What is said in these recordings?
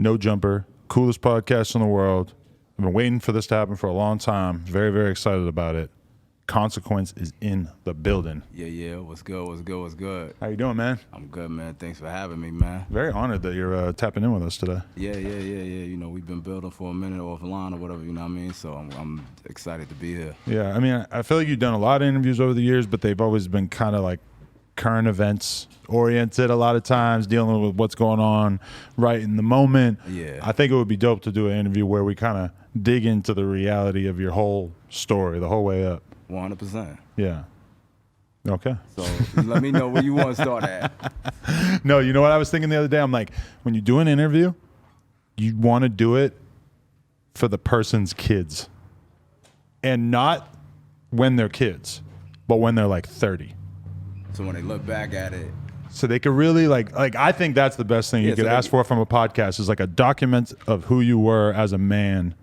No Jumper, coolest podcast in the world. I've been waiting for this to happen for a long time. Very, very excited about it. Consequence is in the building. Yeah. What's good? How you doing, man? I'm good, man. Thanks for having me, man. Very honored that you're tapping in with us today. Yeah. You know, we've been building for a minute offline or whatever, you know what I mean? So I'm excited to be here. Yeah, I mean, I feel like you've done a lot of interviews over the years, but they've always been kind of like current events oriented a lot of times, dealing with what's going on right in the moment. Yeah. I think it would be dope to do an interview where we kind of dig into the reality of your whole story, the whole way up. 100%. Yeah. Okay. So let me know where you want to start at. No, you know what I was thinking the other day? I'm like, when you do an interview, you want to do it for the person's kids. And not when they're kids, but when they're like 30. So when they look back at it. So they could really like I think that's the best thing you could ask for from a podcast is like a document of who you were as a man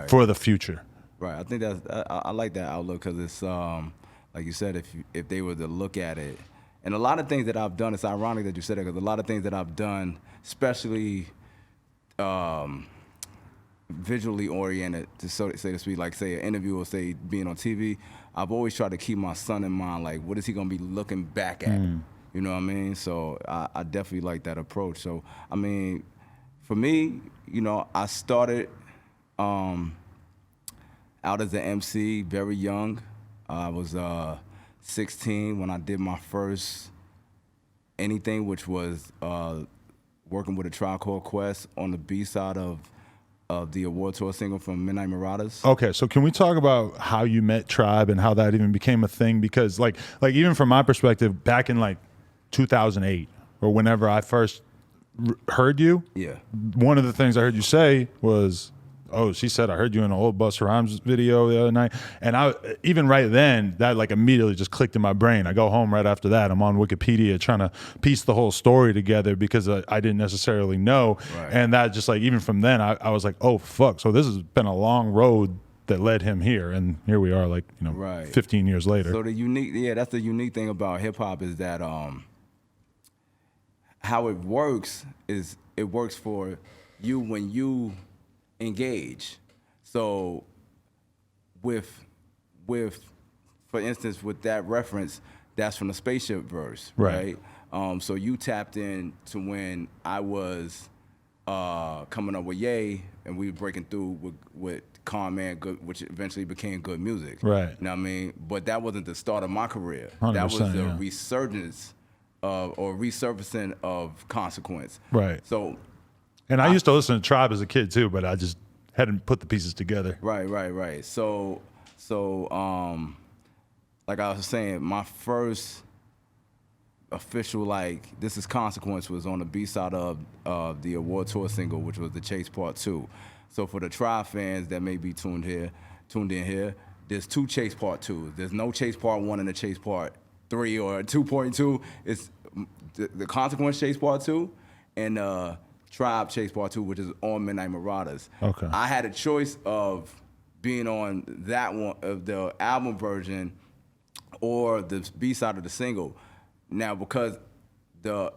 for the future. Right. I think I like that outlook because it's like you said, if they were to look at it, and a lot of things that I've done, it's ironic that you said that because a lot of things that I've done, especially visually oriented, to say to speak, like say an interview or say being on TV, I've always tried to keep my son in mind, like what is he gonna be looking back at? You know what I mean? So I definitely like that approach. So I mean, for me, you know, I started out as an MC very young. I was 16 when I did my first anything, which was working with a Tribe Called Quest on the B-side of the award tour single from Midnight Marauders. Okay, so can we talk about how you met Tribe and how that even became a thing? Because like even from my perspective, back in like 2008 or whenever I first heard you, one of the things I heard you say was, "Oh, she said I heard you in an old Busta Rhymes video the other night," and even right then that like immediately just clicked in my brain. I go home right after that. I'm on Wikipedia trying to piece the whole story together because I didn't necessarily know, and that just like even from then I was like, oh fuck. So this has been a long road that led him here, and here we are, like 15 years later. So that's the unique thing about hip hop is that how it works is it works for you when you engage. So with for instance with that reference, that's from the Spaceship verse, right? So you tapped in to when I was coming up with Ye and we were breaking through with Kanye, which eventually became Good Music. Right. You know what I mean? But that wasn't the start of my career. 100%, that was the resurgence or resurfacing of Consequence. Right. So and I used to listen to Tribe as a kid too, but I just hadn't put the pieces together. Right. So, like I was saying, my first official this is Consequence was on the B-side of the award tour single, which was The Chase Part 2. So for the Tribe fans that may be tuned in here, there's two Chase Part 2s. There's no Chase Part 1 and the Chase Part 3 or 2.2. It's the Consequence Chase Part 2 and Tribe Chase Part 2, which is on Midnight Marauders. Okay. I had a choice of being on that one, of the album version, or the B-side of the single. Now, because the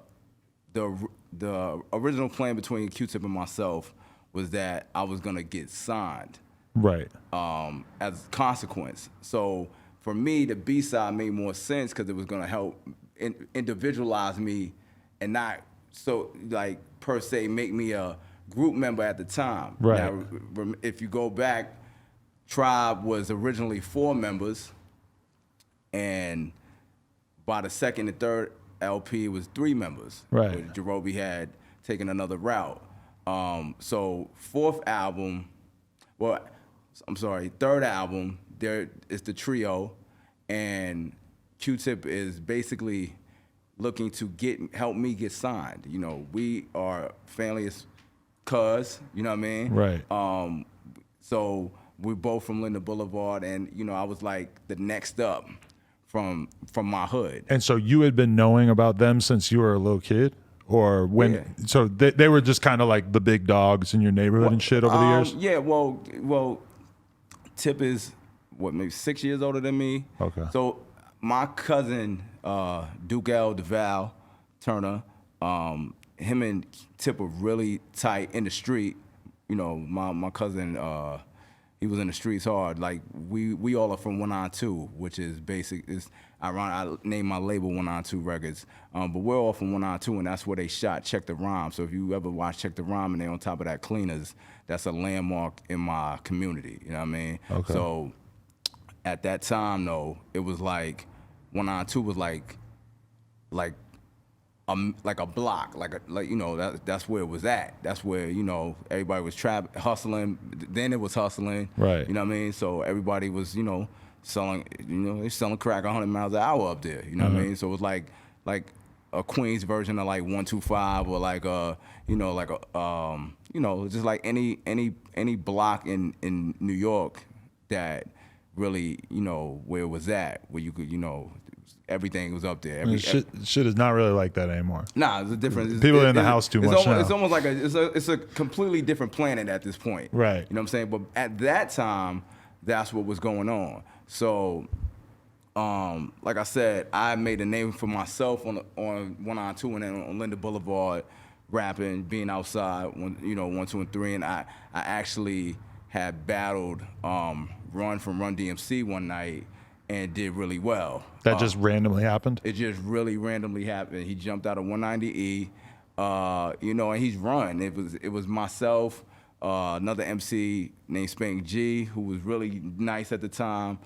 original plan between Q-Tip and myself was that I was gonna get signed. Right. As a Consequence. So for me, the B-side made more sense because it was gonna help individualize me and not so like per se make me a group member at the time. Right. Now, if you go back, Tribe was originally 4 members, and by the second and third LP it was 3 members. Right. Jerobi had taken another route. So third album, there is the trio, and Q-Tip is basically looking to help me get signed. You know, we are family as cuz, you know what I mean? Right. So we're both from Linden Boulevard, and you know, I was like the next up from my hood. And so you had been knowing about them since you were a little kid? Or when? Yeah. So they were just kind of like the big dogs in your neighborhood and shit over the years? Yeah, well, Tip is, maybe 6 years older than me. Okay. So my cousin, Duke L. DeVal Turner, him and Tip were really tight in the street. You know, my cousin, he was in the streets hard. Like we all are from 192, which is basic. Is ironic. I named my label 192 Records, but we're all from 192, and that's where they shot Check the Rhyme. So if you ever watch Check the Rhyme and they on top of that Cleaners, that's a landmark in my community. You know what I mean? Okay. So at that time, though, it was like 192 was like a block, like you know, that's where it was at. That's where, you know, everybody was hustling. Then it was hustling, right? You know what I mean? So everybody was, you know, selling, you know, they selling crack 100 miles an hour up there. You know what I mean? So it was like a Queens version of like 125, or like you know, like a you know, just like any block in New York that really, you know, where it was at, where you could, you know, everything was up there. Shit is not really like that anymore. Nah, it's a different. People are in the house too much now. It's almost like it's a completely different planet at this point. Right. You know what I'm saying? But at that time, that's what was going on. So, like I said, I made a name for myself on 192 and then on Linda Boulevard, rapping, being outside, you know, 1, 2, and 3, and I actually had battled Run from Run DMC one night and did really well. That just randomly happened? It just really randomly happened. He jumped out of 190E, you know, and he's run. It was myself, another MC named Spank G, who was really nice at the time,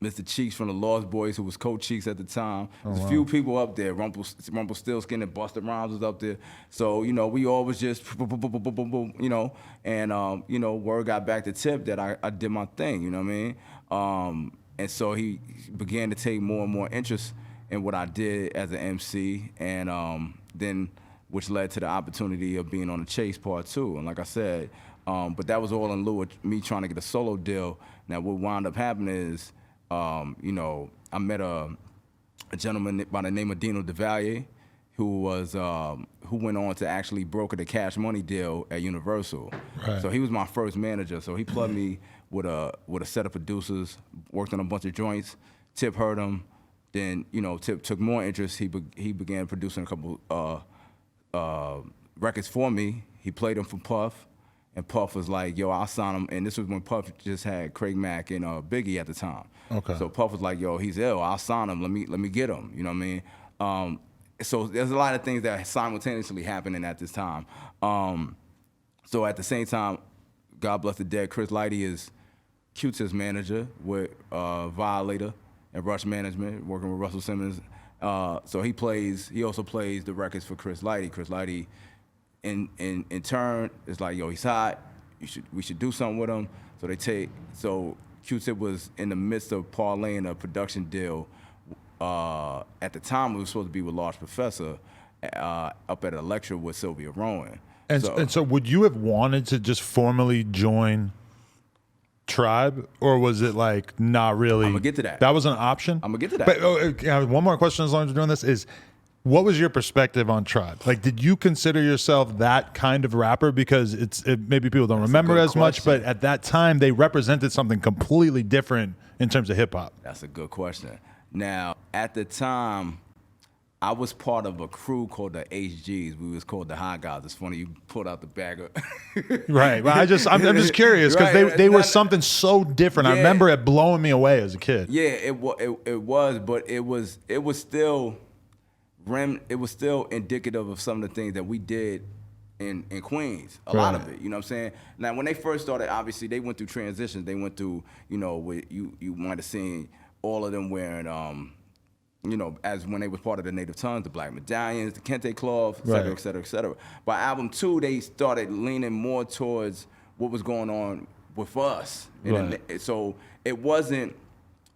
Mr. Cheeks from the Lost Boys, who was Co-Cheeks at the time. There's a few people up there. Rumpelstiltskin and Busta Rhymes was up there. So, you know, we all was just, you know, and, you know, word got back to Tip that I did my thing, you know what I mean? And so he began to take more and more interest in what I did as an MC, and then which led to the opportunity of being on the Chase Part 2. And like I said, but that was all in lieu of me trying to get a solo deal. Now what wound up happening is, you know, I met a gentleman by the name of Dino DeValier, who went on to actually broker the Cash Money deal at Universal. Right. So he was my first manager. So he plugged me with a set of producers, worked on a bunch of joints. Tip heard him. Then, you know, Tip took more interest. He began producing a couple records for me. He played them for Puff. And Puff was like, yo, I'll sign him. And this was when Puff just had Craig Mack and Biggie at the time. Okay. So Puff was like, yo, he's ill. I'll sign him. Let me get him. You know what I mean? So there's a lot of things that simultaneously happening at this time. So at the same time, God bless the dead, Chris Lighty is Q-Tip's manager with Violator and Rush Management, working with Russell Simmons. So he also plays the records for Chris Lighty. Chris Lighty, in turn, is like, yo, he's hot. We should do something with him. So Q-Tip was in the midst of parlaying a production deal. At the time, it was supposed to be with Large Professor up at a lecture with Sylvia Rowan. And so would you have wanted to just formally join Tribe, or was it like not really? I'm gonna get to that. That was an option? I'm gonna get to that. But one more question as long as we're doing this is, what was your perspective on Tribe? Like, did you consider yourself that kind of rapper? Because maybe people don't remember as much, but at that time they represented something completely different in terms of hip hop. That's a good question. Now, at the time, I was part of a crew called the HGs. We was called the High Guys. It's funny you pulled out the bag of Right. Well, I'm just curious because right. they were something so different. Yeah. I remember it blowing me away as a kid. Yeah, it was, but it was still indicative of some of the things that we did in Queens. A lot of it, you know what I'm saying? Now, when they first started, obviously they went through transitions. They went through, you know, where you might have seen all of them wearing, you know, as when they was part of the Native Tongues, the Black Medallions, the Kente Cloth, et cetera, et cetera, et cetera. By album 2, they started leaning more towards what was going on with us. Right. So it wasn't,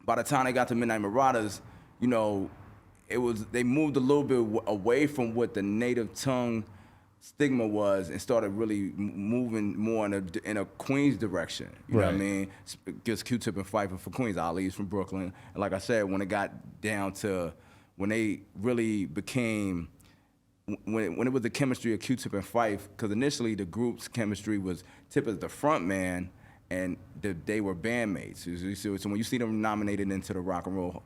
by the time they got to Midnight Marauders, you know, they moved a little bit away from what the Native Tongue stigma was and started really moving more in a Queens direction. You know what I mean? Just Q-Tip and Phifer for Queens. Ali's from Brooklyn. And like I said, when it got down to, when they really became, when it was the chemistry of Q-Tip and Phife, because initially the group's chemistry was Tip as the front man and they were bandmates. So when you see them nominated into the Rock and Roll,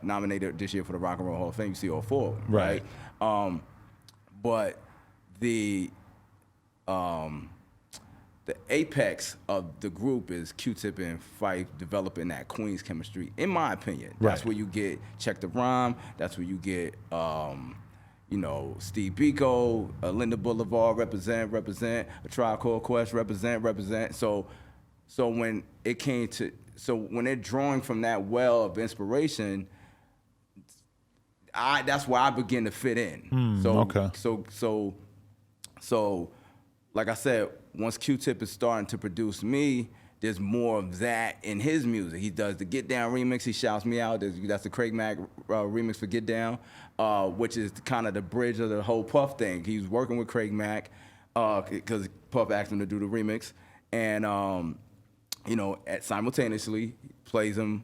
nominated this year for the Rock and Roll Hall of Fame, you see all 4 of them, right? but the apex of the group is Q-Tip and Phife developing that Queens chemistry, in my opinion. That's where you get Check the Rhyme. That's where you get, Steve Biko, Linda Boulevard, represent, A Tribe Called Quest, represent. So when they're drawing from that well of inspiration, that's where I begin to fit in. So like I said, once Q-Tip is starting to produce me, there's more of that in his music. He does the Get Down remix. He shouts me out. That's the Craig Mack remix for Get Down, which is kind of the bridge of the whole Puff thing. He's working with Craig Mack because Puff asked him to do the remix. And, simultaneously plays him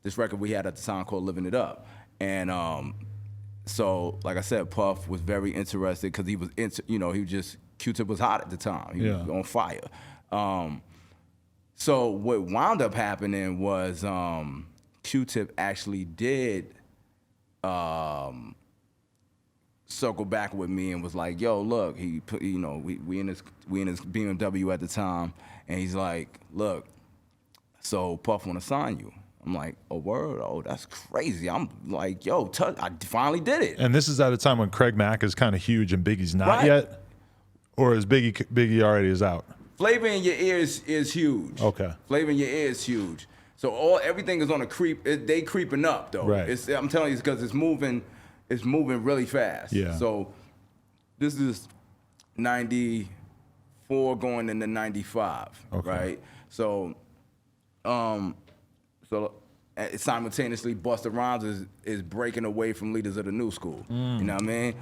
this record we had at the time called Living It Up. And so, like I said, Puff was very interested because he was Q-Tip was hot at the time. He was on fire. So what wound up happening was Q-Tip actually did circle back with me and was like, "Yo, look, we in his BMW at the time, and he's like, look, so Puff want to sign you." I'm like, "Oh, word? Oh, that's crazy." I'm like, "Yo, I finally did it." And this is at a time when Craig Mack is kind of huge and Biggie's not yet? Or is Biggie already is out? Flavor in Your Ears is huge. Okay. Flavor in Your Ears is huge. So everything is on a creep. They creeping up though. Right. I'm telling you, it's because it's moving really fast. Yeah. So this is 94 going into 95. Okay. Right. So simultaneously, Busta Rhymes is breaking away from Leaders of the New School. You know what I mean?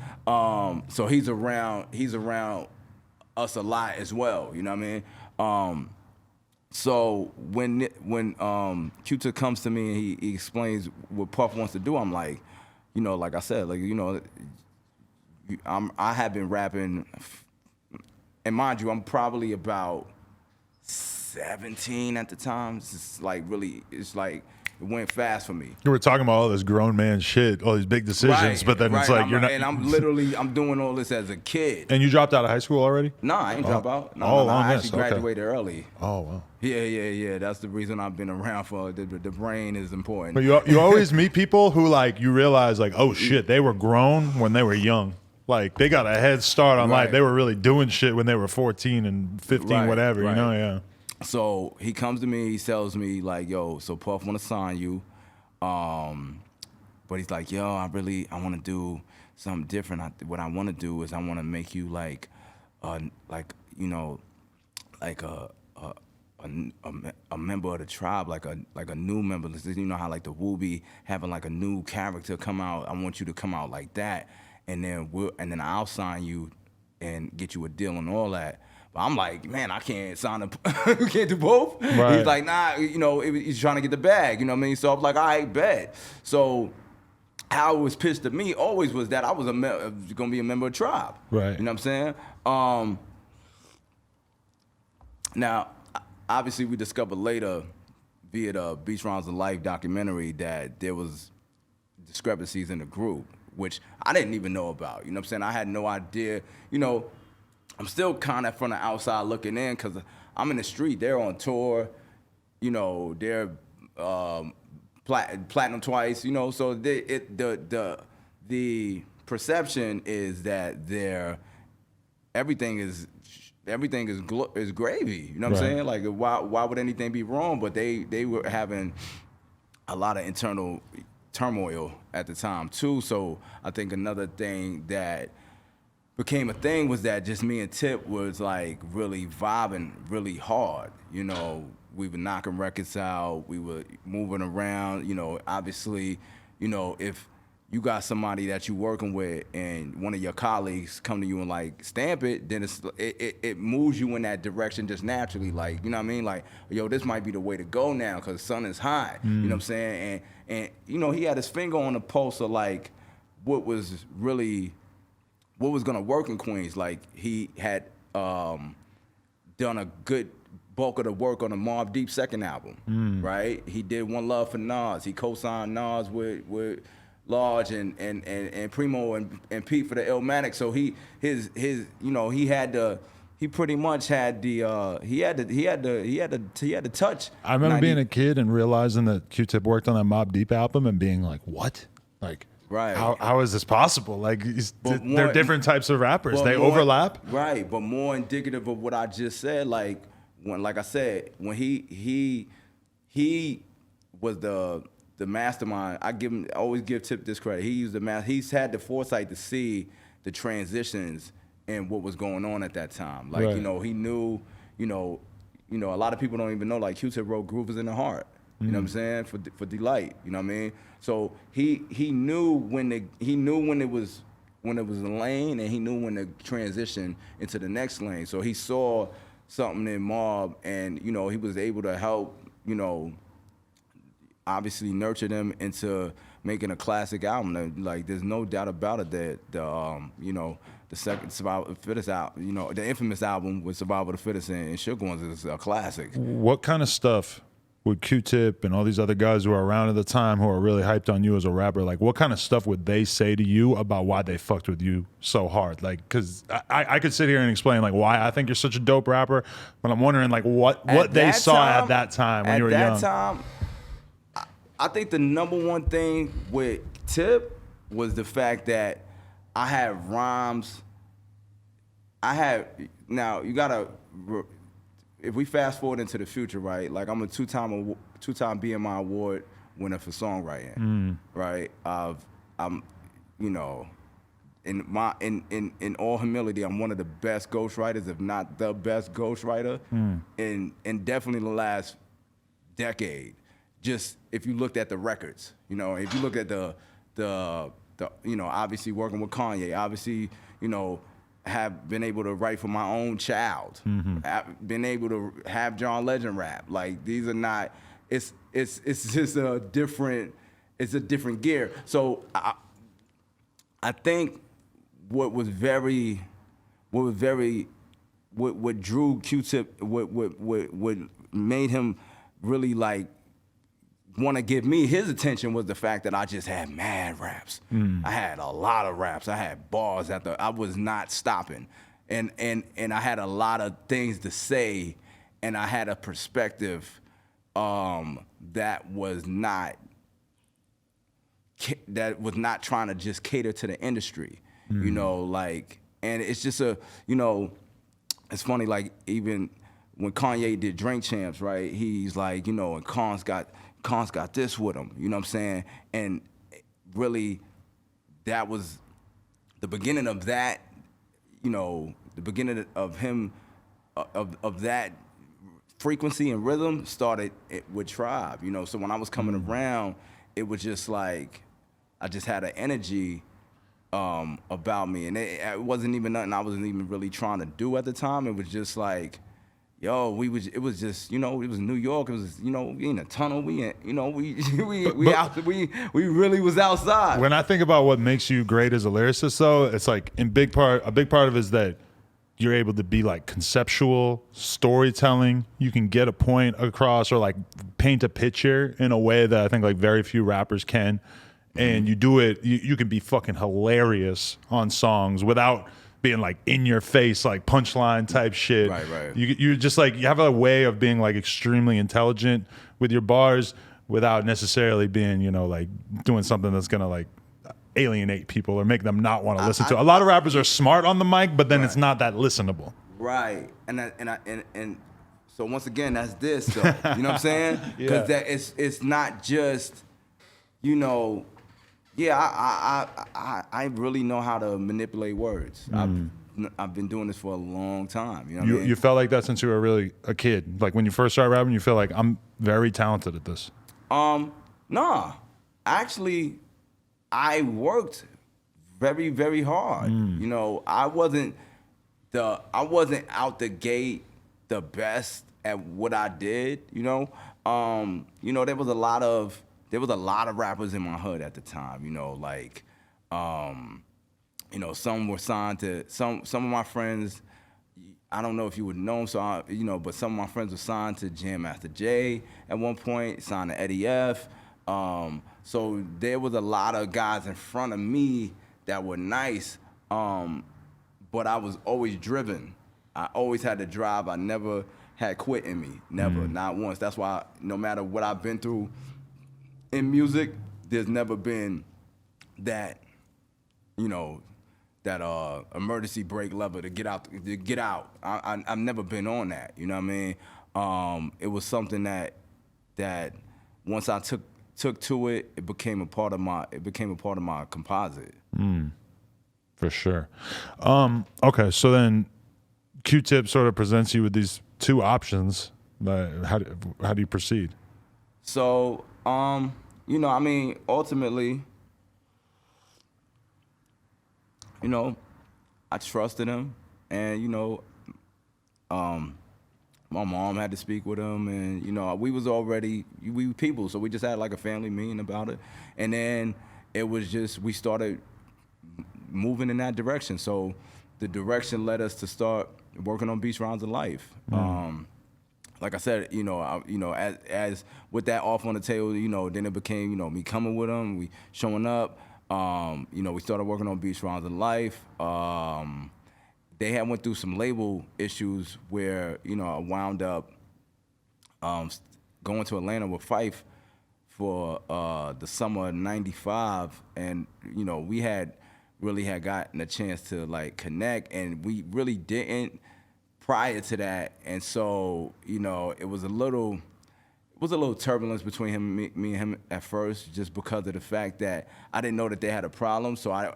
So he's around us a lot as well. You know what I mean? So when Q-Tip comes to me and he explains what Puff wants to do, I'm like, like I said, I have been rapping, and mind you, I'm probably about 17 at the time. It's like it went fast for me. You were talking about all this grown man shit, all these big decisions, but then it's like you're not. And I'm doing all this as a kid. And you dropped out of high school already? No, I ain't drop out. No, I actually graduated early. Oh, wow. Yeah. That's the reason I've been around for. The brain is important. But you always meet people who you realize oh shit, they were grown when they were young. Like they got a head start on life. They were really doing shit when they were 14 and 15, whatever. You know, yeah. So he comes to me, he tells me yo, so Puff want to sign you, but he's like, yo, I want to do something different. What I want to do is I want to make you a member of the tribe, like a new member. You know how the Wu be having a new character come out. I want you to come out like that, and then I'll sign you and get you a deal and all that. I'm like, man, I can't sign up. We can't do both. Right. He's like, nah, he's trying to get the bag. You know what I mean? So I'm like, all right, bet. So how it was pitched to me always was that I was going to be a member of Tribe. Right. You know what I'm saying? Now, obviously, we discovered later via the Beach Rounds of Life documentary that there was discrepancies in the group, which I didn't even know about. You know what I'm saying? I had no idea. I'm still kind of from the outside looking in because I'm in the street. They're on tour. They're platinum twice. So the perception is that everything is gravy. You know what I'm saying? Why would anything be wrong? But they were having a lot of internal turmoil at the time too. So I think another thing that became a thing was that just me and Tip was really vibing really hard. We were knocking records out, we were moving around. Obviously, if you got somebody that you working with and one of your colleagues come to you and stamp it, then it moves you in that direction just naturally. You know what I mean? Yo, this might be the way to go now because the sun is hot. You know what I'm saying? And he had his finger on the pulse of what was gonna work in Queens. He had done a good bulk of the work on the Mobb Deep second album, right? He did One Love for Nas. He co-signed Nas with Large and Primo and Pete for the Illmatic. So he pretty much had the touch. I remember being a kid and realizing that Q-Tip worked on that Mobb Deep album and being like, what? Like, right. How is this possible? Like, they're different types of rappers. They overlap. Right, but more indicative of what I just said. Like I said, when he was the mastermind. I always give Tip this credit. He's had the foresight to see the transitions and what was going on at that time. Like, right. He knew, a lot of people don't even know, like, Q-Tip wrote Groove is in the Heart. You know what I'm saying? For Delight. You know what I mean? So he knew when it was a lane, and he knew when to transition into the next lane. So he saw something in Mobb, and he was able to help, obviously nurture them into making a classic album. Like, there's no doubt about it that the second Survival of the Fittest album, the infamous album with Survival of the Fittest and Shook Ones is a classic. What kind of stuff would Q-Tip and all these other guys who are around at the time who are really hyped on you as a rapper, like, what kind of stuff would they say to you about why they fucked with you so hard? Like, because I could sit here and explain, like, why I think you're such a dope rapper, but I'm wondering, like, what they saw at that time when you were young. At that time, I think the number one thing with Tip was the fact that I had rhymes. Now, you gotta, if we fast forward into the future, right? Like, I'm a two-time BMI award winner for songwriting, right? I'm, in all humility, I'm one of the best ghostwriters, if not the best ghostwriter, in definitely the last decade. Just if you looked at the records, if you look at the obviously working with Kanye, obviously, have been able to write for my own child, have been able to have John Legend rap. Like, these are not, it's just a different gear. So I think what drew Q-Tip, what made him really, like, want to give me his attention was the fact that I just had mad raps. I had a lot of raps. I had bars I was not stopping, and I had a lot of things to say, and I had a perspective that was not trying to just cater to the industry, like, and it's just it's funny, like, even when Kanye did Drink Champs, right? He's like, and Khan's got this with him, you know what I'm saying? And really, that was the beginning of that, the beginning of him, of that frequency and rhythm started with Tribe, So when I was coming around, it was just like, I just had an energy about me. And it wasn't even nothing I wasn't even really trying to do at the time. It was just like, yo, it was just, it was New York. It was, we in a tunnel. We really was outside. When I think about what makes you great as a lyricist, though, it's like a big part of it is that you're able to be, like, conceptual storytelling. You can get a point across, or, like, paint a picture in a way that I think, like, very few rappers can. And you do it, you can be fucking hilarious on songs without being, like, in your face, like, punchline type shit. Right. You just, like, you have a way of being, like, extremely intelligent with your bars without necessarily being, like, doing something that's gonna, like, alienate people or make them not want to listen to. A lot of rappers are smart on the mic, but then it's not that listenable. Right. And so once again, that's this. So, you know what I'm saying? Because it's not just, I really know how to manipulate words. I've been doing this for a long time. You know what I mean? You felt like that since you were really a kid. Like, when you first started rapping, you feel like, I'm very talented at this. Nah. Actually, I worked very, very hard. I wasn't out the gate the best at what I did. There was a lot of rappers in my hood at the time. Some were signed to some of my friends. I don't know if you would know them, but some of my friends were signed to Jam Master Jay at one point, signed to Eddie F. So there was a lot of guys in front of me that were nice, but I was always driven. I always had to drive. I never had quit in me, never, not once. That's why no matter what I've been through in music, there's never been that, that emergency brake lever to get out. I've never been on that. You know what I mean? It was something that once I took to it, it became a part of my composite. For sure. Okay, so then Q-Tip sort of presents you with these two options. How do you proceed? So, ultimately, I trusted him, and my mom had to speak with him, and we were people, so we just had like a family meeting about it, and then it was just we started moving in that direction. So the direction led us to start working on Beach Rounds of Life. Like I said, as with that off on the table, then it became, me coming with him, we showing up. We started working on Beach Rounds of Life. They had went through some label issues where, I wound up going to Atlanta with Phife for the summer of '95, and we had gotten a chance to like connect, and we really didn't prior to that, and so it was a little turbulence between me and him at first, just because of the fact that I didn't know that they had a problem, so I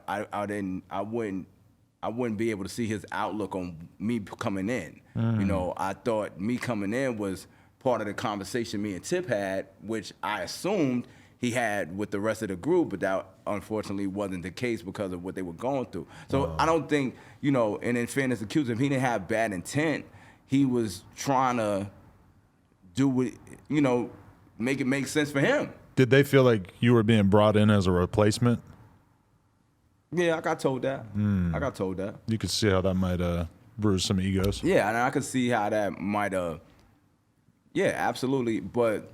wouldn't be able to see his outlook on me coming in. I thought me coming in was part of the conversation me and Tip had, which I assumed he had with the rest of the group, but that unfortunately wasn't the case because of what they were going through. So I don't think, and in fairness to Q-Tip, he didn't have bad intent. He was trying to do what, make it make sense for him. Did they feel like you were being brought in as a replacement? Yeah, I got told that. I got told that. You could see how that might bruise some egos. Yeah, and I could see how that might yeah, absolutely. But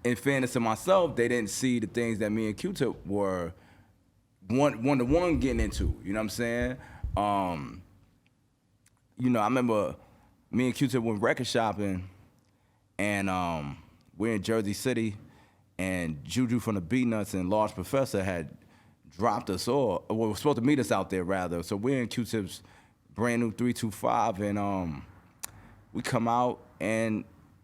in fairness to myself, they didn't see the things that me and Q-Tip were one-to-one getting into. You know what I'm saying? I remember me and Q-Tip went record shopping, and we're in Jersey City, and Juju from the Beatnuts and Large Professor had dropped us off, or was supposed to meet us out there rather. So we're in Q-Tip's brand new 325, and we come out, and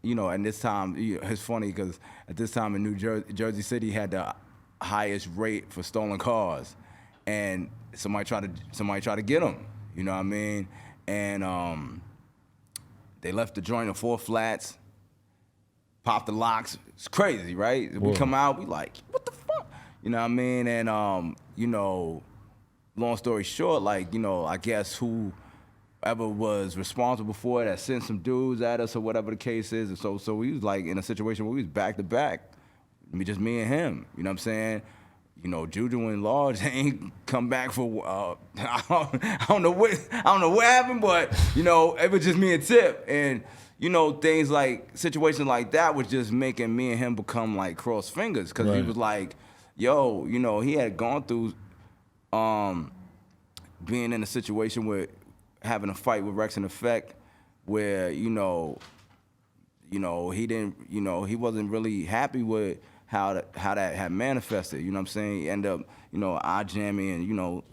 and this time, it's funny because at this time in Jersey City had the highest rate for stolen cars, and somebody tried to get them. You know what I mean? And they left the joint in 4 flats, popped the locks. It's crazy, right? Whoa. We come out, we like, what the fuck? You know what I mean? And long story short, like, I guess whoever was responsible for it that sent some dudes at us or whatever the case is. And so we was like in a situation where we was back to back, just me and him. You know what I'm saying? Juju and Large ain't come back for I don't know what happened, but it was just me and Tip, and things like situations like that was just making me and him become like cross fingers, because he was like, yo, he had gone through being in a situation where having a fight with Rex and Effect, where he didn't, he wasn't really happy with how that had manifested. You know what I'm saying? He ended up, I jamming, and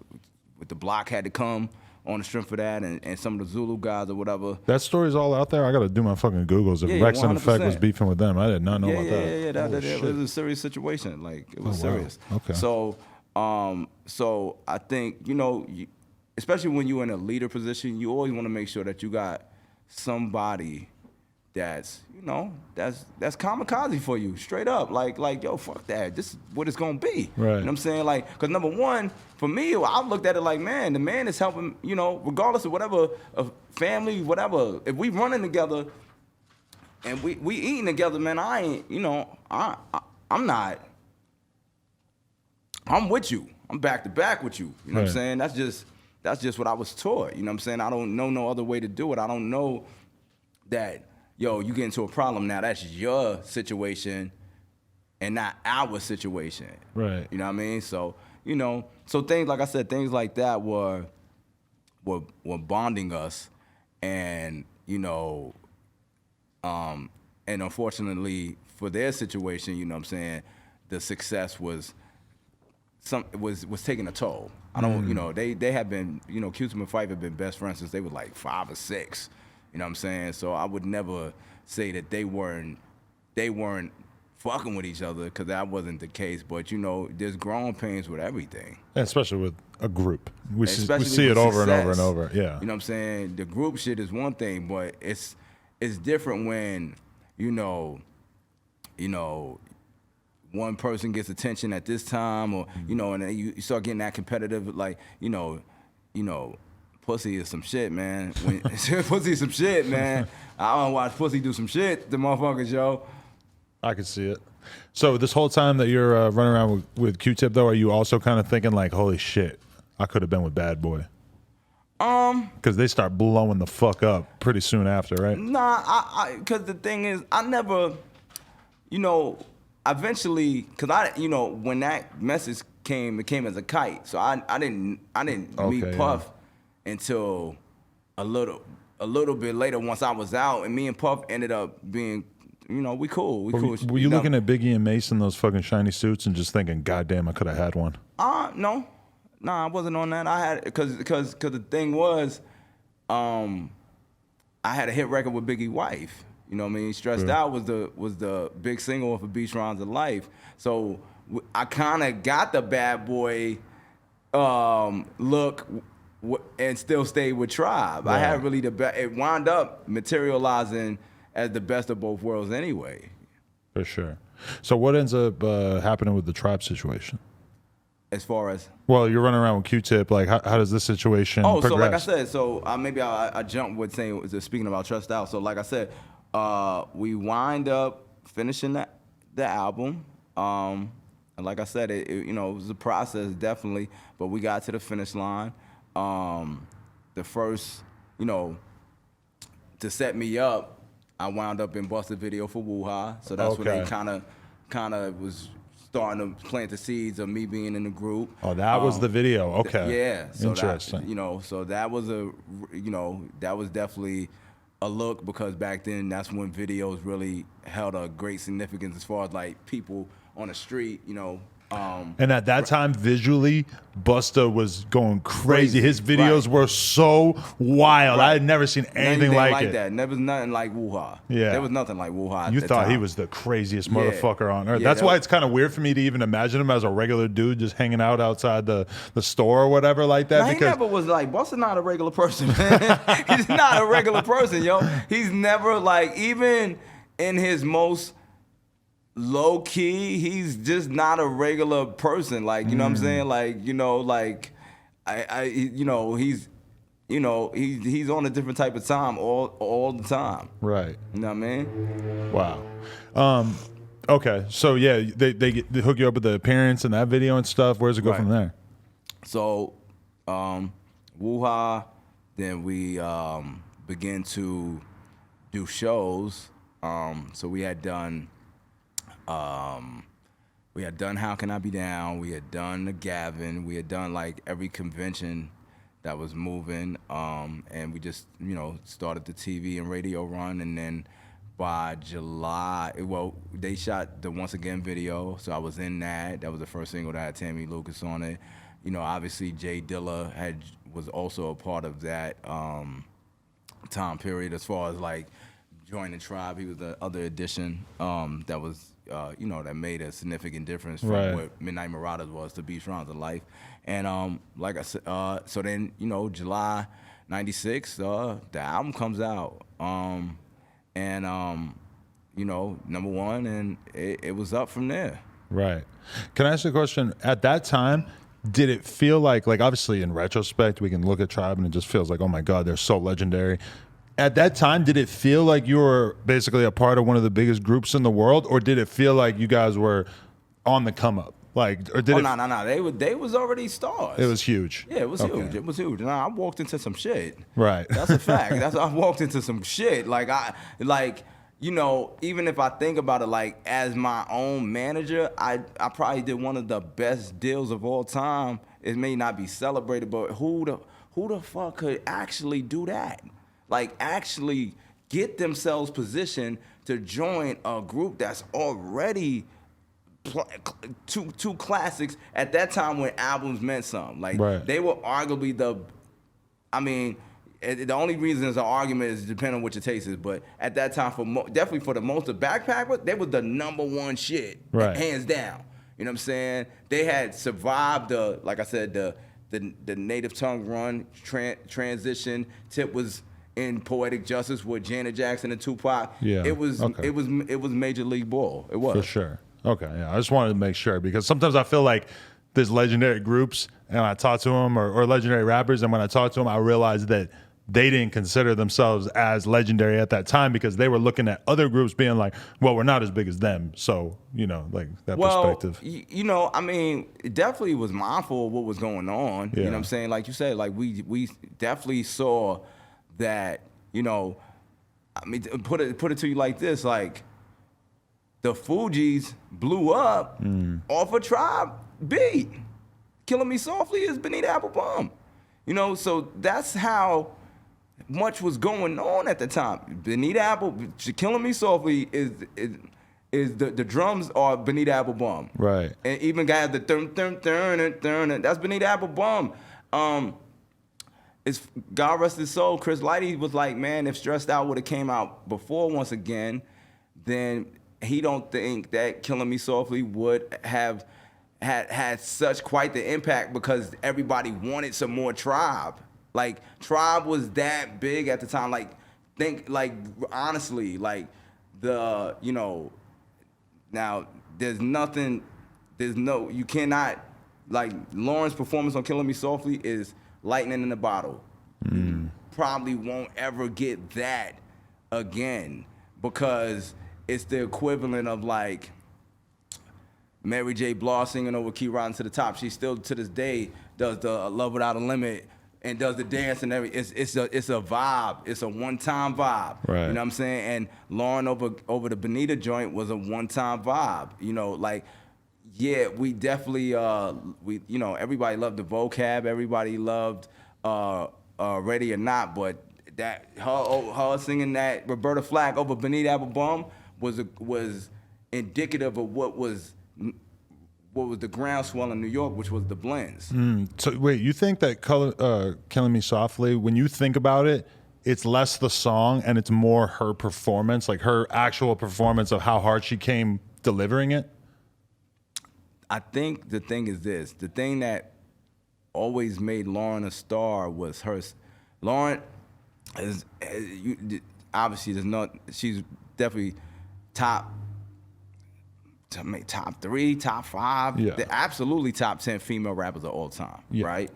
with the block had to come on the strength of that, and some of the Zulu guys or whatever. That story's all out there. I got to do my fucking Googles. If Rex and Effect was beefing with them, I did not know about that. It was a serious situation. Like, it was serious. Wow. Okay. So I think, especially when you're in a leader position, you always want to make sure that you got somebody that's, that's kamikaze for you, straight up. Like, yo, fuck that. This is what it's gonna be. Right. You know what I'm saying? Like, because number one, for me, I looked at it like, man, the man is helping, regardless of whatever, of family, whatever. If we running together and we eating together, man, I ain't, I'm not. I'm with you. I'm back to back with you. You know what I'm saying? That's just what I was taught. You know what I'm saying? I don't know no other way to do it. I don't know that, yo, you get into a problem now, that's your situation, and not our situation. Right. You know what I mean? So, so things, like I said, things like that were bonding us, and, and unfortunately for their situation, you know what I'm saying, the success was taking a toll. I don't, they have been, Q-Tip and Phife have been best friends since they were like 5 or 6. You know what I'm saying? So I would never say that they weren't fucking with each other, because that wasn't the case. But there's growing pains with everything. And especially with a group. We see with it over and over success. and over. Yeah. You know what I'm saying? The group shit is one thing, but it's different when, one person gets attention at this time, or and then you start getting that competitive, like pussy is some shit, man. Pussy is some shit, man. I don't watch pussy do some shit, the motherfuckers, yo. I can see it. So this whole time that you're running around with Q-Tip, though, are you also kind of thinking like, holy shit, I could have been with Bad Boy? Because they start blowing the fuck up pretty soon after, right? Nah, because the thing is, I never, eventually, because when that message came, it came as a kite. So I didn't meet Puff until a little bit later, once I was out, and me and Puff ended up being, we cool. Were you looking at Biggie and Mace in those fucking shiny suits and just thinking, God damn, I could have had one? No. Nah, I wasn't on that. I had, because the thing was, I had a hit record with Biggie's wife. You know what I mean? Stressed Out was the big single for Beach Rhymes of Life. So I kind of got the Bad Boy look and still stayed with Tribe. Right. I had really it wound up materializing as the best of both worlds anyway. For sure. So what ends up happening with the Tribe situation? As far as? Well, you're running around with Q-Tip. Like, how does this situation progress? So like I said, maybe I jumped with saying, speaking about Trust Out. So like I said, we wind up finishing the album. And like I said, it was a process, definitely, but we got to the finish line. The first, to set me up, I wound up in Busted Video for Woo-Ha. So that's when they kind of was starting to plant the seeds of me being in the group. Oh, that was the video. Okay. Yeah. So interesting. So that was that was definitely a look, because back then that's when videos really held a great significance as far as like people on the street, and at that time, visually, Busta was going crazy. His videos were so wild. I had never seen anything like it. That. There was nothing like Woo-Ha. Yeah. There was nothing like Woo-Ha. You thought he was the craziest motherfucker on earth. That's why it's kind of weird for me to even imagine him as a regular dude just hanging out outside the store or whatever like that. No, he never was like, Busta not a regular person, man. He's not a regular person, yo. He's never like, even in his most low key, he's just not a regular person. Like, you know what I'm saying? Like, he's he's on a different type of time all the time. Right. You know what I mean? Wow. Okay. So yeah, they hook you up with the appearance and that video and stuff. Where does it go from there? So, Woo-Ha, then we begin to do shows. So we had done How Can I Be Down? We had done the Gavin. We had done like every convention that was moving. And we just, started the TV and radio run. And then by July, they shot the Once Again video. So I was in that. That was the first single that had Tammy Lucas on it. Obviously Jay Dilla was also a part of that time period as far as like joining Tribe. He was the other addition that was that made a significant difference from what Midnight Marauders was to Beach Rhymes of Life. And like I said, so then, July 96, the album comes out. Number one, and it was up from there. Right. Can I ask you a question? At that time, did it feel like obviously in retrospect, we can look at Tribe and it just feels like, oh my God, they're so legendary. At that time, did it feel like you were basically a part of one of the biggest groups in the world, or did it feel like you guys were on the come up? No. They was already stars. It was huge. Yeah, it was huge. It was huge. And I walked into some shit. Right. That's a fact. I walked into some shit. you know, even if I think about it, like as my own manager, I probably did one of the best deals of all time. It may not be celebrated, but who the fuck could actually do that? Like actually get themselves positioned to join a group that's already two classics at that time when albums meant something. Like they were arguably the only reason it's an argument is depending on what your taste is, but at that time, definitely for the most of Backpacker, they was the #1 shit, hands down. You know what I'm saying? They had survived like I said, the Native Tongue run transition. Tip was in Poetic Justice with Janet Jackson and Tupac. Yeah, it was Major League Ball. It was for sure. Okay, yeah, I just wanted to make sure because sometimes I feel like there's legendary groups and I talk to them or legendary rappers, and when I talk to them, I realize that they didn't consider themselves as legendary at that time because they were looking at other groups being like, well, we're not as big as them. So, you know, like that perspective. You know, I mean, it definitely was mindful of what was going on. Yeah. You know what I'm saying? Like you said, like we definitely saw that, you know, I mean, put it to you like this, like the Fugees blew up off a Tribe beat. Killing Me Softly is Benita Applebum. You know, so that's how much was going on at the time. Killing Me Softly is the drums are Benita Applebum. Right. And even got the thurn, that's Benita Applebum. It's God rest his soul. Chris Lighty was like, man, if Stressed Out would have came out before once again, then he don't think that Killing Me Softly would have had such quite the impact because everybody wanted some more Tribe. Like Tribe was that big at the time. Like honestly, like you know, now you cannot, like Lauren's performance on Killing Me Softly is lightning in a bottle. You probably won't ever get that again because it's the equivalent of like Mary J. Blige singing over Key Riding to the Top. She still to this day does the Love Without a Limit and does the dance and everything. It's a vibe. It's a one-time vibe. Right. You know what I'm saying? And Lauren over the Benita joint was a one-time vibe. You know, like, yeah, we definitely you know, everybody loved the vocab. Everybody loved Ready or Not, but that her singing that Roberta Flack over Benita Applebum was indicative of what was the groundswell in New York, which was the blends. So wait, you think that Killing Me Softly, when you think about it, it's less the song and it's more her performance, like her actual performance of how hard she came delivering it? I think the thing is this. The thing that always made Lauren a star was her. Lauren is obviously she's definitely top 3, top 5, absolutely top 10 female rappers of all time, right?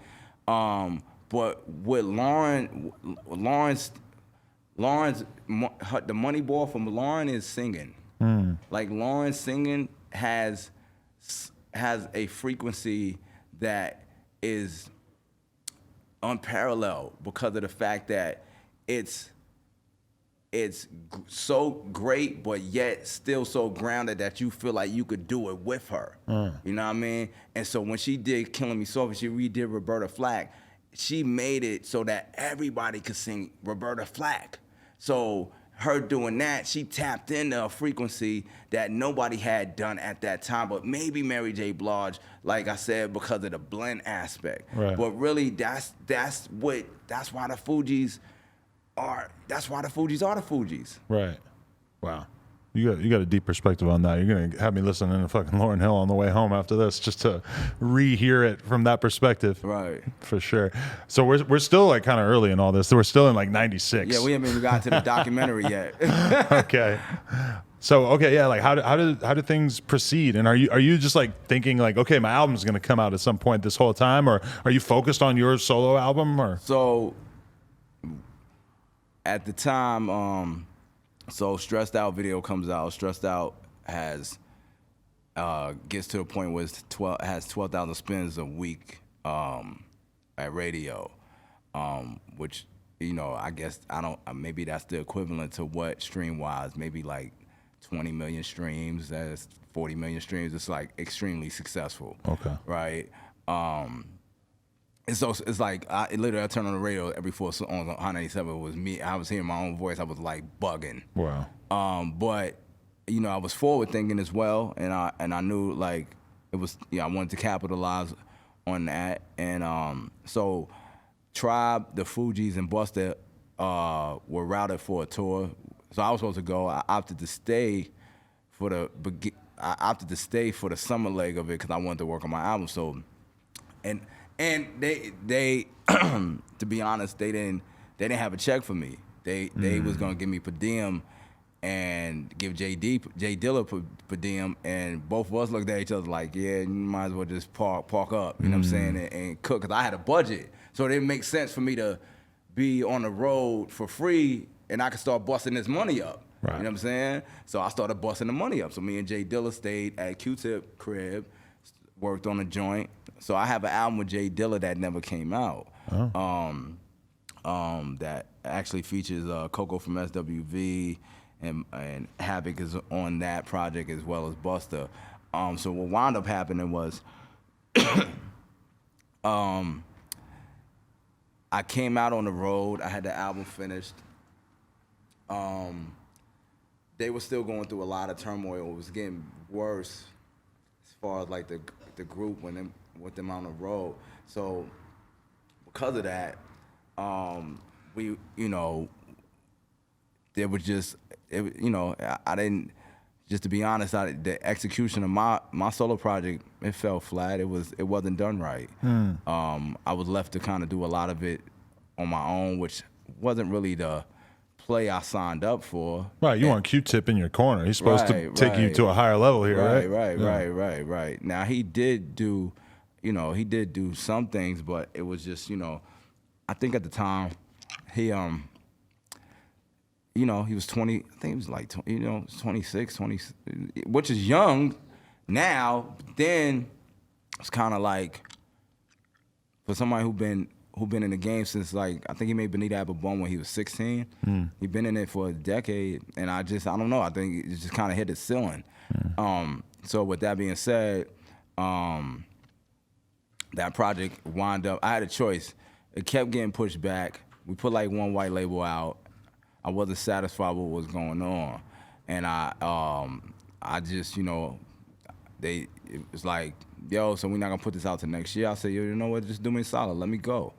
But with Lawrence, the money ball from Lauren is singing. Like Lauren singing has a frequency that is unparalleled because of the fact that it's so great, but yet still so grounded that you feel like you could do it with her. You know what I mean? And so when she did Killing Me Softly, she redid Roberta Flack. She made it so that everybody could sing Roberta Flack. So her doing that, she tapped into a frequency that nobody had done at that time, but maybe Mary J. Blige, like I said, because of the blend aspect. Right. But really, that's why the Fugees are the Fugees. Right. Wow. You got a deep perspective on that. You're gonna have me listening to fucking Lauryn Hill on the way home after this, just to rehear it from that perspective. Right. For sure. So we're still like kind of early in all this. We're still in like '96. Yeah, we haven't even got to the documentary yet. Okay. So like how do things proceed? And are you just like thinking like, okay, my album's gonna come out at some point this whole time, or are you focused on your solo album? Or so at the time, so Stressed Out video comes out. Stressed Out gets to the point where it has 12,000 spins a week at radio, which you know, I guess maybe that's the equivalent to what stream-wise, maybe like 20 million streams, that's 40 million streams. It's like extremely successful. Okay. Right? It's like, I turn on the radio every 4 songs on Hot 97. It was me. I was hearing my own voice. I was like bugging. Wow. But, you know, I was forward thinking as well. And I knew like it was, I wanted to capitalize on that. And so Tribe, the Fugees, and Busta were routed for a tour. So I was supposed to go. I opted to stay for the summer leg of it because I wanted to work on my album. So, and they to be honest, they didn't have a check for me. They was gonna give me per diem and give J Dilla per diem, and both of us looked at each other like, yeah, you might as well just park up, you know what I'm saying, and cook, because I had a budget. So it didn't make sense for me to be on the road for free and I could start busting this money up. Right. You know what I'm saying? So I started busting the money up. So me and J Dilla stayed at Q-Tip crib, worked on a joint. So I have an album with J Dilla that never came out. Oh. That actually features Coco from SWV and Havoc is on that project as well as Busta. So what wound up happening was I came out on the road. I had the album finished. They were still going through a lot of turmoil. It was getting worse as far as like the group with them on the road. So because of that, we, you know, there was just, I didn't, just to be honest, the execution of my solo project, it fell flat. It wasn't done right. I was left to kind of do a lot of it on my own, which wasn't really the play I signed up for. Right, you want Q-Tip in your corner. He's supposed to take you to a higher level here, right? Right. Now he did do some things, but it was just, I think at the time he he was 20, I think he was like 26, 20, which is young now. But then it's kind of like for somebody who been in the game since, like, I think he made Benita Ababon when he was 16. He been in it for a decade, and I don't know. I think it just kind of hit the ceiling. So with that being said, that project wound up. I had a choice. It kept getting pushed back. We put like one white label out. I wasn't satisfied with what was going on, and I just it was like, yo, so we're not gonna put this out till next year. I said, yo, you know what? Just do me a solid. Let me go.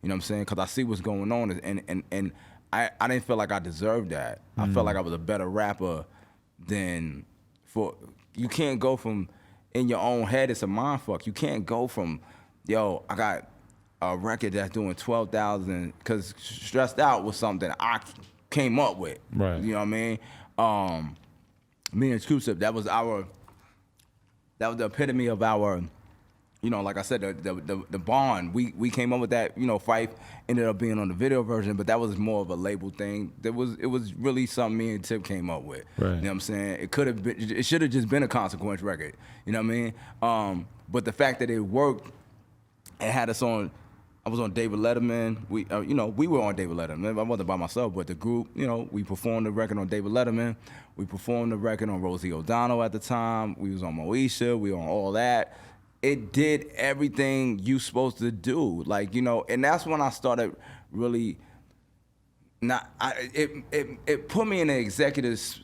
You know what I'm saying? Because I see what's going on, and I didn't feel like I deserved that. I felt like I was a better rapper than you can't go from, in your own head, it's a mind fuck. You can't go from, yo, I got a record that's doing 12,000, because Stressed Out was something I came up with. Right. You know what I mean? Me and Q-Tip, that was the epitome of our, like I said, the bond. We came up with that. Phife ended up being on the video version, but that was more of a label thing. It was really something me and Tip came up with. Right. You know what I'm saying? It should have just been a Consequence record. You know what I mean? But the fact that it worked and had us on. I was on David Letterman. We were on David Letterman. I wasn't by myself, but the group, we performed the record on David Letterman. We performed the record on Rosie O'Donnell at the time. We was on Moesha. We were on all that. It did everything you supposed to do, and that's when I started really. It put me in the executive's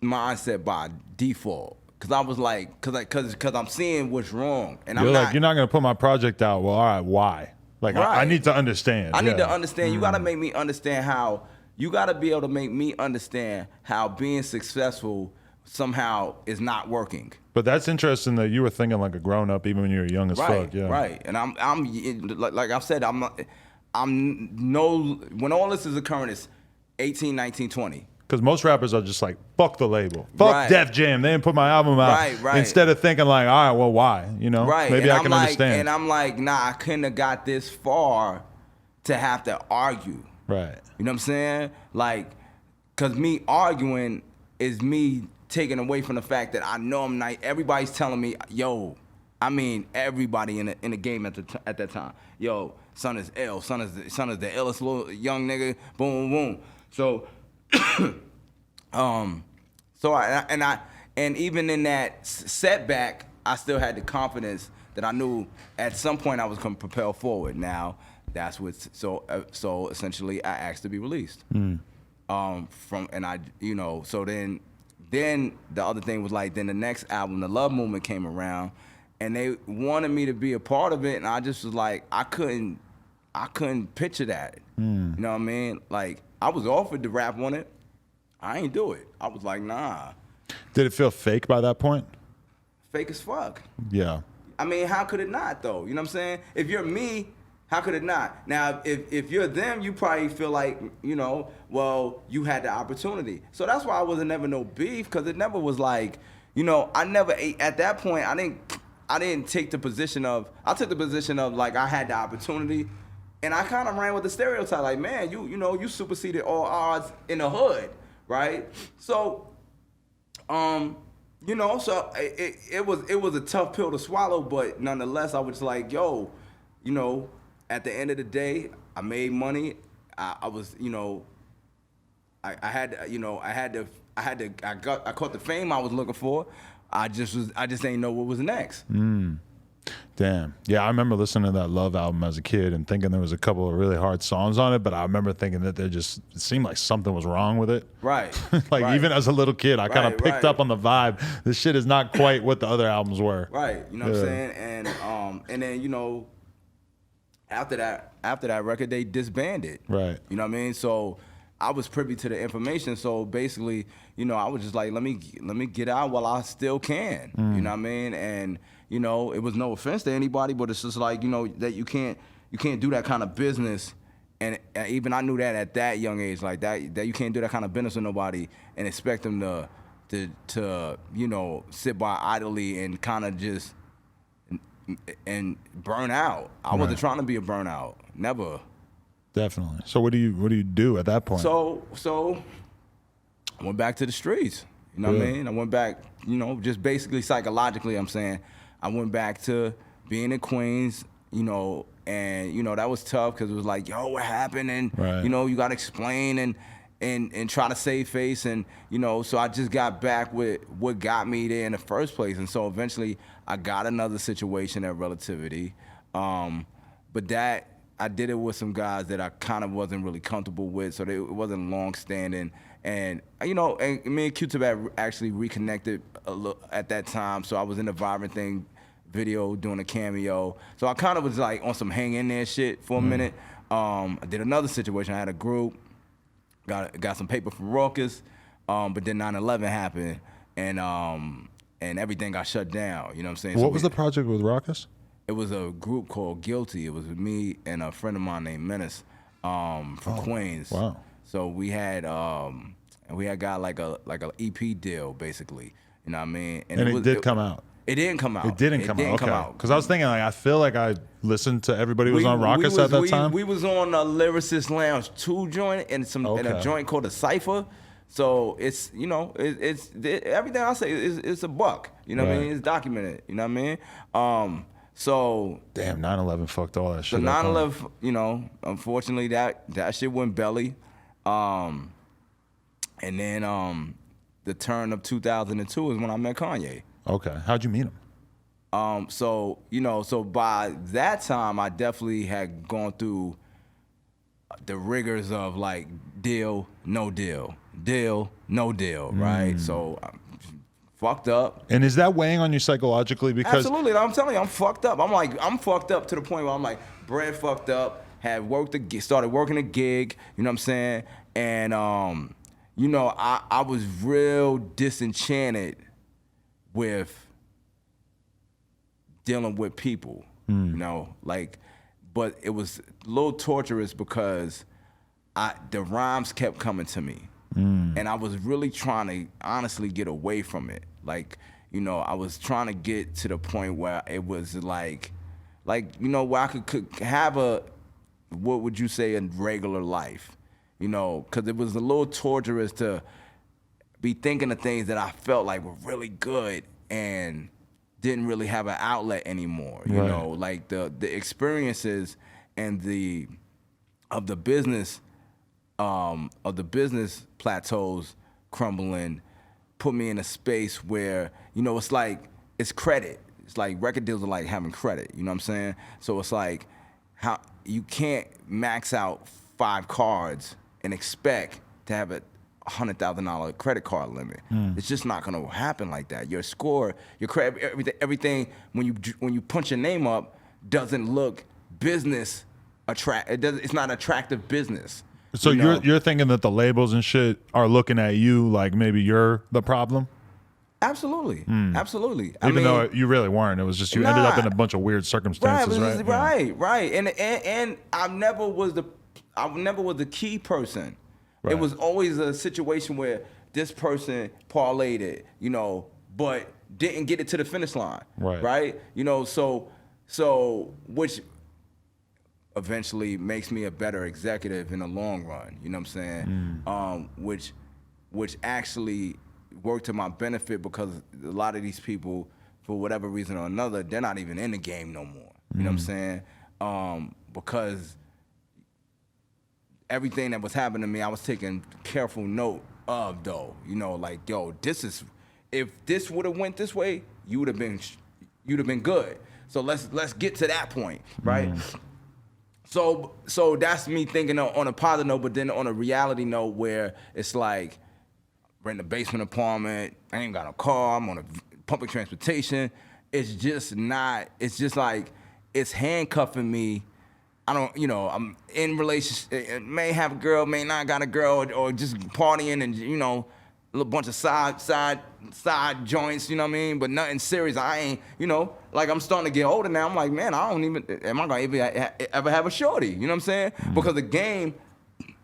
mindset by default. Cause I was like, cause I'm seeing what's wrong, and you're not gonna put my project out. Well, all right, why? Like, right. I need to understand. I need to understand. You gotta make me understand how. You gotta be able to make me understand how being successful somehow is not working. But that's interesting that you were thinking like a grown up even when you were young as fuck. Yeah. Right. And I'm like I said, when all this is occurring, it's 18, 19, 20. Because most rappers are just like, fuck the label. Fuck Def Jam. They didn't put my album out. Right. Instead of thinking like, all right, well, why? Right. Maybe I can understand. And I'm like, nah, I couldn't have got this far to have to argue. Right. You know what I'm saying? Like, because me arguing is me taking away from the fact that I know I'm not, everybody's telling me, yo, I mean, everybody in the game at that time, yo, son is ill, son is the illest little young nigga, boom, boom, boom. So, and even in that setback, I still had the confidence that I knew at some point I was going to propel forward. Now, that's what. So essentially, I asked to be released. So then the other thing was like, then the next album, the Love Movement, came around, and they wanted me to be a part of it, and I just was like, I couldn't picture that. You know what I mean? Like, I was offered to rap on it. I ain't do it. I was like, nah. Did it feel fake by that point? Fake as fuck. Yeah. I mean, how could it not, though? You know what I'm saying? If you're me, how could it not? Now, if you're them, you probably feel like, well, you had the opportunity. So that's why I wasn't never no beef, because it never was like, I never, at that point, I didn't take the position of, I took the position of like I had the opportunity, and I kind of ran with the stereotype, like, man, you superseded all odds in the hood, right? So, so it was a tough pill to swallow, but nonetheless, I was like, yo, at the end of the day, I made money. I was, I caught the fame I was looking for. I just didn't know what was next. Damn. Yeah, I remember listening to that Love album as a kid and thinking there was a couple of really hard songs on it, but I remember thinking that it seemed like something was wrong with it. Right. Even as a little kid, I kind of picked up on the vibe. This shit is not quite what the other albums were. Right. You know what I'm saying? And then, after that record, they disbanded. Right. You know what I mean? So I was privy to the information. So basically, I was just like, let me get out while I still can. You know what I mean? And it was no offense to anybody, but it's just like, that you can't do that kind of business. And even I knew that at that young age, like that you can't do that kind of business with nobody and expect them to sit by idly and kind of just and burn out. I wasn't trying to be a burnout. Never. Definitely. So what do you do at that point? So I went back to the streets. You know what I mean? I went back, just basically psychologically, I'm saying, I went back to being in Queens, and that was tough because it was like, yo, what happened? And you got to explain and try to save face, and so I just got back with what got me there in the first place. And so eventually I got another situation at Relativity, but that I did it with some guys that I kind of wasn't really comfortable with, so it wasn't long standing. And and me and Q-Tip had actually reconnected a little at that time, so I was in the Vibrant Thing video doing a cameo. So I kind of was like on some hang in there shit for a minute. I did another situation. I had a group, got some paper from Raucous, but then 9/11 happened, and everything got shut down. You know what I'm saying? What was the project with Raucous? It was a group called Guilty. It was me and a friend of mine named Menace from Queens. Wow. So we had got like a EP deal basically. You know what I mean? And it did come out. It didn't come out. It didn't come out. Because I was thinking, like, I feel like I listened to everybody who was on Raucous at that time. We was on a Lyricist Lounge 2 joint and a joint called a Cypher. So it's it's everything I say is a buck. You know what I mean? It's documented. You know what I mean? So damn, 9/11 fucked all that shit. So 9/11, unfortunately that shit went belly. And then the turn of 2002 is when I met Kanye. Okay, how'd you meet him? So by that time I definitely had gone through the rigors of like deal, no deal, right? So I'm fucked up. And is that weighing on you psychologically? Because absolutely, I'm telling you, I'm fucked up. I'm fucked up to the point where I'm like, bread fucked up. Had started working a gig. You know what I'm saying? And I was real disenchanted with dealing with people. But it was a little torturous because the rhymes kept coming to me. And I was really trying to honestly get away from it. I was trying to get to the point where it was where I could have what would you say, a regular life, because it was a little torturous to be thinking of things that I felt like were really good and didn't really have an outlet anymore, like the experiences of the business plateaus crumbling, put me in a space where, you know, it's like, it's credit. It's like record deals are like having credit, you know what I'm saying? So it's like, how you can't max out 5 cards and expect to have a $100,000 credit card limit. It's just not gonna happen like that. Your score, your credit, everything when you punch your name up doesn't look business it's not attractive business. So you're thinking that the labels and shit are looking at you like maybe you're the problem? Absolutely, absolutely. Even though you really weren't, it was just you ended up in a bunch of weird circumstances, right? Right. And I never was the key person. Right. It was always a situation where this person parlayed it, you know, but didn't get it to the finish line. Right. You know, so which eventually makes me a better executive in the long run. You know what I'm saying? Which actually worked to my benefit because a lot of these people, for whatever reason or another, they're not even in the game no more. You know what I'm saying? Because everything that was happening to me, I was taking careful note of, though. You know, like, yo, if this would have went this way, you'd have been good. So let's get to that point, right? So that's me thinking on a positive note, but then on a reality note where it's like, rent a basement apartment, I ain't got a car, I'm on a public transportation. It's just like, it's handcuffing me. I don't, you know, I'm in relationship, may have a girl, may not got a girl, or just partying and, you know, a little bunch of side joints, you know what I mean? But nothing serious. I ain't, you know, like I'm starting to get older now. I'm like, man, am I gonna ever have a shorty? You know what I'm saying? Because the game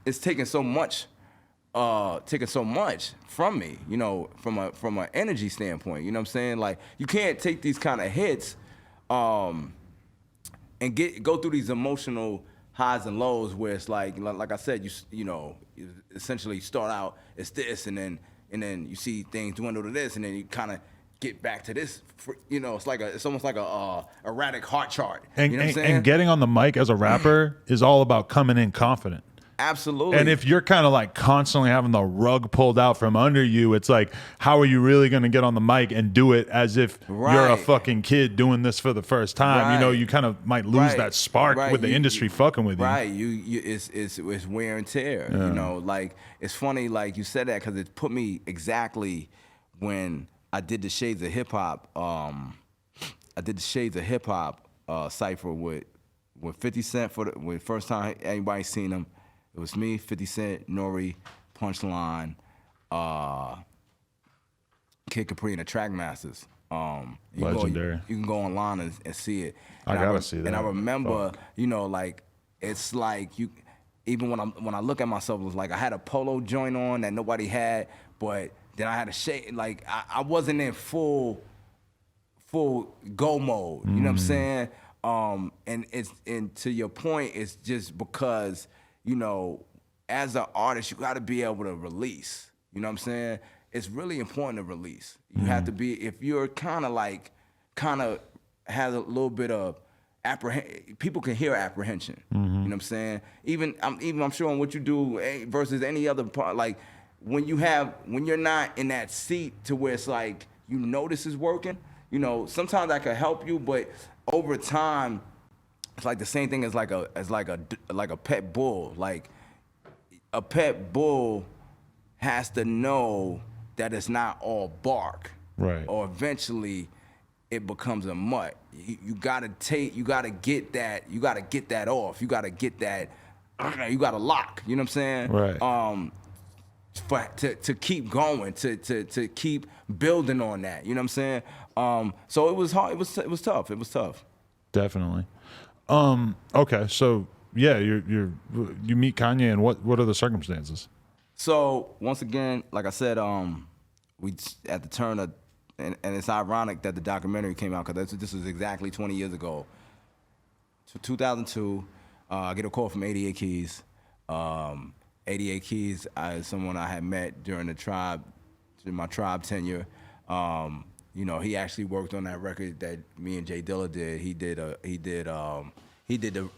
is taking so much from me, you know, from an energy standpoint. You know what I'm saying? Like, you can't take these kind of hits, and go through these emotional highs and lows where it's like I said, you know, you essentially start out as this, and then you see things dwindle to this, and then you kind of get back to this. You know, it's almost like a erratic heart chart. You know what I'm saying? And getting on the mic as a rapper is all about coming in confident. Absolutely. And if you're kind of like constantly having the rug pulled out from under you, it's like, how are you really going to get on the mic and do it as if you're a fucking kid doing this for the first time? You know, you kind of might lose that spark with the industry fucking with you. Right. It's wear and tear. Yeah. You know, like, it's funny, like you said that, because it put me exactly when I did the Shades of Hip Hop. I did the Shades of Hip Hop cipher with 50 Cent for the first time anybody seen him. It was me, 50 Cent, Nori, Punchline, Kid Capri, and the Trackmasters. Legendary. You can go online and see it. I gotta see that. And I remember, you know, like, it's like even when I look at myself, it was like I had a polo joint on that nobody had, but then I had a shade. Like, I wasn't in full go mode. You know what I'm saying? And to your point, it's just because, you know, as an artist, you got to be able to release. You know what I'm saying? It's really important to release. You have to be, if you're kind of has a little bit of apprehension, people can hear apprehension. You know what I'm saying? Even I'm sure on what you do versus any other part, like when you're not in that seat to where it's like, you know, this is working, you know, sometimes I can help you, but over time, it's like the same thing as like a pet bull. Like, a pet bull has to know that it's not all bark, right? Or eventually, it becomes a mutt. You gotta get that off. You gotta get that. You gotta lock. You know what I'm saying? Right. To keep going, to keep building on that. You know what I'm saying? So it was hard. It was tough. It was tough. Definitely. Okay, so yeah, you meet Kanye, and what are the circumstances? So once again, like I said, we at the turn of, and it's ironic that the documentary came out because this was exactly 20 years ago. So 2002, I get a call from 88 Keys. 88 Keys is someone I had met during my tribe tenure. You know, he actually worked on that record that me and Jay Dilla did. He did he did the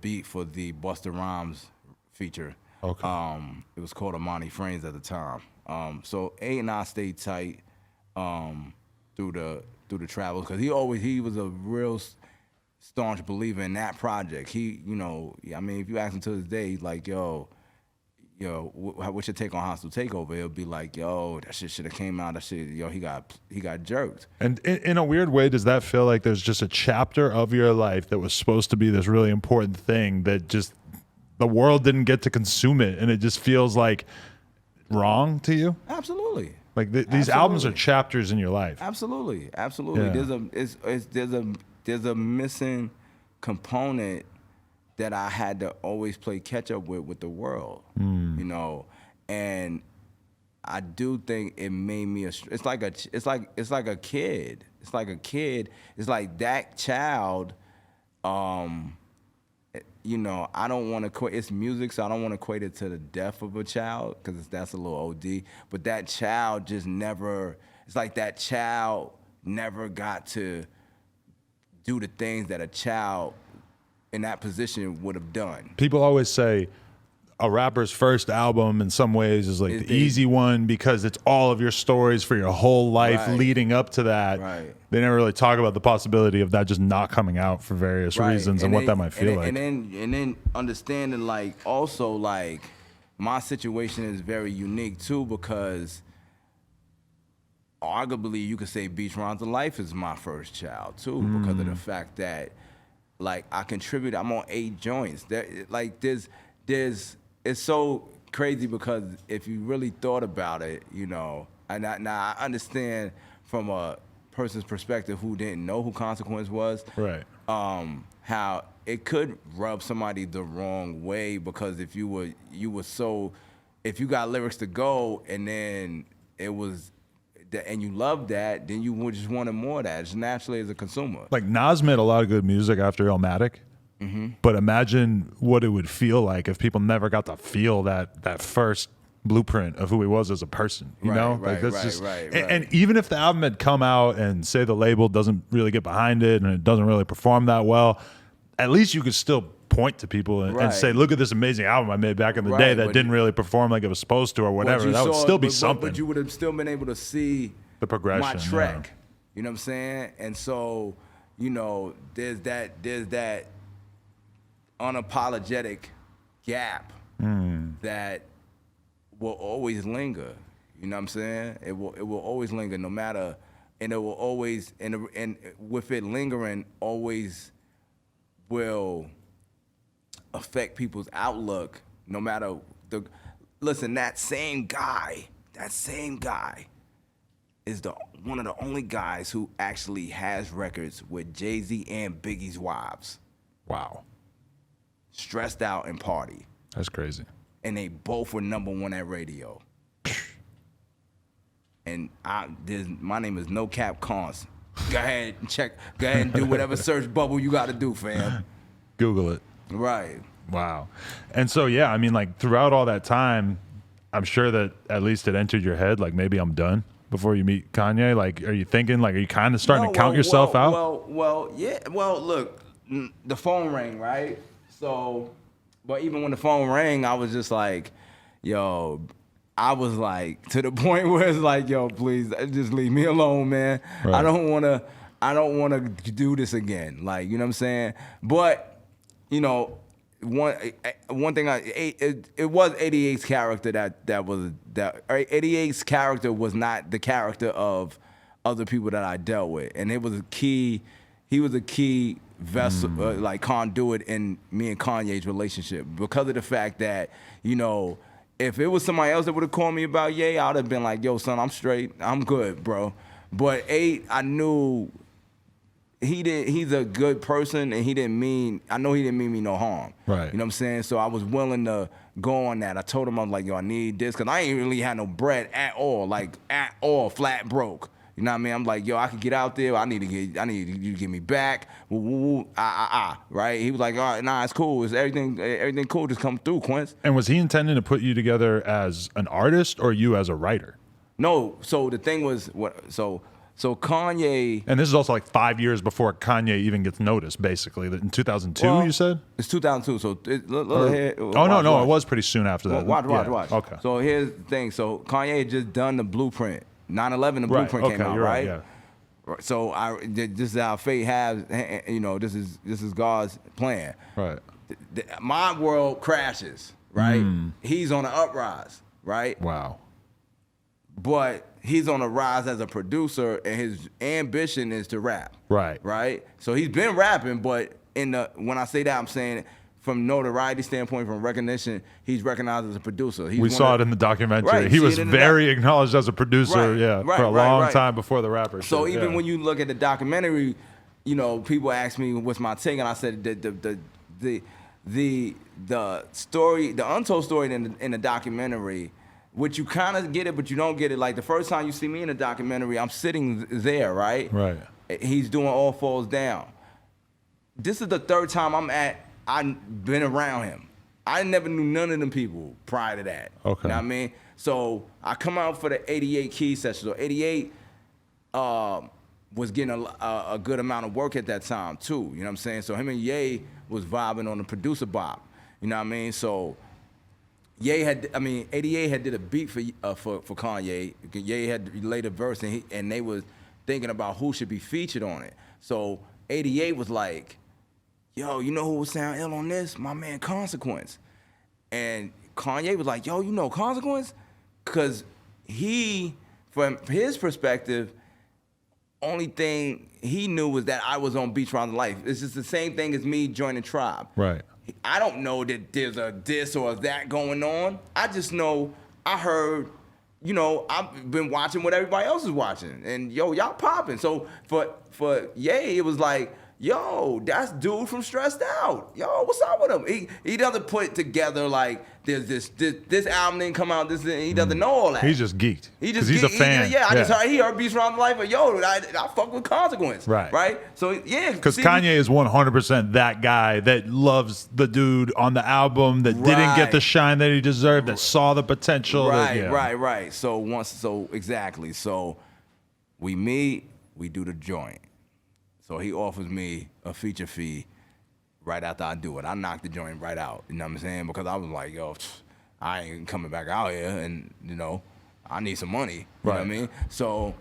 beat for the Busta Rhymes feature. Okay. It was called Amani Frames at the time. So A and I stayed tight through the travels because he was a real staunch believer in that project. He, I mean, if you ask him to this day, he's like, yo, what's your take on Hostile Takeover? It'll be like, yo, that shit should have came out. That shit, yo, he got jerked. And in a weird way, does that feel like there's just a chapter of your life that was supposed to be this really important thing that just the world didn't get to consume it, and it just feels like wrong to you? Absolutely. Like these albums are chapters in your life. Absolutely. Yeah. There's a missing component that I had to always play catch up with the world, and I do think it made me it's like a kid. It's like that child. I don't want to equate. It's music, so I don't want to equate it to the death of a child because that's a little OD. But that child just never. It's like that child never got to do the things that a child in that position would have done. People always say a rapper's first album in some ways is like the easy one because it's all of your stories for your whole life leading up to that. Right. They never really talk about the possibility of that just not coming out for various reasons and what that might feel like. And then understanding like also like my situation is very unique too because arguably you could say Beach Rhymes of Life is my first child too because of the fact that like I contribute. I'm on 8 joints. It's so crazy because if you really thought about it, now I understand from a person's perspective who didn't know who Consequence was, right? How it could rub somebody the wrong way because if you got lyrics to go and then it was. And you love that, then you would just wanted more of that. Just naturally as a consumer. Like Nas made a lot of good music after Illmatic, but imagine what it would feel like if people never got to feel that first blueprint of who he was as a person. You know, right. And even if the album had come out and say the label doesn't really get behind it and it doesn't really perform that well, at least you could still point to people and say, look at this amazing album I made back in the day that didn't really perform like it was supposed to or whatever. That would still be something. But you would have still been able to see the progression, my track. Yeah. You know what I'm saying? And so, there's that unapologetic gap that will always linger. You know what I'm saying? It will always linger no matter, and it will always, and with it lingering, always will affect people's outlook no matter listen, that same guy is one of the only guys who actually has records with Jay-Z and Biggie's wives. Wow. Stressed Out and Party. That's crazy. And they both were #1 at radio. And my name is No Cap Cons. Go ahead and do whatever search bubble you gotta do, fam. Google it. Right. Wow. And so, yeah, I mean, like throughout all that time, I'm sure that at least it entered your head, like maybe I'm done before you meet Kanye. Like, are you thinking, like, are you kind of starting to count yourself out? Well, yeah. Well, look, the phone rang, right? So, but even when the phone rang, I was just like, yo, I was like, to the point where it's like, yo, please just leave me alone, man. Right. I don't want to do this again. Like, you know what I'm saying? But, one thing it was 88's character that 88's character was not the character of other people that I dealt with, and he was a key vessel, like conduit in me and Kanye's relationship because of the fact that if it was somebody else that would have called me about Ye, I would have been like, yo, son, I'm straight, I'm good, bro. But 8, I knew. He's a good person, and I know he didn't mean me no harm. Right. You know what I'm saying? So I was willing to go on that. I told him, I was like, yo, I need this, because I ain't really had no bread at all, flat broke. You know what I mean? I'm like, yo, I could get out there. I need you to get me back. Right? He was like, all right, nah, it's cool. It's everything cool. Just come through, Quince. And was he intending to put you together as an artist or you as a writer? No. So the thing was, So Kanye, and this is also like 5 years before Kanye even gets noticed. Basically, in 2002, you said it's 2002. So no, it was pretty soon after that. Watch. Okay. So here's the thing. So Kanye had just done the Blueprint. 9/11, the Blueprint came out, right? Yeah. So this is how fate has. This is God's plan. Right. My world crashes. Right. He's on an uprise. Right. Wow. But he's on a rise as a producer, and his ambition is to rap. Right. Right. So he's been rapping, but when I say that, I'm saying from notoriety standpoint, from recognition, he's recognized as a producer. We saw it in the documentary. Right, he was very acknowledged as a producer, for a long time before the rapper. So even when you look at the documentary, people ask me what's my take, and I said the story, the untold story in the documentary, which you kind of get it, but you don't get it. Like the first time you see me in the documentary, I'm sitting there, right? Right. He's doing All Falls Down. This is the third time I've been around him. I never knew none of them people prior to that. Okay. You know what I mean? So I come out for the 88 key session. So 88 was getting a good amount of work at that time too. You know what I'm saying? So him and Ye was vibing on the producer bop. You know what I mean? So 88 had did a beat for Kanye. Ye had laid a verse, and they was thinking about who should be featured on it. So 88 was like, yo, you know who would sound ill on this? My man Consequence. And Kanye was like, yo, you know Consequence? Because he, from his perspective, only thing he knew was that I was on Beats Around the Life. It's just the same thing as me joining Tribe. Right. I don't know that there's a this or that going on. I just know I heard, I've been watching what everybody else is watching. And y'all popping. So for Ye, it was like, yo, that's dude from Stressed Out. Yo, what's up with him? He doesn't put together like there's this album didn't come out. He doesn't know all that. He's just geeked. He's a fan. I just heard Beats Around the Life, but yo, I fuck with Consequence. Right. So yeah. Because Kanye is 100% that guy that loves the dude on the album that didn't get the shine that he deserved, that saw the potential. Right. So exactly. So we meet, we do the joint. So he offers me a feature fee right after I do it. I knocked the joint right out, you know what I'm saying? Because I was like, yo, I ain't coming back out here, and, I need some money, you know what I mean? So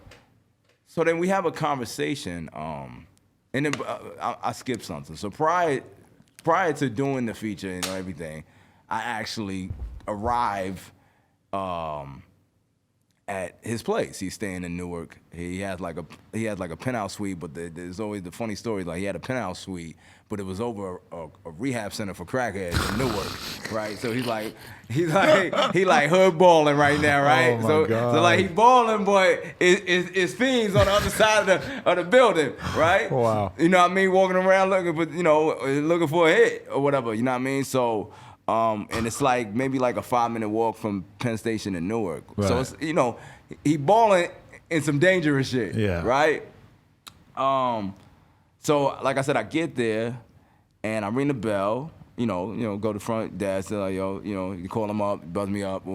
then we have a conversation, and then I skipped something. So prior to doing the feature and everything, I actually arrive at his place. He's staying in Newark. He has like a penthouse suite, but there's always the funny story. Like he had a penthouse suite, but it was over a rehab center for crackheads in Newark, right? So he's like hood balling right now, right? Oh my God. So like he balling, but it's fiends on the other side of the building, right? Wow. You know what I mean? Walking around looking for a hit or whatever. You know what I mean? So. And it's like maybe like a 5-minute walk from Penn Station in Newark. Right. So it's, he balling in some dangerous shit. Yeah. Right. So like I said, I get there and I ring the bell. Go to the front desk. Like, yo, you call him up, buzz me up,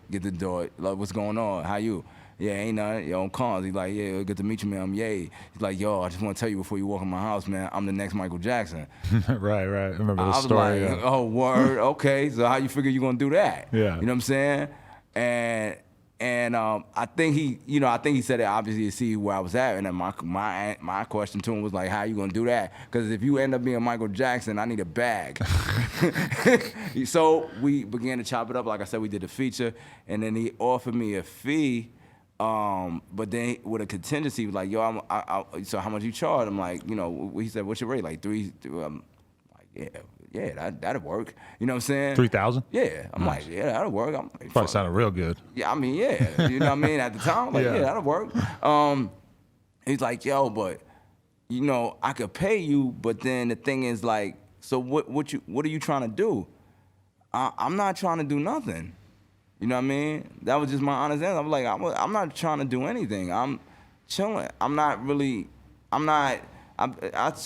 get the door. Like, what's going on? How you? Yeah, ain't nothing. Yo, I'm Cons. He's like, yeah, good to meet you, man. I'm Ye. He's like, yo, I just want to tell you before you walk in my house, man, I'm the next Michael Jackson. Right. I remember the I was story. like, oh, word, okay. So how you figure you gonna do that? Yeah. You know what I'm saying? And I think he said it obviously to see where I was at. And then my question to him was like, how you gonna do that? Because if you end up being Michael Jackson, I need a bag. So we began to chop it up. Like I said, we did a feature, and then he offered me a fee. But then with a contingency, he was like, yo, so how much you charge? I'm like, he said, what's your rate? Like $3. I'm like, yeah, that'll work. You know what I'm saying? 3,000? Yeah. I'm like, yeah, that'll work. I'm like, probably sounded real good. Yeah, I mean, yeah. You know what I mean? At the time, I'm like, yeah, that'll work. He's like, yo, but I could pay you, but then the thing is like, so what are you trying to do? I'm not trying to do nothing. You know what I mean? That was just my honest answer. I'm like, I'm not trying to do anything. I'm chilling. I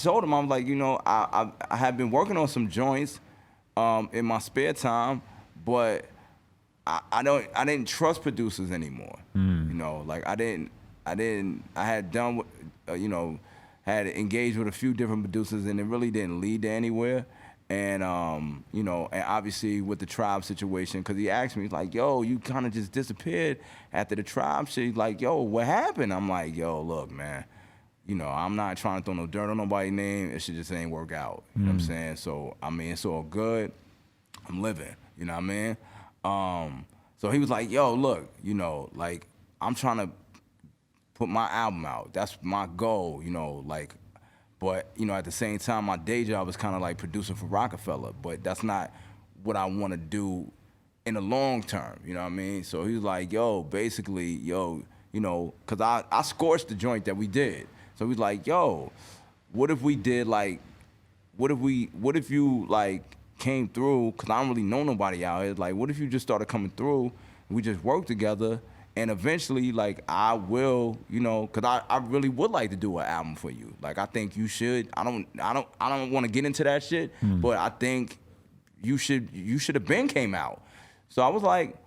told him, I'm like, I had been working on some joints in my spare time, but I didn't trust producers anymore. Like I didn't had done, had engaged with a few different producers, and it really didn't lead to anywhere. And, and obviously with the Tribe situation, because he asked me, he's like, yo, you kind of just disappeared after the Tribe shit. He's like, yo, what happened? I'm like, yo, look, man, I'm not trying to throw no dirt on nobody's name. It shit just ain't work out. You know what I'm saying? So, I mean, it's all good. I'm living, you know what I mean? So he was like, yo, look, like, I'm trying to put my album out. That's my goal, but, at the same time, my day job is kind of like producing for Rockefeller, but that's not what I want to do in the long term, you know what I mean? So he was like, yo, basically, because I scorched the joint that we did. So he was like, yo, what if we did what if you came through, because I don't really know nobody out here, what if you just started coming through, and we just worked together, and eventually, I will, because I really would like to do an album for you. I think you should. I don't want to get into that shit, but I think you should have been came out. So I was like,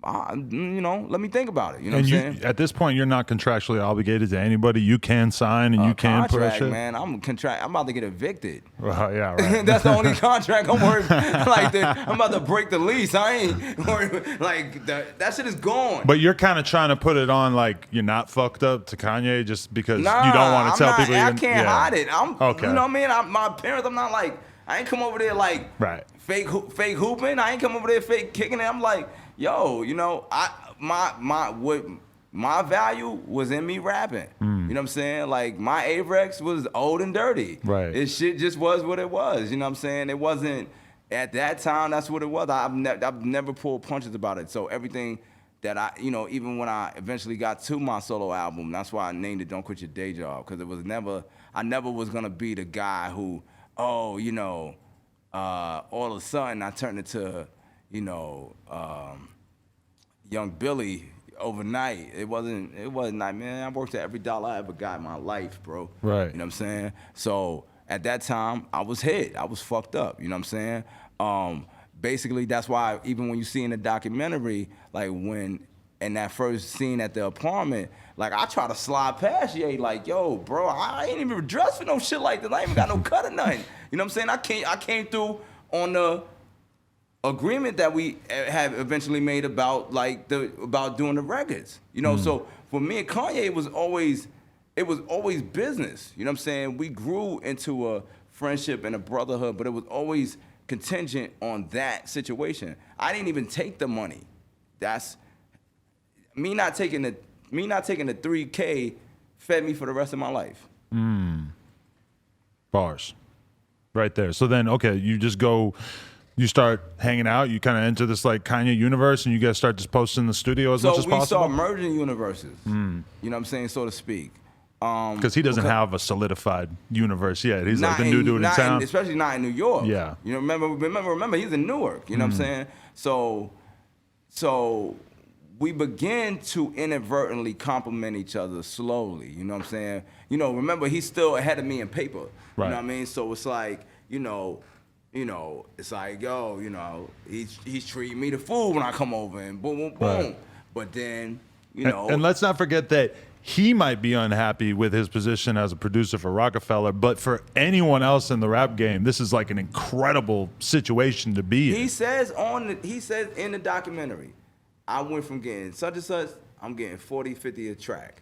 let me think about it. You know what I'm saying? At this point, you're not contractually obligated to anybody. You can sign and you can push it. Man, I'm about to get evicted. Well, yeah, right. That's the only contract I'm worried. I'm about to break the lease. I ain't worried. That shit is gone. But you're kind of trying to put it on you're not fucked up to Kanye just because you don't want to tell people. I can't hide it. Okay. You know what I mean? My parents. I'm not I ain't come over there right. fake hooping. I ain't come over there fake kicking it. I'm like, yo, my value was in me rapping. You know what I'm saying? My Avrex was old and dirty. Right. It shit just was what it was. You know what I'm saying? It wasn't at that time. That's what it was. I've never pulled punches about it. So everything that I, even when I eventually got to my solo album, that's why I named it "Don't Quit Your Day Job," because I never was gonna be the guy who, all of a sudden I turned into, Young Billy overnight. It wasn't like, man, I worked at every dollar I ever got in my life, bro. Right. You know what I'm saying? So at that time, I was hit. I was fucked up. You know what I'm saying? Basically, that's why even when you see in the documentary, when in that first scene at the apartment, I try to slide past Ye, yo, bro, I ain't even dressed for no shit like this. I ain't even got no cut or nothing. You know what I'm saying? I came through on the agreement that we have eventually made about about doing the records. So for me and Kanye, it was always business. You know what I'm saying? We grew into a friendship and a brotherhood, but it was always contingent on that situation. I didn't even take the money. That's me not taking the 3K fed me for the rest of my life. Bars. Right there. So then, okay, you just go, you start hanging out, you kind of enter this Kanye universe, and you guys start just posting in the studio as much as possible? So we start merging universes, you know what I'm saying, so to speak. Because he doesn't have a solidified universe yet. He's the new dude in town. Especially not in New York. Yeah. Remember, he's in Newark, you know what I'm saying? So we begin to inadvertently compliment each other slowly, you know what I'm saying? Remember, he's still ahead of me in paper, right. You know what I mean? So it's it's yo, he's treating me the food when I come over, and boom, boom, boom. Right. But then, And let's not forget that he might be unhappy with his position as a producer for Rockefeller, but for anyone else in the rap game, this is an incredible situation to be in. He says in the documentary, I went from getting such and such, I'm getting 40, 50 a track,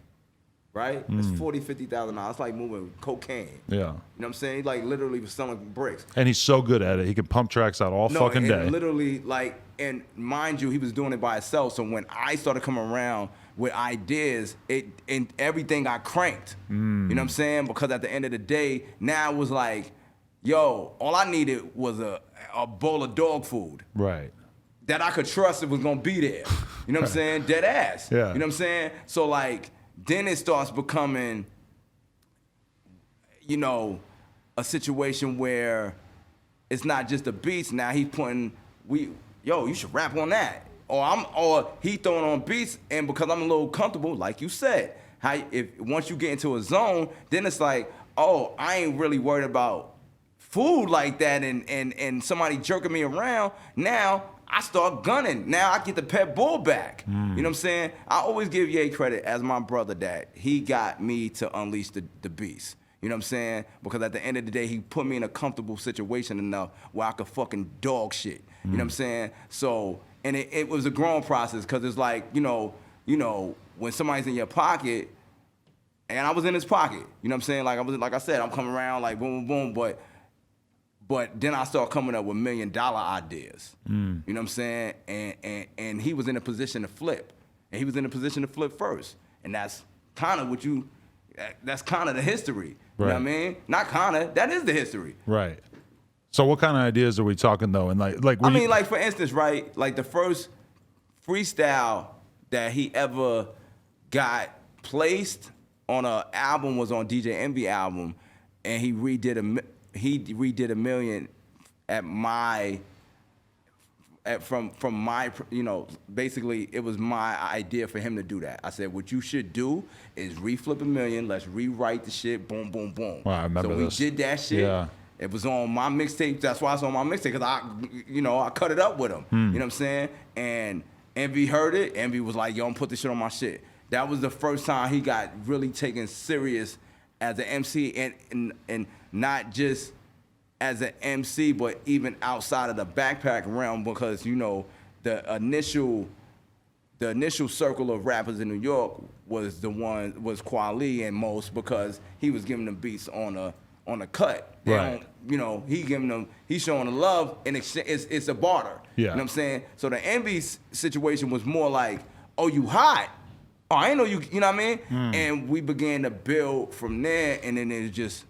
right? It's $40,000, $50,000. It's like moving cocaine. Yeah. You know what I'm saying? Literally selling bricks. And he's so good at it. He can pump tracks out all fucking day. Literally, and mind you, he was doing it by himself. So when I started coming around with ideas, and everything got cranked. You know what I'm saying? Because at the end of the day, now it was yo, all I needed was a bowl of dog food. Right. That I could trust it was gonna be there. You know what I'm saying? Dead ass. Yeah. You know what I'm saying? So then it starts becoming, a situation where it's not just the beats. Now he's putting, you should rap on that. Or he throwing on beats, and because I'm a little comfortable, like you said, once you get into a zone, then it's oh, I ain't really worried about food like that and somebody jerking me around, now I start gunning. Now I get the pet bull back. You know what I'm saying? I always give Ye credit as my brother that he got me to unleash the beast. You know what I'm saying? Because at the end of the day, he put me in a comfortable situation enough where I could fucking dog shit. You know what I'm saying? So, and it was a growing process because it's like, you know, when somebody's in your pocket, and I was in his pocket. You know what I'm saying? Like I said, I'm coming around like boom, boom, boom, but then I start coming up with $1 million ideas. You know what I'm saying? And he was in a position to flip. And he was in a position to flip first. And that's kind of that's kind of the history. You know what I mean? Not kind of, that is the history. Right. So what kind of ideas are we talking though? And like like for instance, right? Like the first freestyle that he ever got placed on an album was on DJ Envy album, and he redid a million from my, you know, basically it was my idea for him to do that. I said, what you should do is reflip $1 million. Let's rewrite the shit. Boom, boom, boom. Wow, I remember this. So we did that shit. Yeah. It was on my mixtape. That's why it's on my mixtape, because I cut it up with him. You know what I'm saying? And Envy heard it. Envy was like, yo, I'm put this shit on my shit. That was the first time he got really taken serious as an MC, and not just as an MC, but even outside of the backpack realm, because, you know, the initial circle of rappers in New York was Kweli and Most, because he was giving them beats on a cut. Right. You know, he's showing the love, and it's a barter. Yeah. You know what I'm saying? So the Envy situation was more like, oh, you hot. Oh, I ain't know you, you know what I mean? And we began to build from there, and then it just...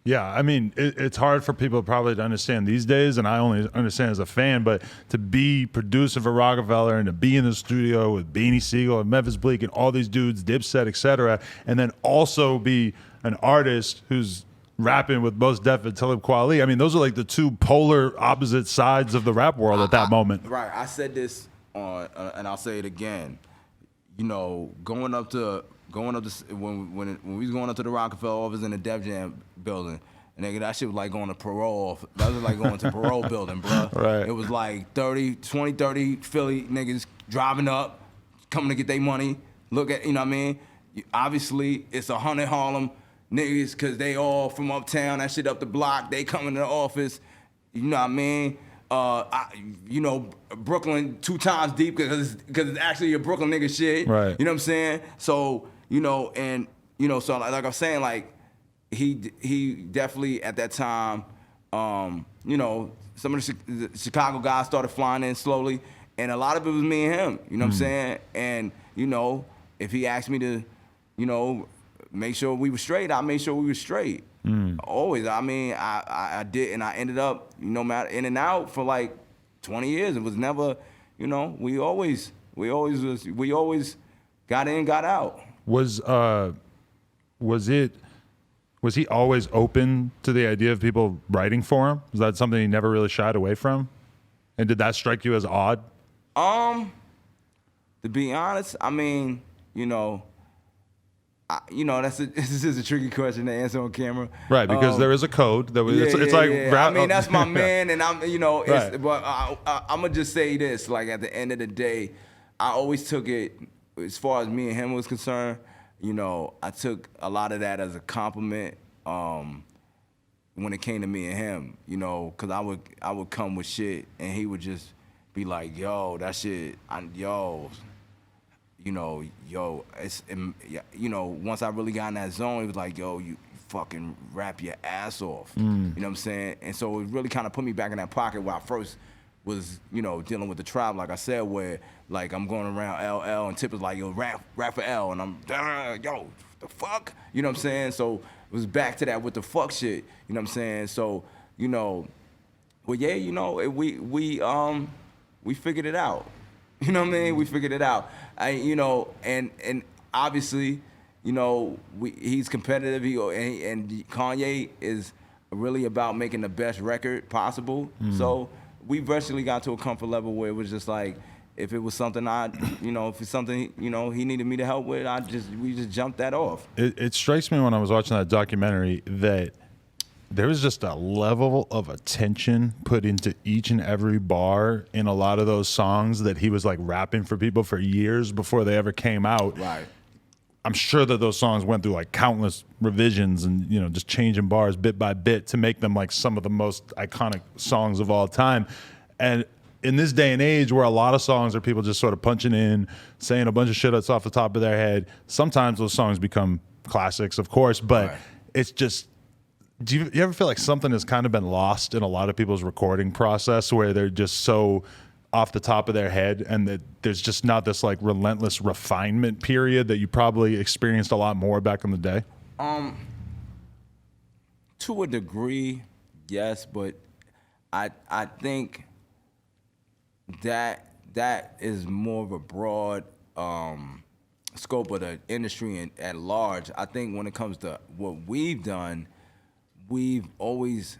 Yeah, I mean, it's hard for people probably to understand these days, and I only understand as a fan, but to be producer for Rockefeller and to be in the studio with Beanie Siegel and Memphis Bleak and all these dudes, Dipset, etc., and then also be an artist who's rapping with Mos Def and Talib Kweli. I mean, those are like the two polar opposite sides of the rap world at that moment. Right. I said this on, and I'll say it again. You know, going up to when we was going up to the Rockefeller office in the Def Jam building, and nigga, that shit was like going to parole. That was like going to parole building, bro. Right. It was like 30 Philly niggas driving up, coming to get their money. Look at, you know what I mean? Obviously, it's 100 Harlem niggas, because they all from uptown, that shit up the block. They coming to the office, you know what I mean? You know, Brooklyn 2 times deep, because it's actually a Brooklyn nigga shit. Right. You know what I'm saying? So, you know, and, you know, so like I'm saying, like, he definitely at that time, you know, some of the Chicago guys started flying in slowly, and a lot of it was me and him, you know what I'm saying? And, you know, if he asked me to, you know, make sure we were straight, I made sure we were straight. Always. I mean, I did, and I ended up, you know, in and out for like 20 years. It was never, you know, we always got in, got out. Was he always open to the idea of people writing for him? Was that something he never really shied away from? And did that strike you as odd? To be honest, I mean, you know, this is a tricky question to answer on camera. Right, because there is a code that was. It's like. I mean, that's my man, and I'm, you know, right. But I'm gonna just say this: like, at the end of the day, I always took it, as far as me and him was concerned. You know, I took a lot of that as a compliment when it came to me and him. You know, because I would come with shit, and he would just be like, "Yo, that shit, you know, you know, once I really got in that zone, it was like, yo, you fucking rap your ass off. You know what I'm saying? And so it really kind of put me back in that pocket where I first was, you know, dealing with the tribe, like I said, where, like, I'm going around LL, and Tip is like, yo, rap for L, and I'm, yo, the fuck? You know what I'm saying? So it was back to that with the fuck shit, you know what I'm saying? So, you know, well, yeah, you know, we figured it out. You know what I mean? We figured it out. You know, and obviously, you know, he's competitive. And Kanye is really about making the best record possible. So we virtually got to a comfort level where it was just like, if it was something if it's something, you know, he needed me to help with, we just jumped that off. It strikes me when I was watching that documentary that there was just a level of attention put into each and every bar in a lot of those songs that he was like rapping for people for years before they ever came out. Right. I'm sure that those songs went through like countless revisions and, you know, just changing bars bit by bit to make them like some of the most iconic songs of all time. And in this day and age where a lot of songs are people just sort of punching in, saying a bunch of shit that's off the top of their head, sometimes those songs become classics, of course, but it's just, do you ever feel like something has kind of been lost in a lot of people's recording process where they're just so off the top of their head and that there's just not this like relentless refinement period that you probably experienced a lot more back in the day? To a degree, yes, but I think that is more of a broad scope of the industry at large. I think when it comes to what we've done, we've always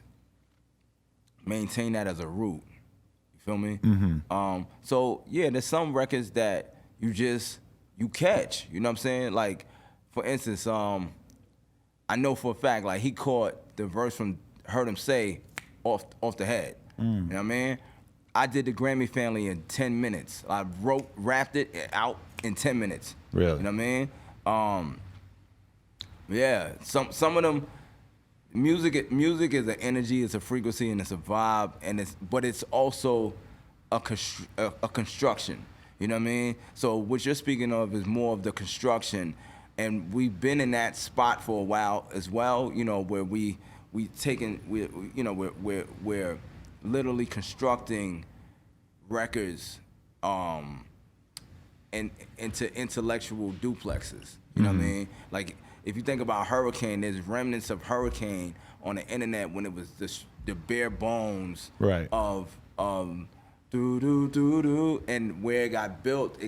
maintained that as a root. You feel me? Mm-hmm. So yeah, there's some records that you catch. You know what I'm saying? Like, for instance, I know for a fact, like, he caught the verse from Heard Him Say off the head. You know what I mean? I did the Grammy Family in 10 minutes. I rapped it out in 10 minutes. Really? You know what I mean? Yeah, some of them. Music is an energy, it's a frequency, and it's a vibe, but it's also a construction. You know what I mean? So what you're speaking of is more of the construction, and we've been in that spot for a while as well. You know, where we're literally constructing records into intellectual duplexes. You know what I mean? Like, if you think about Hurricane, there's remnants of Hurricane on the internet when it was the bare bones of do do do do, and where it got built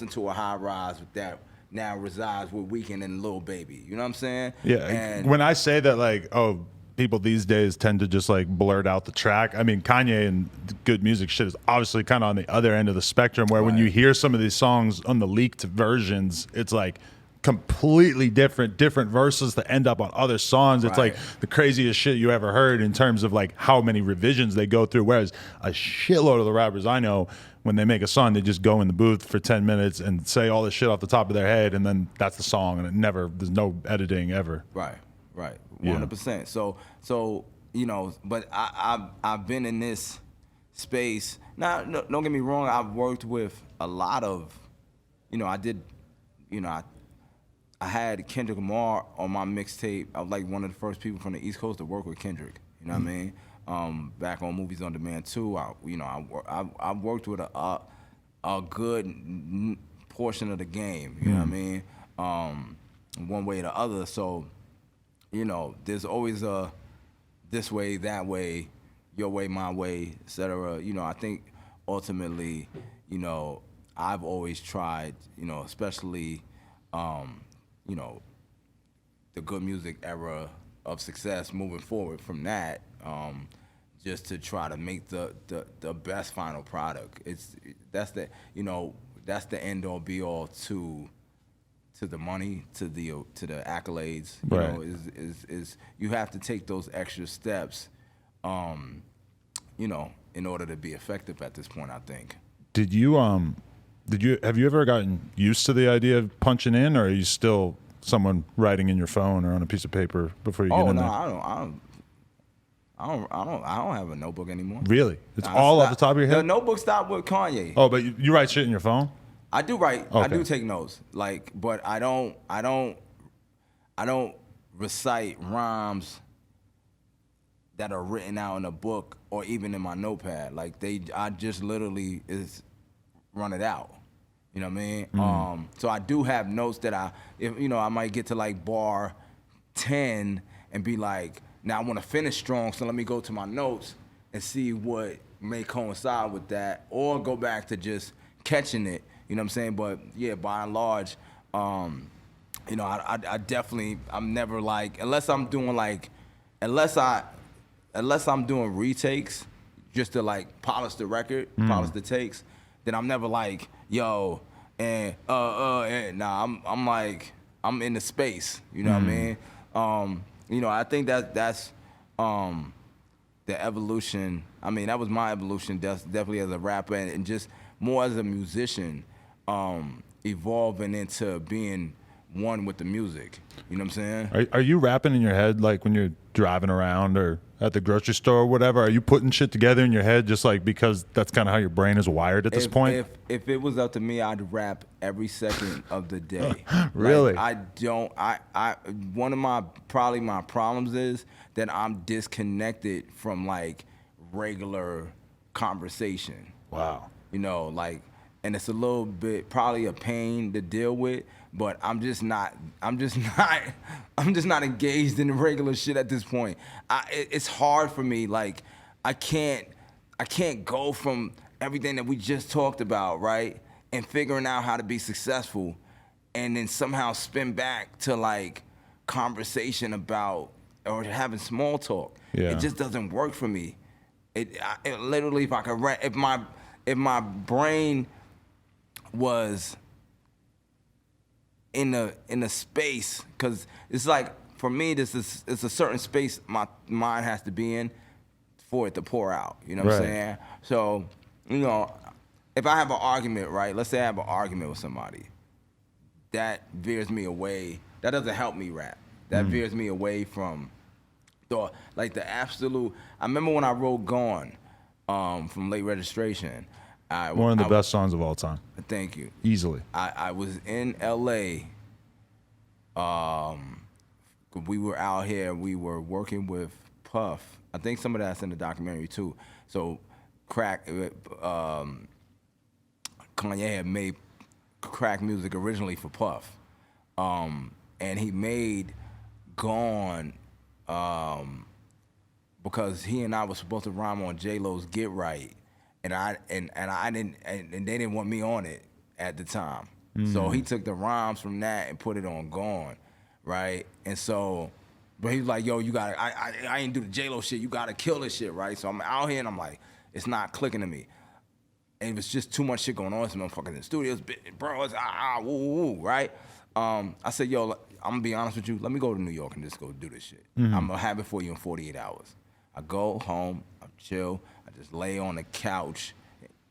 into a high rise that now resides with Weeknd and Lil Baby. You know what I'm saying? Yeah. And when I say that, like, oh, people these days tend to just like blurt out the track. I mean, Kanye and good music shit is obviously kind of on the other end of the spectrum where when you hear some of these songs on the leaked versions, it's like completely different verses that end up on other songs. It's like the craziest shit you ever heard in terms of like how many revisions they go through. Whereas a shitload of the rappers I know, when they make a song, they just go in the booth for 10 minutes and say all this shit off the top of their head, and then that's the song, and there's no editing ever. Right, 100%. So you know, but I've been in this space. Now, no, don't get me wrong. I've worked with a lot of, you know, I had Kendrick Lamar on my mixtape. I was like one of the first people from the East Coast to work with Kendrick. You know what I mean? Back on Movies on Demand too. I worked with a good portion of the game. You know what I mean? One way or the other. So, you know, there's always a this way, that way, your way, my way, etc. You know, I think ultimately, you know, I've always tried, you know, especially, you know, the good music era of success moving forward from that, just to try to make the best final product. That's the end all be all to the money, to the accolades. You know, is you have to take those extra steps, you know, in order to be effective at this point, I think. Have you ever gotten used to the idea of punching in, or are you still someone writing in your phone or on a piece of paper before you get in there? I don't have a notebook anymore. Really? It's all off the top of your head? The notebook stopped with Kanye. Oh, but you write shit in your phone? I do write. Okay. I do take notes. Like, but I don't recite rhymes that are written out in a book or even in my notepad. Like, I just literally run it out. You know what I mean? So I do have notes that I might get to like bar 10 and be like, now I want to finish strong, so let me go to my notes and see what may coincide with that, or go back to just catching it. You know what I'm saying? But yeah, by and large, you know, I definitely, I'm never like, unless I'm doing retakes just to like polish the record, polish the takes, then I'm never like, yo, and nah, I'm like, I'm in the space, you know what I mean? You know, I think that's the evolution. I mean, that was my evolution, definitely as a rapper, and just more as a musician, evolving into being one with the music. You know what I'm saying? Are you rapping in your head like when you're driving around or at the grocery store or whatever? Are you putting shit together in your head just like because that's kind of how your brain is wired at this point? If it was up to me, I'd rap every second of the day. Really? Like, one of my problems is that I'm disconnected from like regular conversation. Wow. You know, like, and it's a little bit probably a pain to deal with, but I'm just not engaged in the regular shit at this point. It's hard for me. Like, I can't go from everything that we just talked about, right, and figuring out how to be successful, and then somehow spin back to like conversation about or having small talk. Yeah. It just doesn't work for me. It literally, if my brain was in a space, because it's like, for me, it's a certain space my mind has to be in for it to pour out. You know what I'm saying? So, you know, if I have an argument, right? Let's say I have an argument with somebody, that veers me away. That doesn't help me rap. That veers me away from like the absolute. I remember when I wrote "Gone" from Late Registration. One of the best songs of all time. Thank you. Easily. I was in L.A. We were out here. We were working with Puff. I think some of that's in the documentary too. So, Kanye had made crack music originally for Puff, and he made "Gone" because he and I were supposed to rhyme on J-Lo's "Get Right." And I didn't, and they didn't want me on it at the time. So he took the rhymes from that and put it on "Gone," right? And so, but he was like, "Yo, you gotta, I ain't do the J-Lo shit. You gotta kill this shit, right?" So I'm out here and I'm like, it's not clicking to me. And it was just too much shit going on. Some motherfuckers in the studios, bro, it's woo, woo, right? I said, "Yo, I'm gonna be honest with you. Let me go to New York and just go do this shit. I'm gonna have it for you in 48 hours." I go home, I chill. I just lay on a couch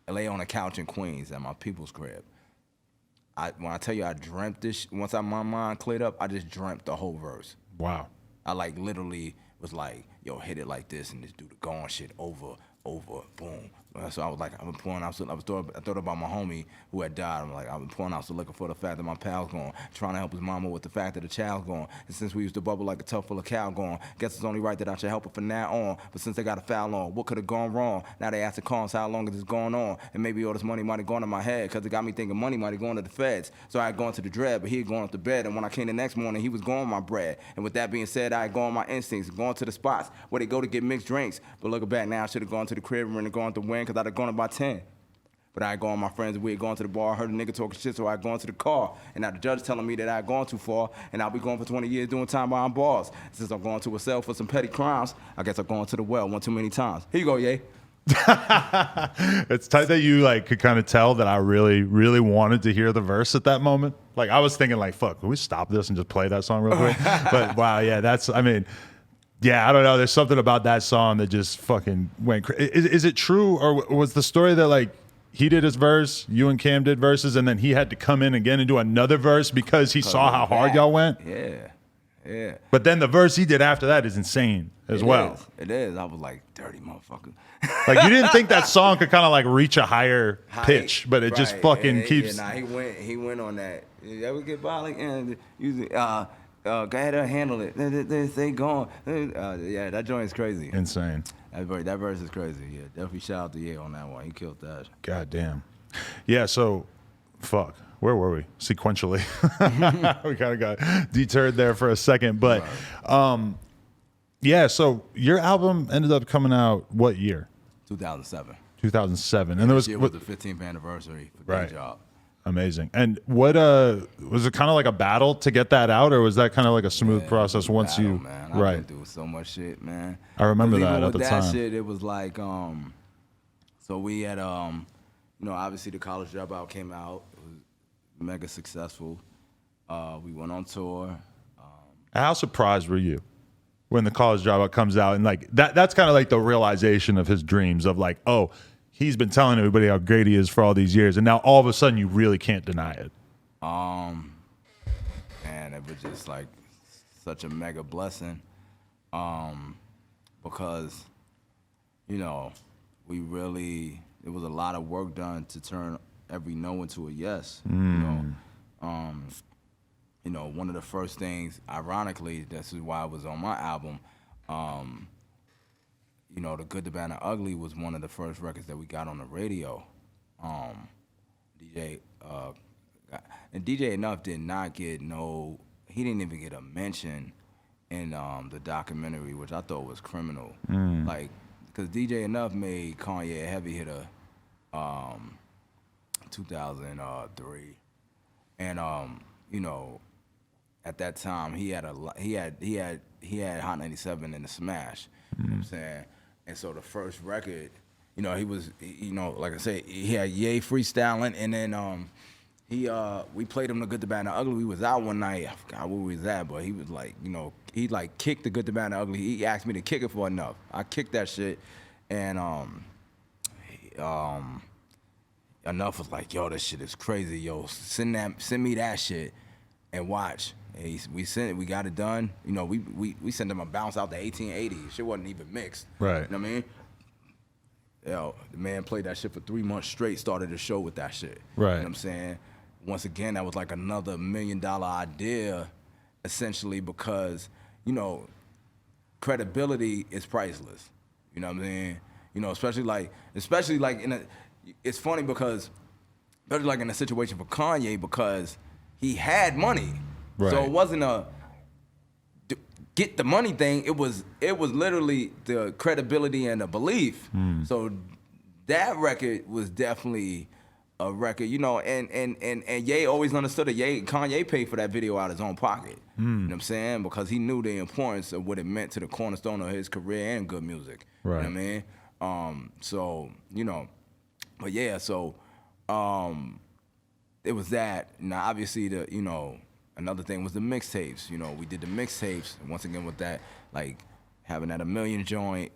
in Queens at my people's crib. When I tell you I dreamt this, once my mind cleared up, I just dreamt the whole verse. Wow. I like literally was like, yo, hit it like this and just do the "Gone" shit over, boom. So I was like, I thought about my homie who had died. I'm like, I've been pouring out, so looking for the fact that my pal's gone, trying to help his mama with the fact that the child's gone. And since we used to bubble like a tub full of cow gone, guess it's only right that I should help her from now on. But since they got a foul on, what could have gone wrong? Now they ask the cons, how long is this going on? And maybe all this money might have gone to my head, because it got me thinking money might have gone to the feds. So I had gone to the dread, but he had gone up to bed. And when I came the next morning, he was gone my bread. And with that being said, I had gone my instincts, gone to the spots where they go to get mixed drinks. But looking back now, I should have gone to the crib and gone to win, because I'd have gone about 10. But I had gone with my friends, we had gone to the bar, heard a nigga talking shit, so I had gone to the car. And now the judge telling me that I had gone too far, and I'll be going for 20 years doing time behind bars. Since I'm going to a cell for some petty crimes, I guess I'm going to the well one too many times. Here you go, Ye. It's tight that you like could kind of tell that I really, really wanted to hear the verse at that moment. Like I was thinking like, fuck, can we stop this and just play that song real quick? But wow, yeah, yeah, I don't know. There's something about that song that just fucking went crazy. Is it true, or was the story that like he did his verse, you and Cam did verses, and then he had to come in again and do another verse because he saw how hard y'all went? Yeah. But then the verse he did after that is insane as well. It is. I was like, dirty motherfucker. Like you didn't think that song could kind of like reach a higher pitch, but it just fucking keeps. Yeah, he went on that. Yeah, we get by like and usually go ahead and handle it. They gone. Yeah, that joint is crazy. Insane. That verse is crazy. Yeah, definitely shout out to Ye on that one. He killed that. God damn. Yeah, so, fuck. Where were we? Sequentially. We kind of got deterred there for a second. But, yeah, so your album ended up coming out what year? 2007. 2007. And there was... This year was the 15th anniversary for Day Job. Amazing. And what was it kind of like a battle to get that out, or was that kind of like a smooth process once battle, you man. I've been through so much shit, man. I remember that at the time. That shit, it was like so we had obviously the College Dropout came out. It was mega successful. We went on tour. How surprised were you when the College Dropout comes out, and like that's kind of like the realization of his dreams of like, oh, he's been telling everybody how great he is for all these years, and now all of a sudden you really can't deny it. Man, it was just like such a mega blessing, because it was a lot of work done to turn every no into a yes. One of the first things, ironically, this is why it was on my album. The Good, the Bad, and the Ugly was one of the first records that we got on the radio. DJ Enough did not get he didn't even get a mention in the documentary, which I thought was criminal. Like, because DJ Enough made Kanye a heavy hitter, 2003, and at that time he had Hot 97 in the Smash. You know what I'm saying? And so the first record, he was, like I said, he had Ye freestyling, and then we played him The Good, the Bad, and the Ugly. We was out one night, I forgot where we was at, but he was like, he like kicked The Good, the Bad, and the Ugly. He asked me to kick it for Enough. I kicked that shit, and Enough was like, yo, this shit is crazy, yo. Send me that shit and watch. And we sent it, we got it done. We sent him a bounce out to 1880. Shit wasn't even mixed. Right. You know what I mean? Yo, the man played that shit for 3 months straight, started the show with that shit. Right. You know what I'm saying? Once again, that was like another $1 million idea, essentially, because, credibility is priceless. You know what I'm saying? Especially like it's funny because, especially like in a situation for Kanye, because he had money. Right. So it wasn't a get the money thing. It was literally the credibility and the belief. So that record was definitely a record, and Ye always understood it. Kanye paid for that video out of his own pocket. You know what I'm saying? Because he knew the importance of what it meant to the cornerstone of his career and good music. Right. You know what I mean? But yeah, so it was that. Now obviously another thing was the mixtapes. We did the mixtapes, and once again with that, like having that 1 million joint,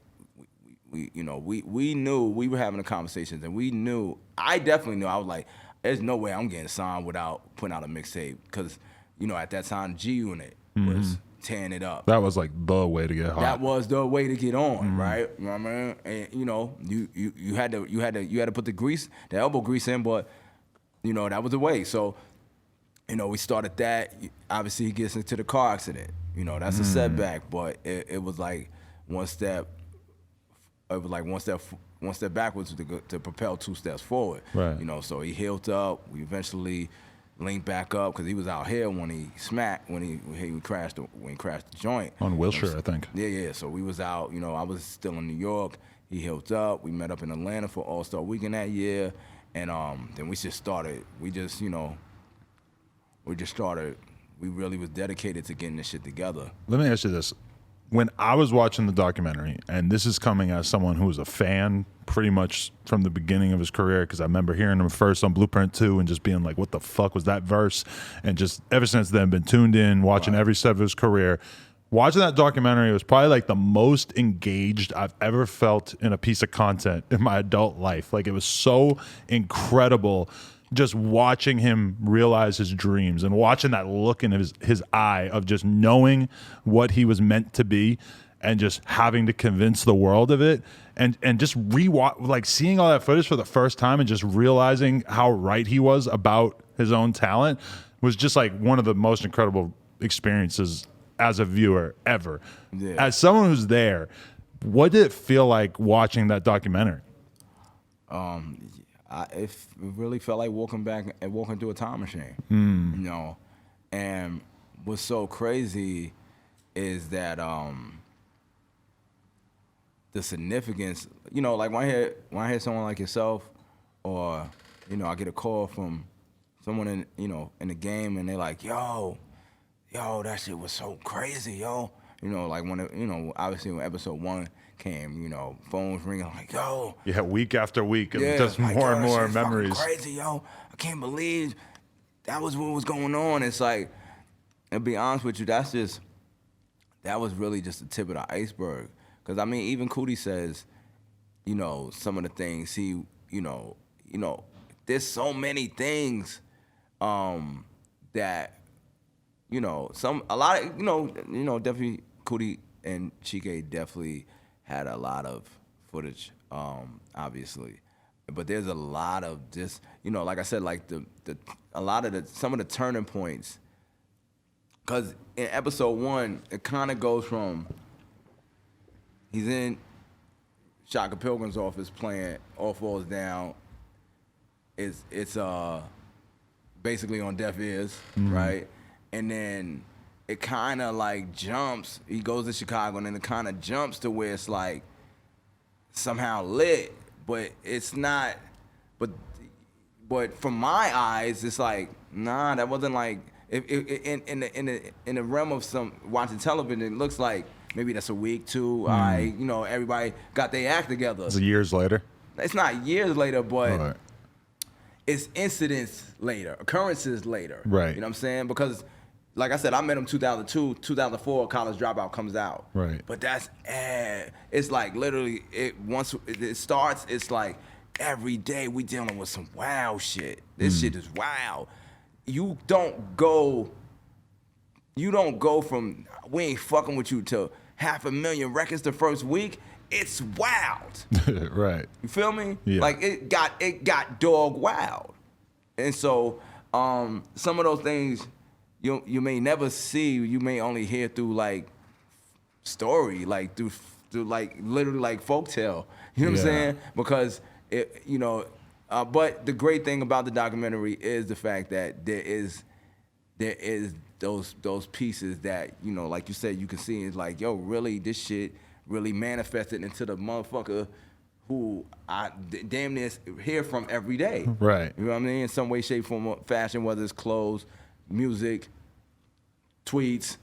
we knew we were having the conversations, and we knew, I definitely knew, I was like, there's no way I'm getting signed without putting out a mixtape, because at that time G Unit was tearing it up. That was like the way to get hot. That was the way to get on, right? You know what I mean? And you had to put the elbow grease in, but that was the way. So we started that. Obviously, he gets into the car accident. That's a setback, but it was like one step. It was like one step backwards to propel 2 steps forward. Right. So he healed up. We eventually linked back up because he was out here when he crashed the joint on Wilshire, I think. Yeah. So we was out. I was still in New York. He healed up. We met up in Atlanta for All-Star Weekend that year, and then we just started. We really was dedicated to getting this shit together. Let me ask you this. When I was watching the documentary, and this is coming as someone who was a fan pretty much from the beginning of his career, because I remember hearing him first on Blueprint 2 and just being like, what the fuck was that verse? And just ever since then, been tuned in, watching every step of his career. Watching that documentary was probably like the most engaged I've ever felt in a piece of content in my adult life. Like, it was so incredible just watching him realize his dreams and watching that look in his eye of just knowing what he was meant to be and just having to convince the world of it, and just like seeing all that footage for the first time and just realizing how right he was about his own talent was just like one of the most incredible experiences as a viewer ever. Yeah. As someone who's there, what did it feel like watching that documentary? It really felt like walking through a time machine, And what's so crazy is that the significance, like when I hear someone like yourself, or I get a call from someone in the game, and they're like, yo, that shit was so crazy, yo. Like when obviously when episode 1 came, phones ringing like, yo. Yeah, week after week, and just like, more and more memories. Crazy, yo. I can't believe that was what was going on. It's like, to be honest with you, that's that was really just the tip of the iceberg. Because, I mean, even Cootie says, you know, some of the things he, you know, there's so many things that, you know, a lot of, definitely Cootie and Chike definitely had a lot of footage, obviously. But there's a lot of just, you know, like I said, like some of the turning points. Because in episode 1, it kind of goes from, he's in Shaka Pilgrim's office playing All Falls Down. It's basically on deaf ears, right? And then it kind of like jumps. He goes to Chicago, and then it kind of jumps to where it's like somehow lit, but it's not. But from my eyes, it's like, nah, that wasn't like. In the realm of some watching television, it looks like maybe that's a week, 2. Everybody got their act together. It's years later. It's not years later, but right. It's incidents later, occurrences later. Right. You know what I'm saying? Because, like I said, I met him 2002, 2004, College Dropout comes out. Right. But that's, it's like literally, once it starts, it's like every day we dealing with some wild shit. This shit is wild. You don't go from, we ain't fucking with you to 500,000 records the first week. It's wild. Right. You feel me? Yeah. Like it got dog wild. And so some of those things you may never see, you may only hear through like story, like through like literally like folktale. You know what I'm saying? Because it, but the great thing about the documentary is the fact that there is those pieces that, like you said, you can see. It's like, yo, really, this shit really manifested into the motherfucker who I damn near hear from every day. Right. You know what I mean? In some way, shape, form, or fashion, whether it's clothes, music, tweets,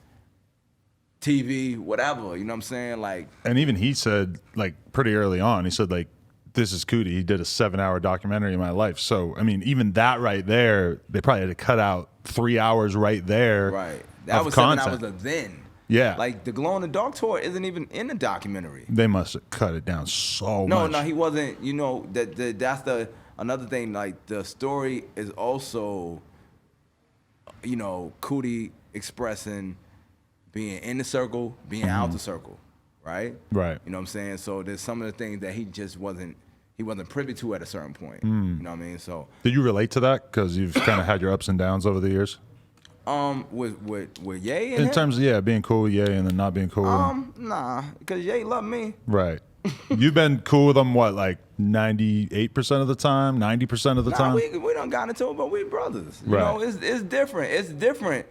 TV, whatever. You know what I'm saying? Like, and even he said, like, pretty early on, he said, like, this is Cootie. He did a 7-hour documentary in my life. So, I mean, even that right there, they probably had to cut out 3 hours right there. Right. That was content. 7 hours of then. Yeah. Like, the Glow in the Dark tour isn't even in the documentary. They must have cut it down so much. No, he wasn't. That's another thing. Like, the story is also, Cootie expressing being in the circle, being out the circle, right? Right. You know what I'm saying? So there's some of the things that he just wasn't privy to at a certain point. You know what I mean? So did you relate to that? Because you've kind of had your ups and downs over the years. With Ye and in him? terms of being cool with Ye and then not being cool with him. Nah, because Ye loved me. Right. You've been cool with him what, like 98% of the time, 90% of the time? We done got into it, but we brothers. You Right. know, it's different. It's different.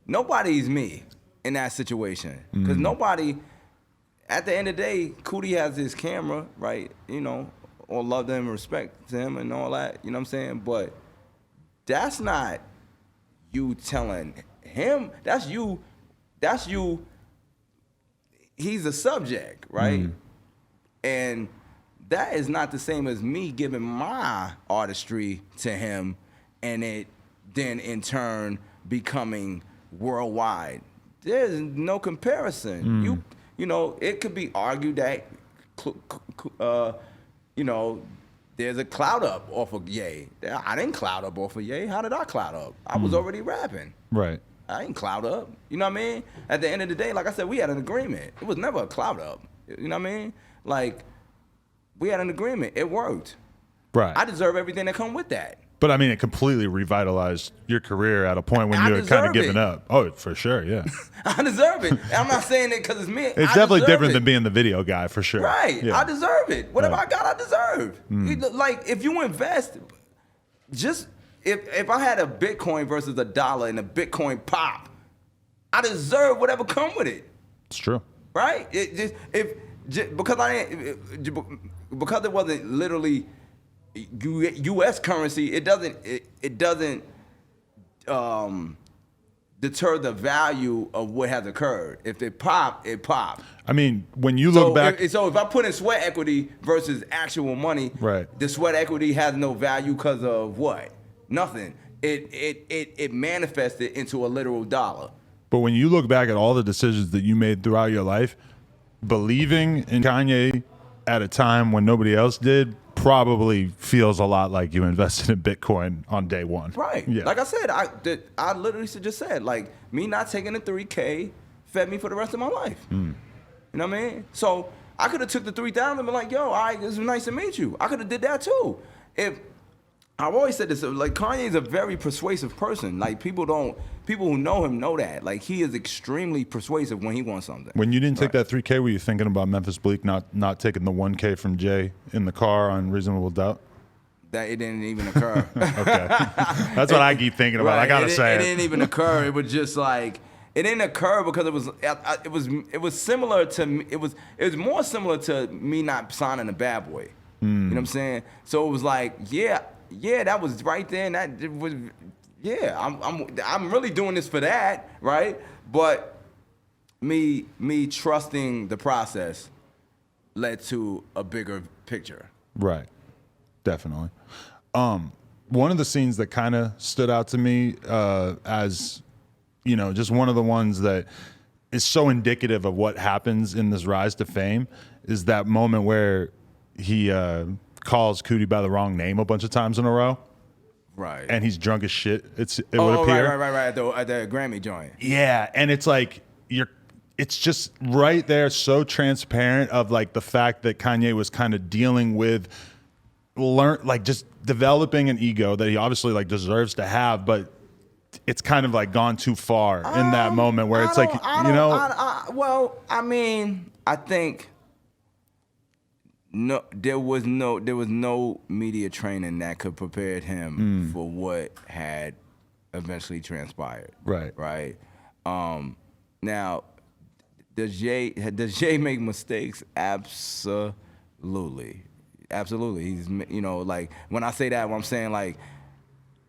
Nobody's me in that situation. Because nobody, at the end of the day, Cootie has his camera, right? All love them and respect to him and all that. You know what I'm saying? But that's not you telling him. That's you. He's a subject, right? And that is not the same as me giving my artistry to him and it then in turn becoming worldwide. There's no comparison. It could be argued that there's a cloud up off of Ye. I didn't cloud up off of Ye. How did I cloud up? I was already rapping. Right. I didn't cloud up. You know what I mean? At the end of the day, like I said, we had an agreement. It was never a cloud up. You know what I mean? Like, we had an agreement. It worked. Right. I deserve everything that come with that. But I mean, it completely revitalized your career at a point when you had kind of given up. Oh, for sure, yeah. I deserve it. I'm not saying it because it's me. It's definitely different than being the video guy, for sure. Right. Yeah. I deserve it. Whatever I got, I deserve. Like, if you invest, just if I had a Bitcoin versus a dollar and a Bitcoin pop, I deserve whatever come with it. It's true. Right? Because it wasn't literally U.S. currency, it doesn't deter the value of what has occurred. If it popped, it popped. I mean, when you look back, so if I put in sweat equity versus actual money, right, the sweat equity has no value because of what? Nothing. It manifested into a literal dollar. But when you look back at all the decisions that you made throughout your life, believing in Kanye at a time when nobody else did probably feels a lot like you invested in Bitcoin on day one. Right. Yeah. Like I said, I literally just said, like, me not taking the 3K fed me for the rest of my life. You know what I mean? So I could have took the 3,000 and been like, yo, all right, it was nice to meet you. I could have did that too. I've always said this, like, Kanye's a very persuasive person. Like, people who know him know that. Like, he is extremely persuasive when he wants something. When you didn't take that 3K, were you thinking about Memphis Bleak not taking the 1K from Jay in the car on Reasonable Doubt? That it didn't even occur. Okay. That's what I keep thinking about. Right. I gotta say it didn't even occur. It was just like, it didn't occur because it was similar to, it was more similar to me not signing a Bad Boy. You know what I'm saying? So it was like, yeah, that was right there, and that it was, yeah, I'm really doing this for that, right? But me trusting the process led to a bigger picture. Right. Definitely. One of the scenes that kind of stood out to me as, you know, just one of the ones that is so indicative of what happens in this rise to fame is that moment where he calls Cootie by the wrong name a bunch of times in a row. Right. And he's drunk as shit. It would appear. Right. At the Grammy joint. Yeah. And it's like, it's just right there, so transparent of like the fact that Kanye was kind of dealing with just developing an ego that he obviously like deserves to have, but it's kind of like gone too far in that moment where it's like, you know. Well, I mean, I think there was no media training that could prepare him for what had eventually transpired. Right. Right. Now, does Jay make mistakes? Absolutely. He's, you know, like, when I say that, what I'm saying, like,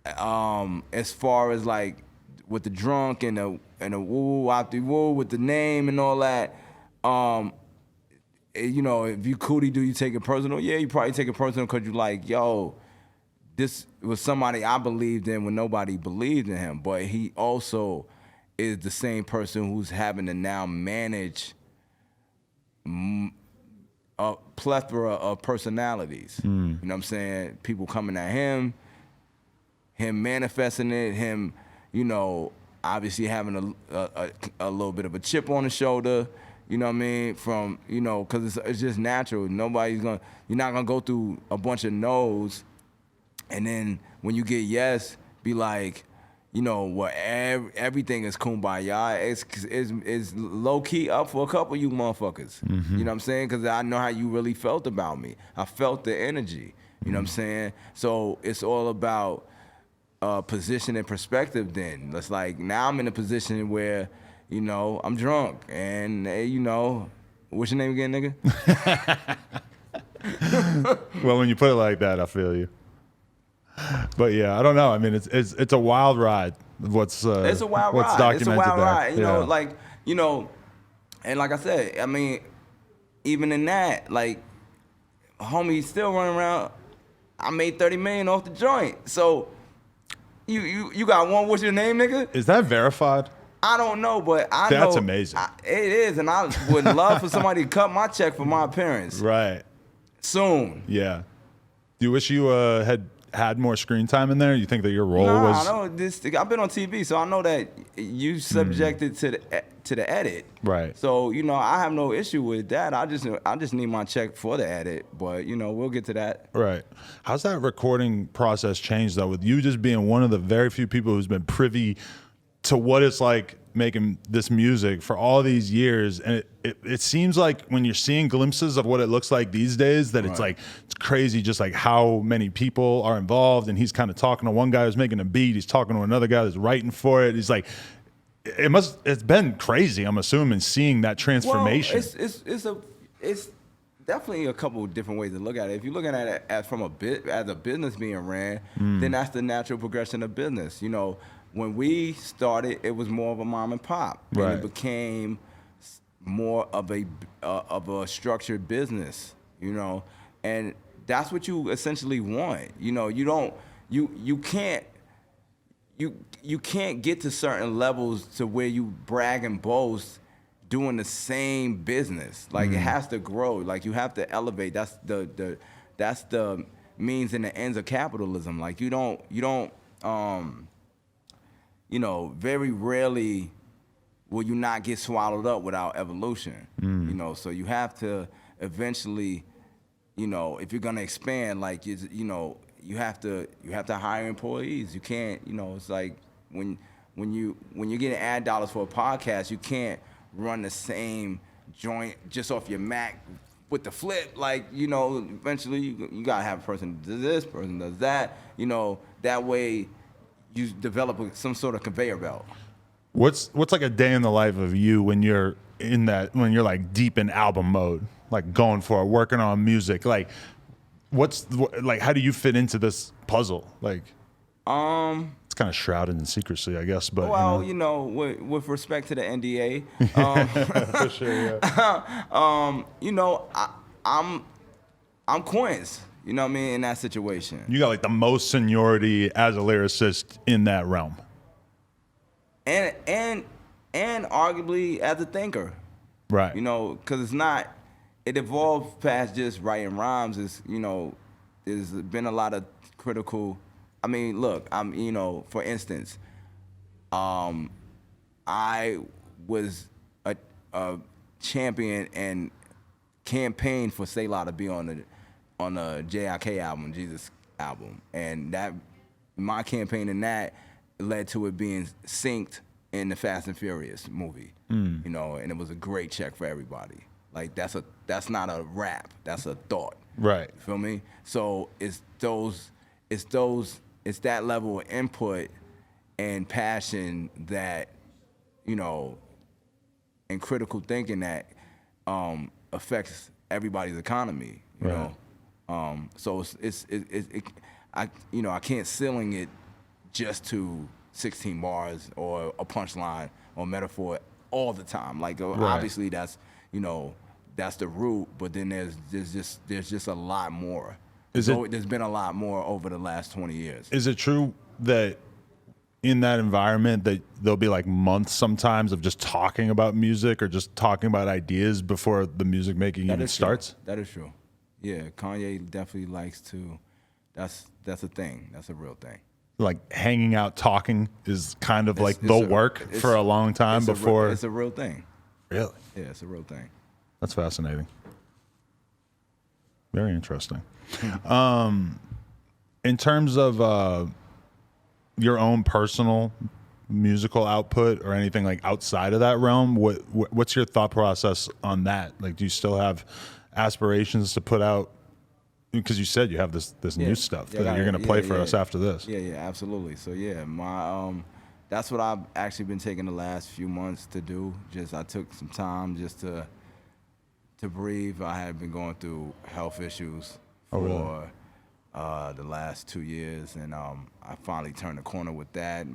as far as like with the drunk and the woo after woo with the name and all that, you know, if you Cootie, do you take it personal? Yeah, you probably take it personal because you like, yo, this was somebody I believed in when nobody believed in him. But he also is the same person who's having to now manage a plethora of personalities. You know what I'm saying? People coming at him manifesting it, him, you know, obviously having a little bit of a chip on the shoulder, you know what I mean? From, you know, because it's just natural. You're not gonna go through a bunch of no's, and then when you get yes, be like, you know, well, everything is kumbaya. It's low key up for a couple of you motherfuckers. You know what I'm saying? Because I know how you really felt about me. I felt the energy. You know what I'm saying? So it's all about position and perspective. Then it's like, now I'm in a position where, you know, I'm drunk and you know, what's your name again, nigga? Well, when you put it like that, I feel you. But yeah, I don't know. I mean, it's a wild ride. It's a wild ride. It's a wild ride. You know, Yeah. like, you know, and like I said, I mean, even in that, like, homie still running around. I made $30 million off the joint. So you got one. What's your name, nigga? Is that verified? I don't know, but I know That's amazing. It is, and I would love for somebody to cut my check for my appearance Right. soon. Yeah. Do you wish you had more screen time in there? You think that your role was? I know this. I've been on TV, so I know that you subjected to the edit. Right. So, you know, I have no issue with that. I just need my check for the edit, but, you know, we'll get to that. Right. How's that recording process changed though, with you just being one of the very few people who's been privy to what it's like making this music for all these years? And it seems like when you're seeing glimpses of what it looks like these days, that it's like, it's crazy just like how many people are involved. And he's kind of talking to one guy who's making a beat. He's talking to another guy that's writing for it. He's like, it's been crazy, I'm assuming, seeing that transformation. Well, it's definitely a couple of different ways to look at it. If you're looking at it as a business being ran, then that's the natural progression of business. You know, when we started, it was more of a mom and pop, Right. and it became more of a structured business. You know, and that's what you essentially want. You know, you can't you can't get to certain levels to where you brag and boast doing the same business. Like, it has to grow. Like, you have to elevate. That's the means and the ends of capitalism. Like, you don't very rarely will you not get swallowed up without evolution. So you have to eventually, if you're gonna expand, like, you have to hire employees. You can't, it's like when you're getting ad dollars for a podcast, you can't run the same joint just off your Mac with the flip. Like, eventually you gotta have a person that does this, person does that. That way you develop some sort of conveyor belt. What's like a day in the life of you when you're like deep in album mode, like going for it, working on music? Like, how do you fit into this puzzle? Like, it's kind of shrouded in secrecy, I guess. But with respect to the NDA, for sure, yeah. I'm Quince. You know what I mean? In that situation, You got like the most seniority as a lyricist in that realm, and arguably as a thinker, right? Because it evolved past just writing rhymes. There's been a lot of critical. I mean, look, for instance, I was a champion and campaigned for Selah to be on the J.I.K. album, Jesus album, and that my campaign in that led to it being synced in the Fast and Furious movie. And it was a great check for everybody. Like, that's not a rap, that's a thought. Right. You feel me? So it's that level of input and passion that, and critical thinking that affects everybody's economy. You know, so I can't ceiling it just to 16 bars or a punchline or metaphor all the time. Like, obviously that's the root, but then there's just a lot more. There's been a lot more over the last 20 years. Is it true that in that environment that there'll be like months sometimes of just talking about music or just talking about ideas before the music making even starts? That is true. Yeah, Kanye definitely likes to. That's a thing. That's a real thing. Like, hanging out talking is kind of like the work for a long time before. It's a real thing. Really? Yeah, it's a real thing. That's fascinating. Very interesting. In terms of your own personal musical output or anything like outside of that realm, what's your thought process on that? Like, do you still have aspirations to put out? Because you said you have this new stuff that you're going to play for us after this. Yeah, absolutely. So my that's what I've actually been taking the last few months to do. I took some time just to breathe. I had been going through health issues for the last 2 years, and I finally turned the corner with that.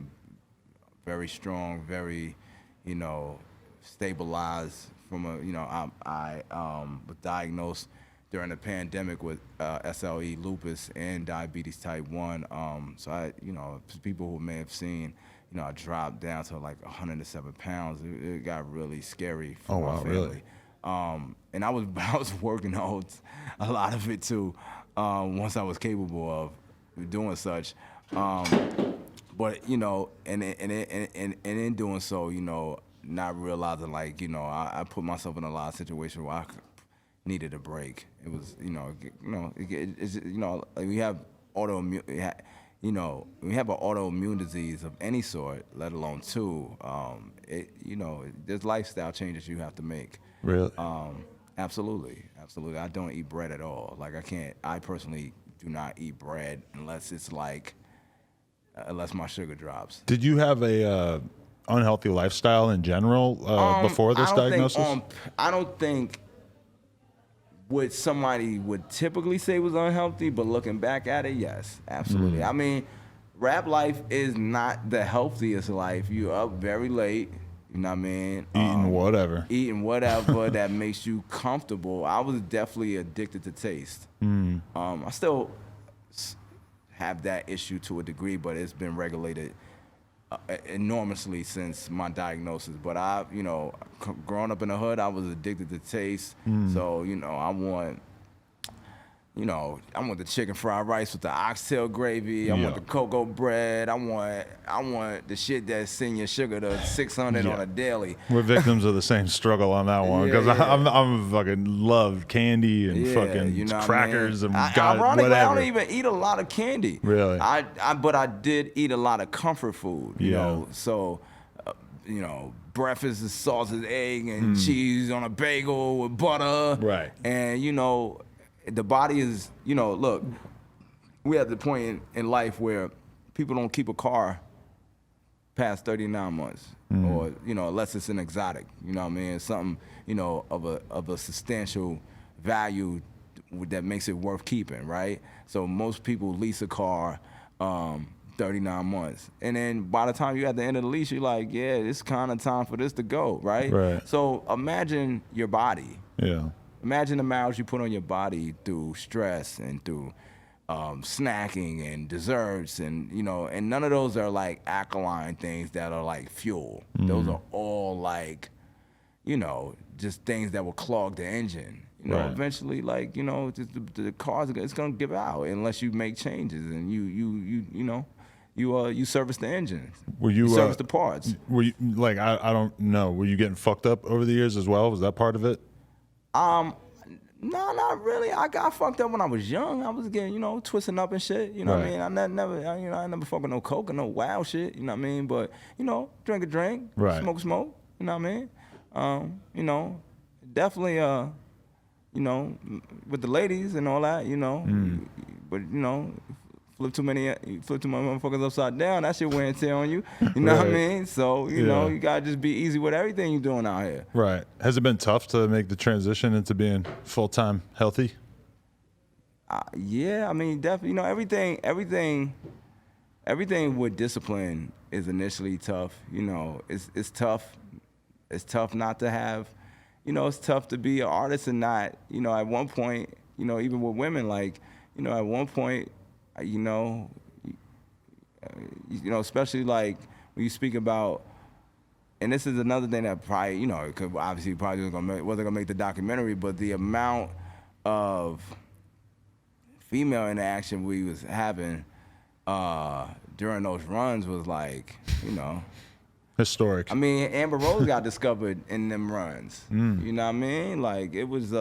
Very strong, very, stabilized from I was diagnosed during the pandemic with SLE, lupus, and diabetes type 1. So I, people who may have seen, I dropped down to like 107 pounds. It got really scary for my family. Really? And I was working out a lot of it too, once I was capable of doing such. But and in doing so, not realizing like, I put myself in a lot of situations where I needed a break. It was, we have autoimmune, we have an autoimmune disease of any sort, let alone two. There's lifestyle changes you have to make. Really? Absolutely. I don't eat bread at all. Like, I personally do not eat bread unless my sugar drops. Did you have a unhealthy lifestyle in general before this diagnosis? I don't think what somebody would typically say was unhealthy, but looking back at it, yes, absolutely. I mean, rap life is not the healthiest life. You're up very late. You know what I mean? Eating whatever that makes you comfortable. I was definitely addicted to taste. I still have that issue to a degree, but it's been regulated enormously since my diagnosis. But I, growing up in the hood, I was addicted to taste. So, I want the chicken fried rice with the oxtail gravy. I want the cocoa bread. I want the shit that send your sugar to 600 on a daily. We're victims of the same struggle on that one because I'm fucking love candy and fucking crackers and ironically, whatever. I don't even eat a lot of candy. Really? But I did eat a lot of comfort food. You know, so. Breakfast is sausage, egg, and cheese on a bagel with butter. Right. And the body is, look, we're at the point in life where people don't keep a car past 39 months, or unless it's an exotic. You know what I mean? Something of a substantial value that makes it worth keeping, right? So most people lease a car 39 months, and then by the time you're at the end of the lease, you're like, yeah, it's kind of time for this to go, right? Right. So imagine your body. Yeah. Imagine the miles you put on your body through stress and through snacking and desserts, and and none of those are like alkaline things that are like fuel. Those are all like, just things that will clog the engine. Eventually, like just the cars, it's gonna give out unless you make changes and you service the engine. You service the parts. Were you like I don't know? Were you getting fucked up over the years as well? Was that part of it? No, not really. I got fucked up when I was young. I was getting, twisting up and shit. You know what I mean? I never fucking no coke or no wild shit. You know what I mean? But drink a drink, smoke. You know what I mean? Definitely. With the ladies and all that. But flip too many motherfuckers upside down. That shit wear and tear on you. You know what I mean? So you gotta just be easy with everything you're doing out here. Right. Has it been tough to make the transition into being full-time healthy? Yeah, I mean, definitely. Everything with discipline is initially tough. It's tough. It's tough not to have. It's tough to be an artist and not. At one point, even with women, like, at one point. Especially like when you speak about, and this is another thing that probably, obviously probably wasn't gonna make the documentary, but the amount of female interaction we was having during those runs was like, historic. I mean, Amber Rose got discovered in them runs. You know what I mean? Like it was,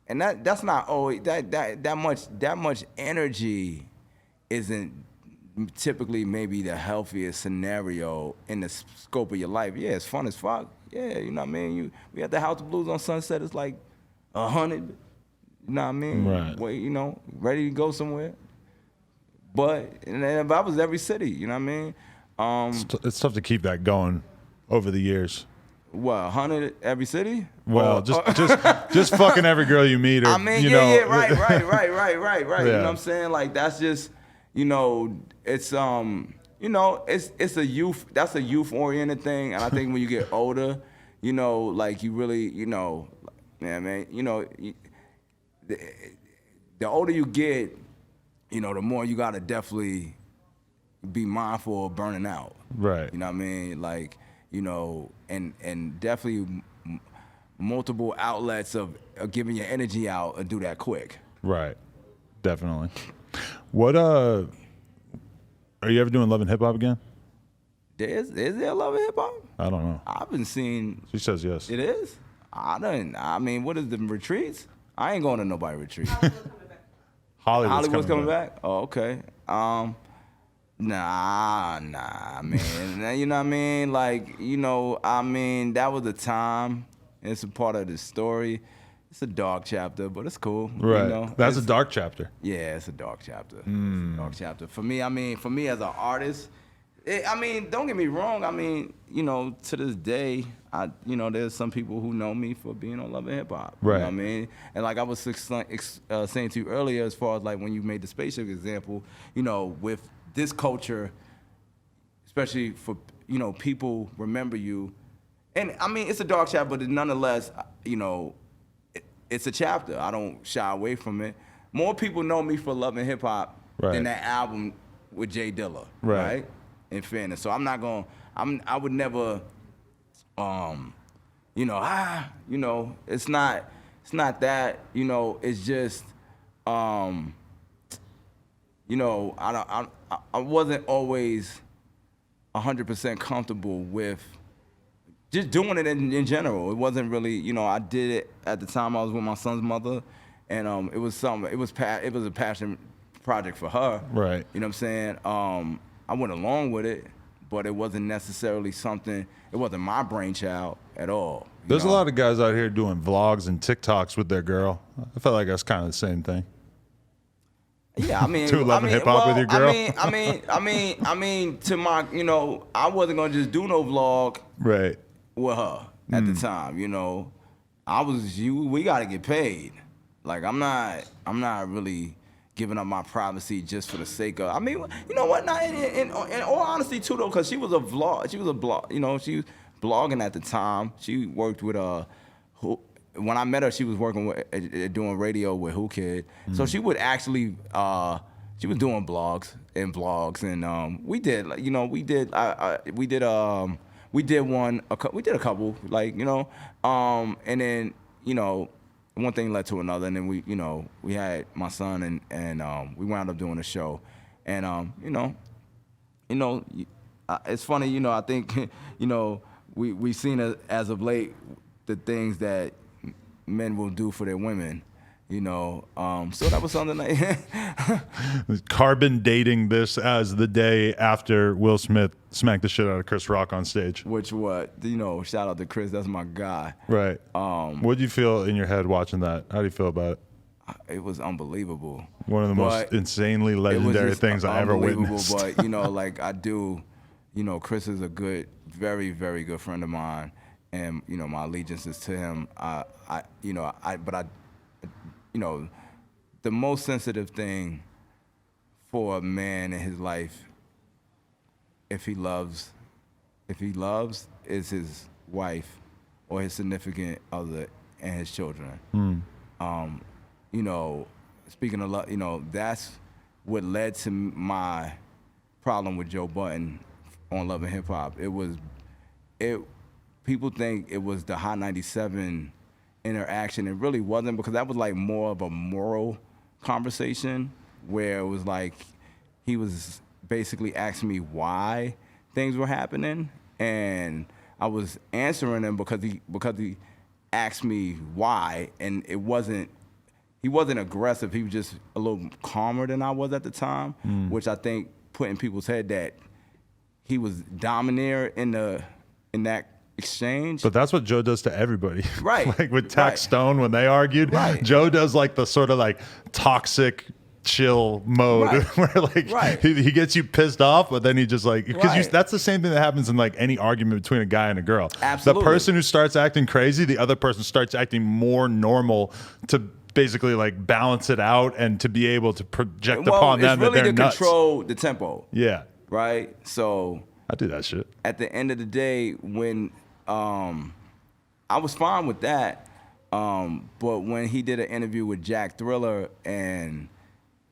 and that's not always that much energy isn't typically maybe the healthiest scenario in the scope of your life. Yeah, it's fun as fuck. Yeah, you know what I mean? We at the House of Blues on Sunset, it's like 100, you know what I mean? Right. Well, ready to go somewhere. But that was every city, you know what I mean? It's tough to keep that going over the years. What, 100 every city? Well, just fucking every girl you meet. Or, I mean, right. Yeah. You know what I'm saying? Like that's just, it's it's a youth. That's a youth oriented thing, and I think when you get older, like you really, man, the older you get, the more you gotta definitely be mindful of burning out. Right. You know what I mean? Like. And definitely multiple outlets of giving your energy out and do that quick. Right. Definitely. What are you ever doing Love and Hip Hop again? Is there Love and Hip Hop? I don't know. I've been seeing. She says yes. It is? I mean, what is the retreats? I ain't going to nobody retreat. Hollywood's coming back? Oh, okay. Nah, man. You know what I mean? Like, that was the time. It's a part of the story. It's a dark chapter, but it's cool. Right. That's a dark chapter. Yeah, it's a dark chapter. It's a dark chapter. For me as an artist, don't get me wrong. To this day, there's some people who know me for being on Love and Hip Hop. Right. You know what I mean? And like I was saying to you earlier, as far as like when you made the spaceship example, with this culture, especially for, people remember you. And it's a dark chapter, but nonetheless, it's a chapter. I don't shy away from it. More people know me for Love and Hip Hop than that album with Jay Dilla, Right. right? In fairness, so I'm not gonna. I would never. You know, it's not that. You know, it's just. You know, I wasn't always 100% comfortable with just doing it in general. It wasn't really, you know, I did it at the time I was with my son's mother, and it was a passion project for her. Right. You know what I'm saying? I went along with it, but it wasn't necessarily something. It wasn't my brainchild at all. There's a lot of guys out here doing vlogs and TikToks with their girl. I felt like that's kind of the same thing. Yeah, I mean, to 11 hip hop with your girl. I mean, to my, you know, I wasn't gonna just do no vlog Right. with her at the time. You know, we gotta get paid. Like I'm not really giving up my privacy just for the sake of. I mean, you know what? In all honesty too, though, because she was a blog. You know, she was blogging at the time. She worked with when I met her, she was working with doing radio with Who Kid. So she would actually she was doing blogs, and we did a couple, like, you know, and then, you know, one thing led to another, and then we had my son, and we wound up doing a show, and it's funny, you know, I think, you know, we've seen as of late the things that men will do for their women, you know. So that was something like Carbon dating this as the day after Will Smith smacked the shit out of Chris Rock on stage. Which you know, shout out to Chris, that's my guy. Right. What did you feel in your head watching that? How do you feel about it? It was unbelievable. One of the most insanely legendary things I ever witnessed. But, you know, like you know, Chris is a good, very, very good friend of mine. And, you know, my allegiance is to him. You know, the most sensitive thing for a man in his life, if he loves, is his wife or his significant other and his children. You know, speaking of love, you know, that's what led to my problem with Joe Budden on Love and Hip Hop. People think it was the Hot 97 interaction. It really wasn't, because that was like more of a moral conversation where it was like he was basically asking me why things were happening, and I was answering him because he asked me why, and he wasn't aggressive. He was just a little calmer than I was at the time, which I think put in people's head that he was domineer in that exchange. But that's what Joe does to everybody. Right. Like with Tax Stone when they argued, right. Joe does like the sort of like toxic chill mode, right. where like right. he gets you pissed off, but then he just like, because right. that's the same thing that happens in like any argument between a guy and a girl. Absolutely. The person who starts acting crazy, the other person starts acting more normal to basically like balance it out and to be able to project upon them really that they're nuts. It's really to control the tempo. Yeah. Right? So I do that shit. At the end of the day, when I was fine with that, but when he did an interview with Jack Thriller and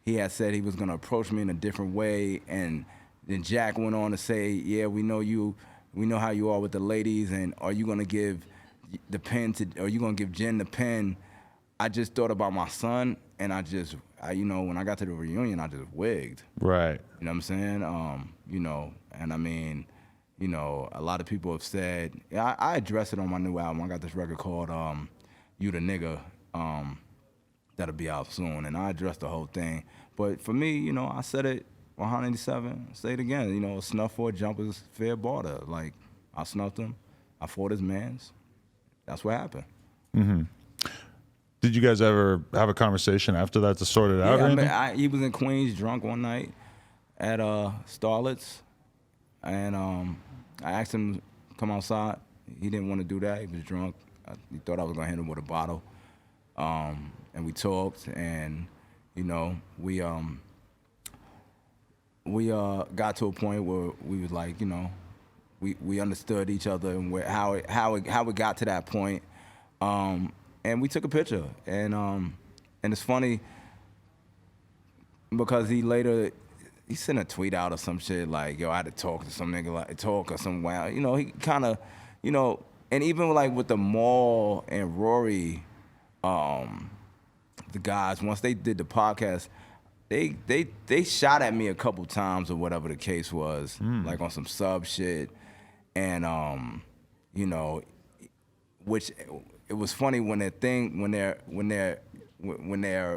he had said he was going to approach me in a different way, and then Jack went on to say, yeah, we know how you are with the ladies, and are you going to give the pen are you going to give Jen the pen? I just thought about my son, and you know, when I got to the reunion, I just wigged. Right. You know what I'm saying? You know, and I mean, you know, a lot of people have said, I address it on my new album. I got this record called You the Nigga, that'll be out soon, and I addressed the whole thing. But for me, you know, I said it 197, say it again, you know, snuff for a jumper's fair barter. Like, I snuffed him, I fought his mans. That's what happened. Mm-hmm. Did you guys ever have a conversation after that to sort it out? Yeah, or anything? He was in Queens drunk one night at Starlet's, and I asked him to come outside. He didn't want to do that. He was drunk. He thought I was gonna hit him with a bottle, and we talked, and you know, we got to a point where we was like, you know, we understood each other and how it got to that point. And we took a picture, and it's funny because he later he sent a tweet out or some shit like, yo, I had to talk to some nigga, like talk or some wow. You know, he kind of, you know, and even like with the Maul and Rory, the guys, once they did the podcast, they shot at me a couple times or whatever the case was, like on some sub shit, and you know, which it was funny when their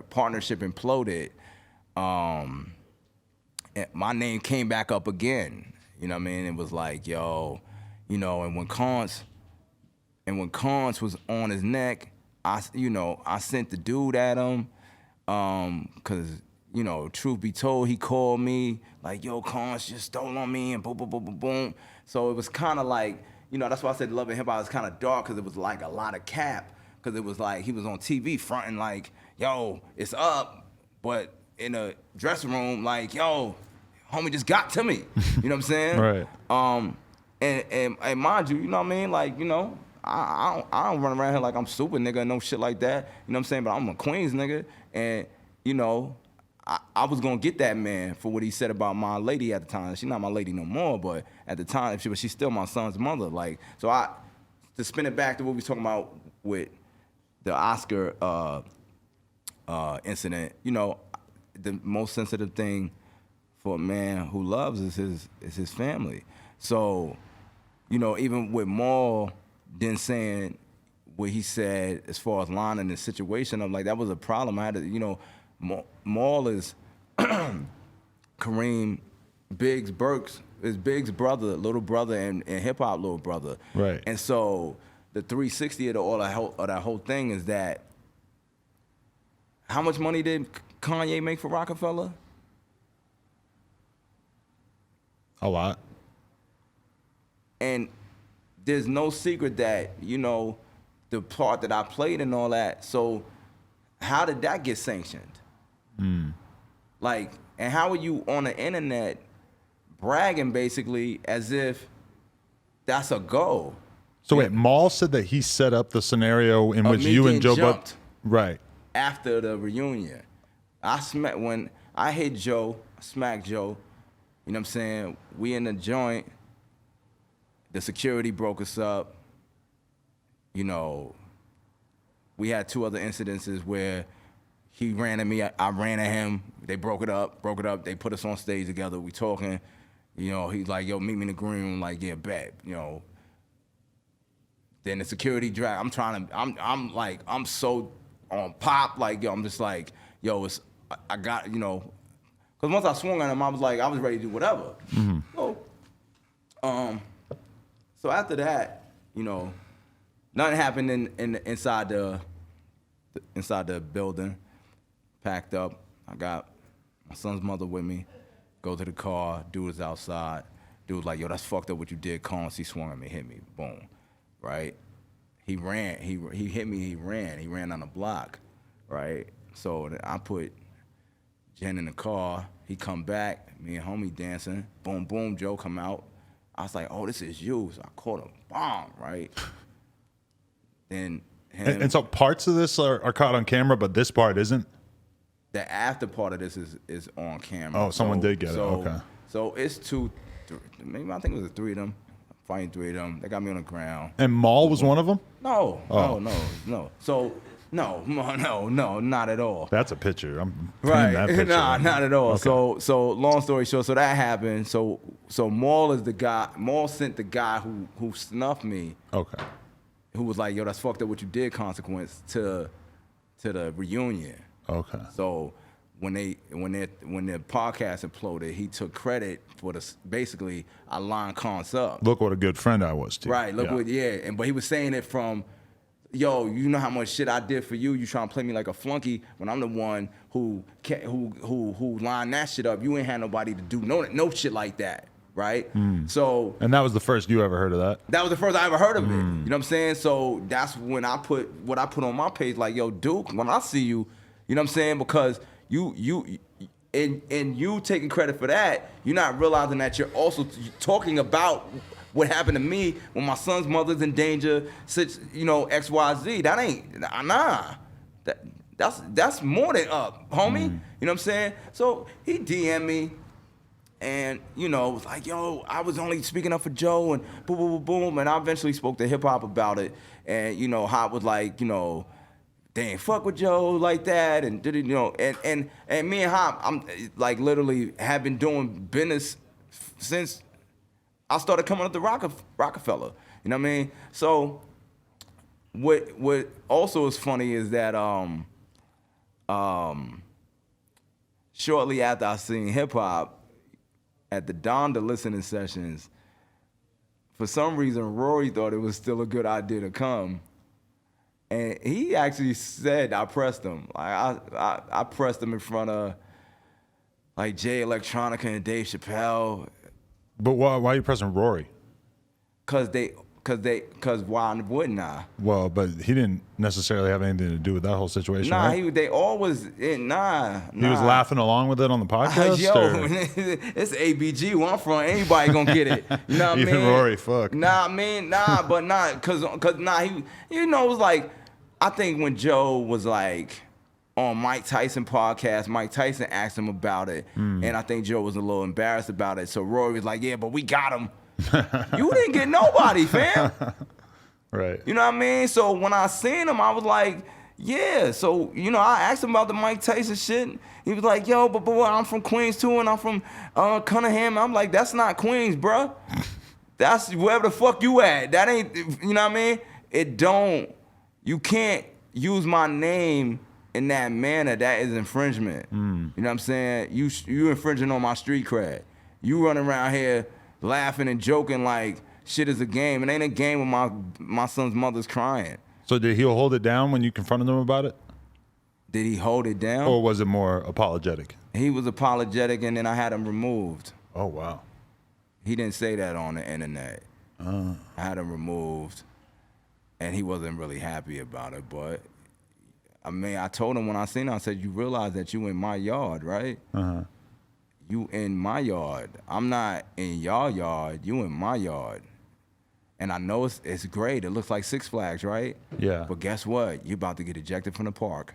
partnership imploded. My name came back up again. You know what I mean? It was like, yo, you know, and when Kanye was on his neck, I sent the dude at him, cause, you know, truth be told, he called me like, yo, Kanye just stole on me and boom, boom, boom, boom, boom. So it was kind of like, you know, that's why I said Love and Hip Hop was kind of dark, cause it was like a lot of cap, cause it was like he was on TV fronting like, yo, it's up, but in a dressing room like, yo, homie just got to me. You know what I'm saying? Right. And mind you, you know what I mean? Like, you know, I don't run around here like I'm super nigga and no shit like that. You know what I'm saying? But I'm a Queens nigga, and you know, I was gonna get that man for what he said about my lady at the time. She's not my lady no more, but at the time, she's still my son's mother. Like, so to spin it back to what we was talking about with the Oscar incident, you know, the most sensitive thing for a man who loves is his family. So, you know, even with Maul then saying what he said as far as Lana and the situation, I'm like, that was a problem. I had to, you know, Maul is Kareem Biggs Burks, is Biggs' brother, little brother, and hip hop little brother. Right. And so the 360 of that whole thing is that, how much money did Kanye make for Rockefeller? A lot. And there's no secret that, you know, the part that I played and all that. So how did that get sanctioned? Like, and how are you on the internet bragging basically as if that's a go? So wait, Maul said that he set up the scenario in which you and Joe Budden, right, after the reunion. When I hit Joe, smacked Joe, you know what I'm saying? We in the joint, the security broke us up. You know, we had 2 other incidences where he ran at me, I ran at him, they broke it up, they put us on stage together, we talking, you know, he's like, yo, meet me in the green room, like, yeah, bet, you know. Then the security drag, I'm like, I'm so on pop, like, yo, I'm just like, yo, I got, you know, because once I swung at him, I was ready to do whatever. So after that, you know, nothing happened inside the building. Packed up. I got my son's mother with me. Go to the car. Dude was outside. Dude was like, yo, that's fucked up what you did. Collins, he swung at me, hit me. Boom. Right? He ran. He hit me, he ran. He ran on the block. Right? So I put Jen in the car. He come back. Me and homie dancing. Boom, boom. Joe come out. I was like, oh, this is you. So I caught him. Bomb. Right? Then him. And so parts of this are caught on camera, but this part isn't? The after part of this is on camera. Oh, someone did get it. Okay. So it's 2, maybe I think it was 3 of them. Fighting 3 of them. They got me on the ground. And Maul was one of them? No. Oh. No. So no, not at all. That's a picture. I'm right. that picture. Nah, not at all. Okay. So long story short, so that happened. So Maul is the guy. Maul sent the guy who snuffed me. Okay. Who was like, yo, that's fucked up what you did, Consequence, to the reunion. Okay. So when the podcast imploded, he took credit for basically I lined Cons up. Look what a good friend I was to you. Right. Look what but he was saying it from, yo, you know how much shit I did for you. You trying to play me like a flunky when I'm the one who lined that shit up. You ain't had nobody to do no shit like that. Right? So. And that was the first you ever heard of that? That was the first I ever heard of it. You know what I'm saying? So that's when I put what I put on my page, like, yo, Duke, when I see you, you know what I'm saying? Because you taking credit for that, you're not realizing that you're also talking about what happened to me when my son's mother's in danger, you know, XYZ. That ain't, nah. That's more than up, homie. You know what I'm saying? So he DM'd me. And, you know, it was like, yo, I was only speaking up for Joe, and boom, boom, boom, boom. And I eventually spoke to hip hop about it. And, you know, Hop was like, you know, they ain't fuck with Joe like that. And, you know, and me and Hop, I'm like literally have been doing business since I started coming up to Rockefeller. You know what I mean? So what also is funny is that shortly after I seen hip hop, at the Donda listening sessions, for some reason, Rory thought it was still a good idea to come. And he actually said, I pressed him. Like I pressed him in front of like Jay Electronica and Dave Chappelle. But why are you pressing Rory? Cause why wouldn't I? Well, but he didn't necessarily have anything to do with that whole situation. Nah, right? they always He was laughing along with it on the podcast. It's ABG. Where I'm from, anybody gonna get it. You know what I mean? Even Rory, fuck. He, you know, it was like, I think when Joe was like on Mike Tyson podcast, Mike Tyson asked him about it, and I think Joe was a little embarrassed about it. So Rory was like, yeah, but we got him. You didn't get nobody, fam. Right. You know what I mean? So when I seen him, I was like, yeah. So, you know, I asked him about the Mike Tyson shit. He was like, yo, but I'm from Queens too, and I'm from Cunningham. I'm like, that's not Queens, bruh. That's wherever the fuck you at. That ain't, you know what I mean? You can't use my name in that manner. That is infringement. You know what I'm saying? You infringing on my street cred. You running around here laughing and joking like shit is a game. It ain't a game when my son's mother's crying. So did he hold it down when you confronted him about it? Did he hold it down? Or was it more apologetic? He was apologetic, and then I had him removed. Oh, wow. He didn't say that on the internet. I had him removed, and he wasn't really happy about it. But, I mean, I told him when I seen him, I said, you realize that you in my yard, right? Uh-huh. You in my yard. I'm not in your yard. You in my yard. And I know it's great. It looks like Six Flags, right? Yeah. But guess what? You're about to get ejected from the park.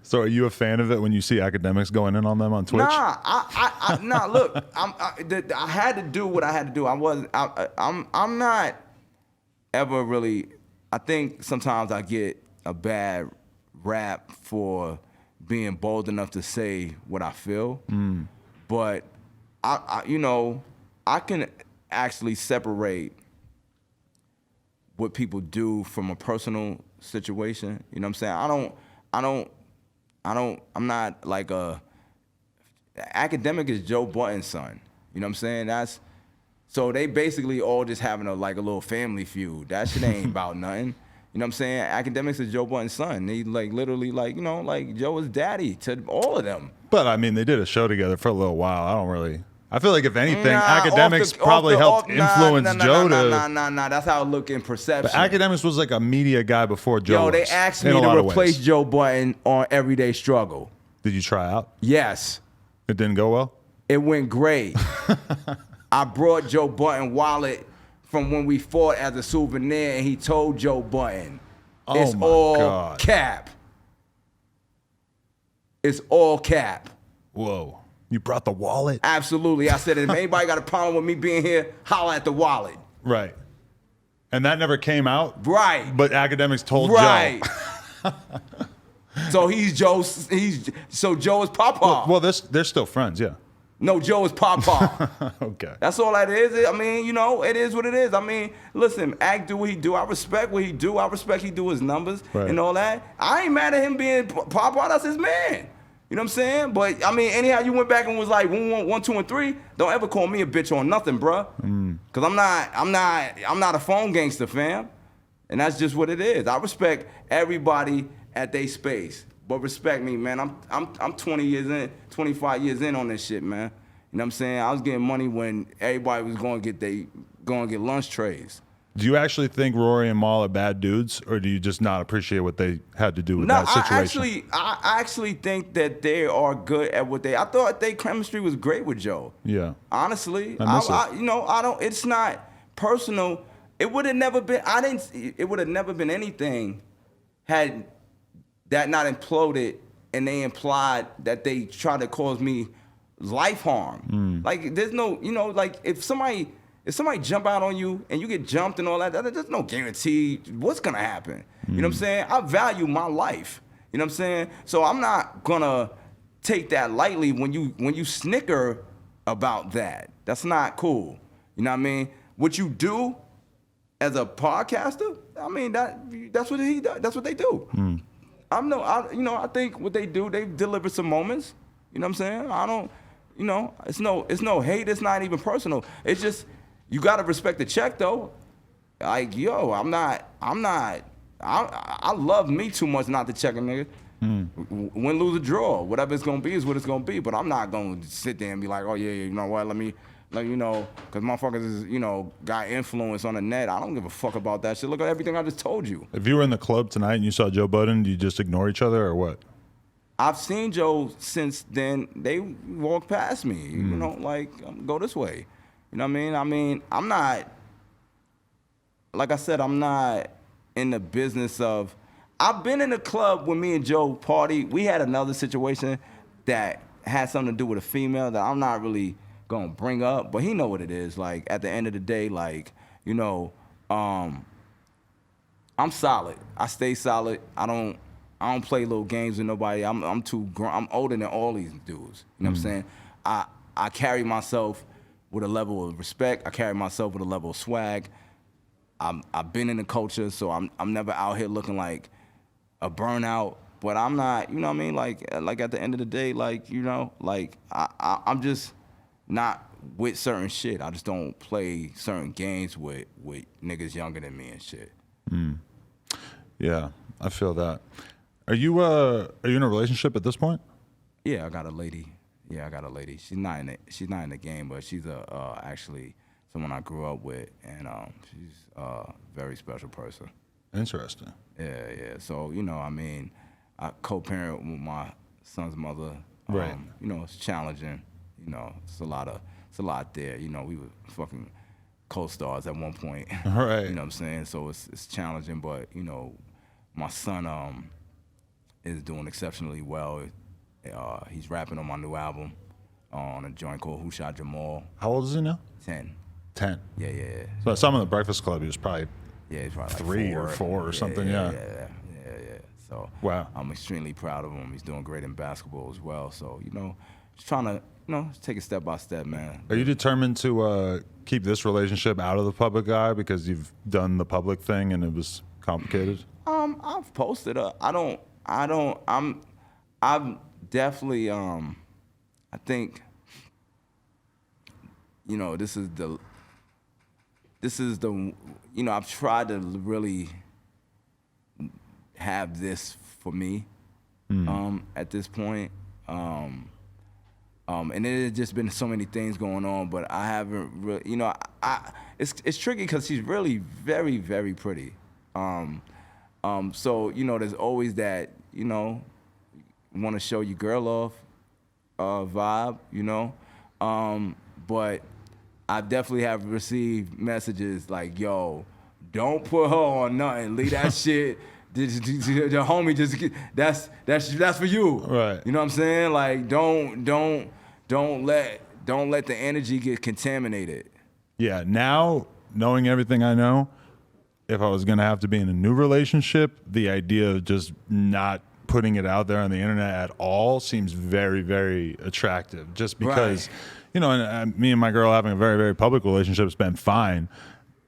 So are you a fan of it when you see academics going in on them on Twitch? Nah, look, I had to do what I had to do. I'm not ever really, I think sometimes I get a bad rap for being bold enough to say what I feel. But I you know, I can actually separate what people do from a personal situation. You know what I'm saying? I'm not like academic is Joe Budden's son. You know what I'm saying? So they basically all just having a little family feud. That shit ain't about nothing. You know what I'm saying? Academics is Joe Budden's son. He literally you know, Joe is daddy to all of them. But I mean, they did a show together for a little while. I feel like if anything, academics probably helped influence Joe to. Nah. That's how it look in perception. But academics was like a media guy before Joe. Yo, they asked me to replace Joe Budden on Everyday Struggle. Did you try out? Yes. It didn't go well? It went great. I brought Joe Budden wallet from when we fought as a souvenir, and he told Joe Budden, it's all cap. It's all cap. Whoa. You brought the wallet? Absolutely. I said, if anybody got a problem with me being here, holla at the wallet. Right. And that never came out? Right. But academics told Joe. Right. So Joe is Papa. Well, they're still friends, yeah. No, Joe is Papa. Okay. That's all that is. I mean, you know, it is what it is. I mean, listen, Act do what he do. I respect what he do. I respect he do his numbers and all that. I ain't mad at him being Papa. That's his man. You know what I'm saying? But, I mean, anyhow, you went back and was like 1, 2, and 3. Don't ever call me a bitch on nothing, bruh. Because I'm not a phone gangster, fam. And that's just what it is. I respect everybody at their space. But respect me, man. I'm 20 years in, 25 years in on this shit, man. You know what I'm saying? I was getting money when everybody was going to get lunch trays. Do you actually think Rory and Mal are bad dudes, or do you just not appreciate what they had to do with that situation? I actually think that they are good at what I thought their chemistry was great with Joe. Yeah. Honestly, it's not personal. It would have never been. It would have never been anything had that not imploded and they implied that they tried to cause me life harm. Like there's no, like if somebody jump out on you and you get jumped and all that, there's no guarantee what's gonna happen. You know what I'm saying? I value my life. You know what I'm saying? So I'm not gonna take that lightly when you snicker about that. That's not cool. You know what I mean? What you do as a podcaster, I mean that's what he does. That's what they do. I think what they do, they deliver some moments. You know what I'm saying? I don't, it's no hate. It's not even personal. It's just you gotta respect the check though. Like yo, I love me too much not to check a nigga. Win, lose, or draw. Whatever it's gonna be is what it's gonna be. But I'm not gonna sit there and be like, oh yeah, you know what? Let me, because motherfuckers is, got influence on the net. I don't give a fuck about that shit. Look at everything I just told you. If you were in the club tonight and you saw Joe Budden, do you just ignore each other or what? I've seen Joe since then. They walk past me, go this way. You know what I mean? I'm not, like I said, I'm not in the business of, I've been in a club when me and Joe party. We had another situation that had something to do with a female that I'm not really gonna bring up, but he know what it is. Like at the end of the day, I'm solid. I stay solid. I don't play little games with nobody. I'm too grown. I'm older than all these dudes. You know what I'm saying? I carry myself with a level of respect. I carry myself with a level of swag. I've been in the culture, so I'm never out here looking like a burnout, but I'm not, you know what I mean? Like at the end of the day, I'm just not with certain shit. I just don't play certain games with niggas younger than me and shit. Yeah, I feel that. Are you in a relationship at this point? Yeah, I got a lady. She's not in the game, but she's actually someone I grew up with, and she's a very special person. Interesting. Yeah. So, I co-parent with my son's mother. Right. It's challenging. It's a lot there. We were fucking co-stars at one point. Right. You know what I'm saying? So it's challenging, but, my son is doing exceptionally well. He's rapping on my new album on a joint called Who Shot Jamal. How old is he now? 10. 10. Yeah. So I saw him in the Breakfast Club. He was probably he's probably like 3 or 4 or something. Yeah. So wow. I'm extremely proud of him. He's doing great in basketball as well. So, just trying to, take it step by step, man. Are you determined to keep this relationship out of the public eye because you've done the public thing and it was complicated? I've posted I'm definitely, I think, this is the, I've tried to really have this for me at this point. And it has just been so many things going on, but I haven't really, it's tricky because she's really very, very pretty. So, there's always that, want to show your girl off vibe, but I definitely have received messages like, yo, don't put her on nothing. Leave that shit. The homie that's for you. Right. You know what I'm saying? Like don't let the energy get contaminated. Yeah. Now, knowing everything I know, if I was gonna have to be in a new relationship, the idea of just not putting it out there on the internet at all seems very, very attractive. Just because, and me and my girl having a very, very public relationship has been fine.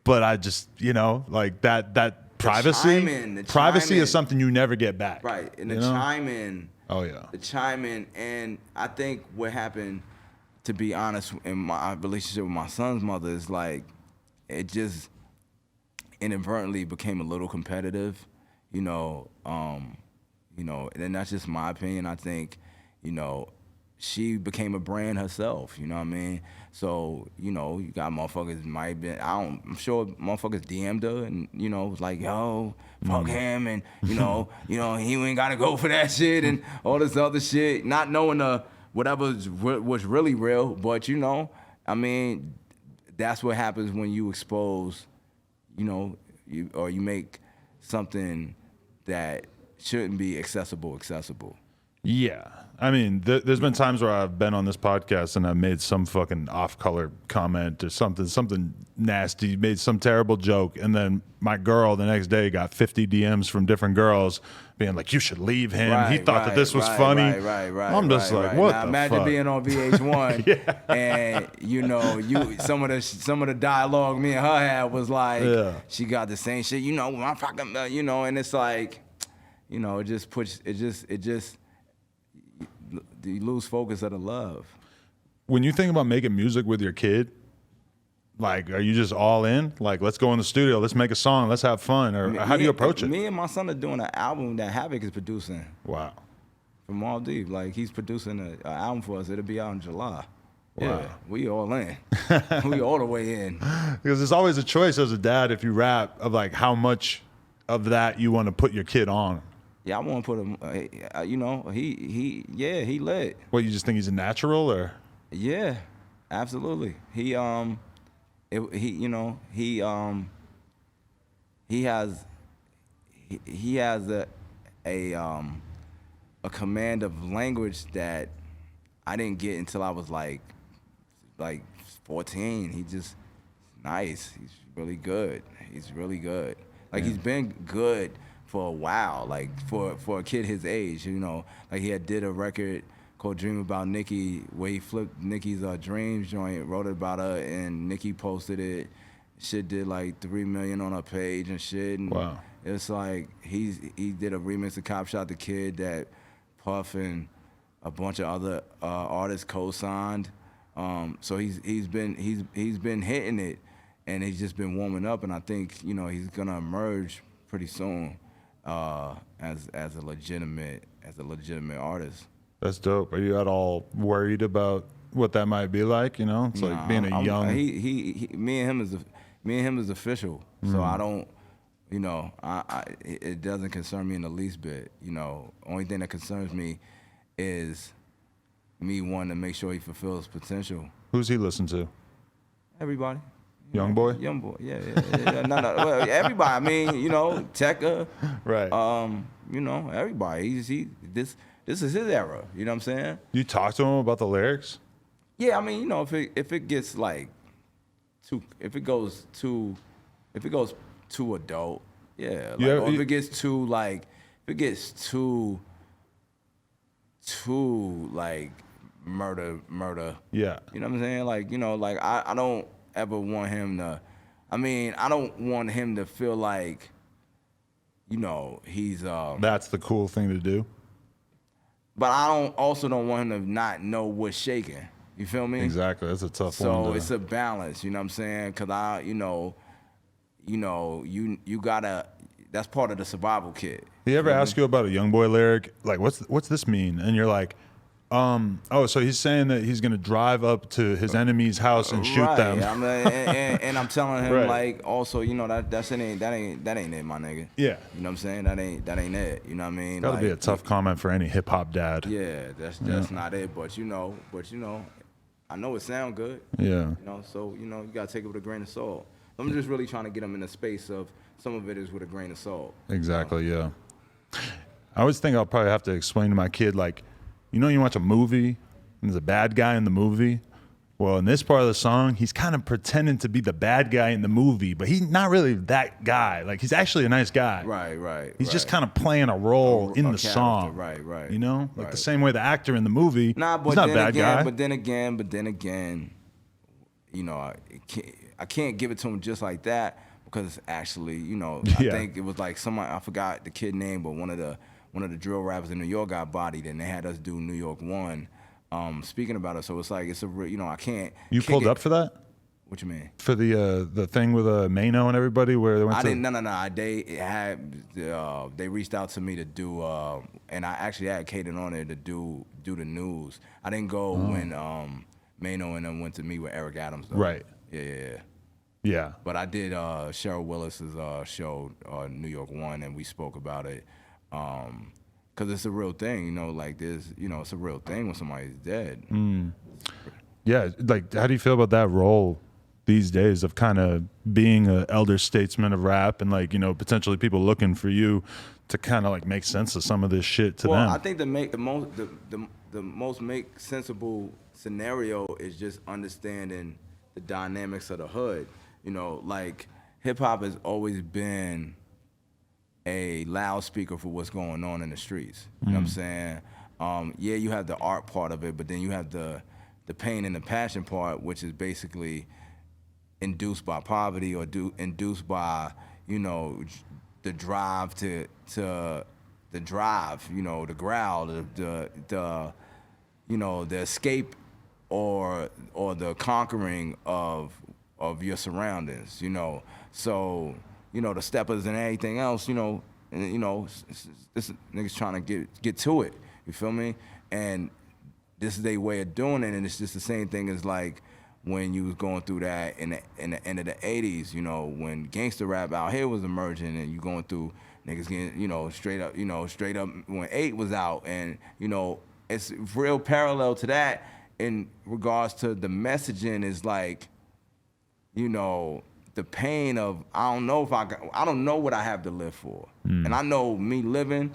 But I just, like that privacy is something you never get back. Right. And the chime in. Oh, yeah. The chime in. And I think what happened, to be honest, in my relationship with my son's mother is like, it just inadvertently became a little competitive, and that's just my opinion. I think, she became a brand herself, you know what I mean? So, you got motherfuckers I'm sure motherfuckers DM'd her and, was like, yo, fuck him and, he ain't gotta go for that shit and all this other shit, not knowing whatever was really real, but, that's what happens when you expose, you make something that shouldn't be accessible. Yeah. I mean, there's been times where I've been on this podcast and I made some fucking off-color comment or something nasty, made some terrible joke, and then my girl the next day got 50 DMs from different girls being like, "You should leave him. He thought that this was funny." Right. I'm just like, what now, the imagine fuck? being on VH1 Yeah. and some of the dialogue me and her had was like, she got the same shit. My fucking, and it's like, it just puts you lose focus of the love. When you think about making music with your kid, like, are you just all in? Like, let's go in the studio, let's make a song, let's have fun, or how do you approach it? Me and my son are doing an album that Havoc is producing. Wow. From Maldives, like he's producing an album for us. It'll be out in July. Wow. Yeah, we all in. We all the way in. Because it's always a choice as a dad if you rap of like how much of that you want to put your kid on. Yeah, I want to put him. He lit. What, you just think he's a natural, or? Yeah, absolutely. He has a command of language that I didn't get until I was like 14. He just nice. He's really good. Like he's been good for a while, like for a kid his age, like he had did a record called Dream About Nikki where he flipped Nikki's dreams joint, wrote about her, and Nikki posted it. Shit did like 3 million on her page and shit. And wow. It's like he did a remix of Cop Shot the Kid that Puff and a bunch of other artists co-signed. So he's been hitting it, and he's just been warming up, and I think he's gonna emerge pretty soon as a legitimate artist. That's dope. Are you at all worried about what that might be like? It's like being a young. Me and him is official, so I don't. It doesn't concern me in the least bit. Only thing that concerns me is me wanting to make sure he fulfills potential. Who's he listen to? Everybody. Young boy? Young boy, yeah. No, well, everybody. I mean, Tekka. Right. Everybody. This is his era. You know what I'm saying? You talk to him about the lyrics? Yeah, I mean, if it gets like if it goes too adult, yeah. Or if it gets too like murder. Yeah. You know what I'm saying? Like, I don't ever want him to. I mean, I don't want him to feel like, he's. That's the cool thing to do. But I don't want him to not know what's shaking. You feel me? Exactly. That's a tough one. So it's a balance. You know what I'm saying? Because you gotta. That's part of the survival kit. He ever ask you about a Young Boy lyric? Like, what's this mean? And you're like, so he's saying that he's gonna drive up to his enemy's house and shoot them. And I'm telling him, right. Like, also, that ain't it, my nigga. Yeah. You know what I'm saying? That ain't it. You know what I mean? That'll be a tough comment for any hip hop dad. Yeah, that's not it. But I know it sound good. Yeah. So you gotta take it with a grain of salt. I'm just really trying to get him in the space of some of it is with a grain of salt. Exactly. Yeah. I always think I'll probably have to explain to my kid, like, you watch a movie and there's a bad guy in the movie. Well, in this part of the song, he's kind of pretending to be the bad guy in the movie, but he's not really that guy. Like, he's actually a nice guy. Right. He's just kind of playing a role in the song. Right. Like the same way the actor in the movie, he's not a bad guy. But then again, I can't give it to him just like that because actually, I think it was like somebody, I forgot the kid name, but one of the drill rappers in New York got bodied, and they had us do New York 1. Speaking about it, so it's like it's a I can't. You pulled up for that? What you mean? For the thing with Mano and everybody where they went to... No. They reached out to me to do, and I actually had Kaden on there to do the news. I didn't go when Mano and them went to meet with Eric Adams, though. Right. Yeah. But I did Cheryl Willis's show, New York 1, and we spoke about it. Because it's a real thing, like this, it's a real thing when somebody's dead. Yeah, like, how do you feel about that role these days of kind of being an elder statesman of rap and, like, potentially people looking for you to kind of, like, make sense of some of this shit to them? I think the the most make sensible scenario is just understanding the dynamics of the hood. You know, like hip hop has always been a loudspeaker for what's going on in the streets. You know what I'm saying? Yeah, you have the art part of it, but then you have the pain and the passion part, which is basically induced by poverty or induced by, you know, the drive to the drive, you know, the growl, the you know, the escape or the conquering of your surroundings, you know. So, you know, the steppers and everything else, you know, and, you know, this niggas trying to get to it. You feel me? And this is their way of doing it, and it's just the same thing as like when you was going through that in the end of the 80s, you know, when gangster rap out here was emerging, and you going through niggas getting, you know, straight up when 8 was out, and, you know, it's real parallel to that in regards to the messaging is like, you know, the pain of I don't know what I have to live for. And I know me living,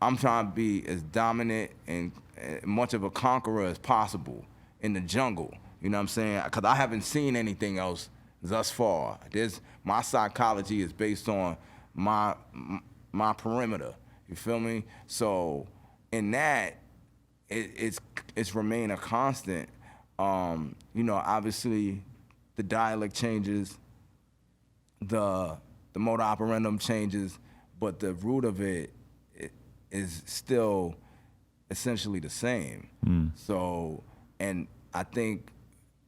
I'm trying to be as dominant and much of a conqueror as possible in the jungle. You know what I'm saying? Because I haven't seen anything else thus far. My psychology is based on my perimeter. You feel me? So in that, it's remained a constant. You know, obviously the dialect changes, the mode operandum changes, but the root of it is still essentially the same. So, and I think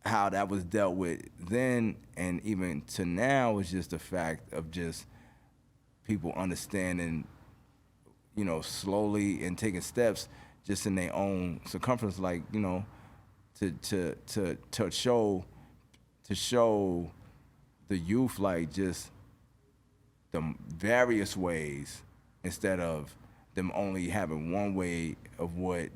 how that was dealt with then and even to now is just the fact of just people understanding, you know, slowly and taking steps just in their own circumference, like, you know, to show the youth like just the various ways instead of them only having one way of what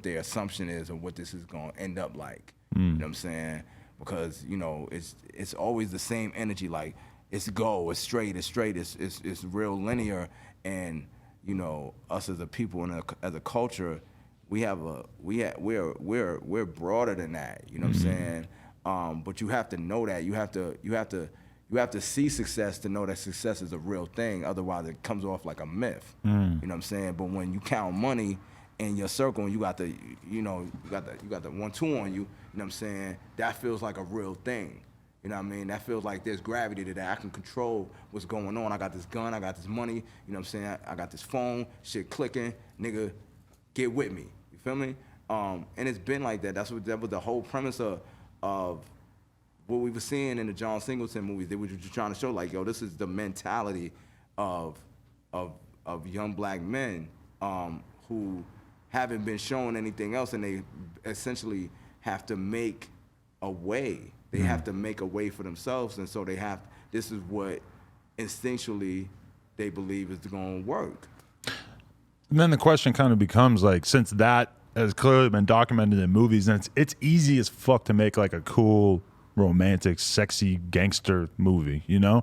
their assumption is of what this is going to end up like. You know what I'm saying? Because, you know, it's always the same energy, like it's it's straight, it's real linear, and, you know, us as a people and as a culture, we're broader than that. You know what I'm saying? But you have to know that. You have to see success to know that success is a real thing. Otherwise, it comes off like a myth. You know what I'm saying? But when you count money in your circle and you got the 1-2 on you, you know what I'm saying? That feels like a real thing. You know what I mean? That feels like there's gravity to that. I can control what's going on. I got this gun, I got this money, you know what I'm saying? I got this phone, shit clicking, nigga, get with me. You feel me? And it's been like that. That was the whole premise of what we were seeing in the John Singleton movies. They were just trying to show like, yo, this is the mentality of young black men who haven't been shown anything else, and they essentially have to make a way. They have to make a way for themselves, and so this is what instinctually they believe is going to work. And then the question kind of becomes like, since that has clearly been documented in movies, and it's easy as fuck to make like a cool, romantic, sexy gangster movie, you know?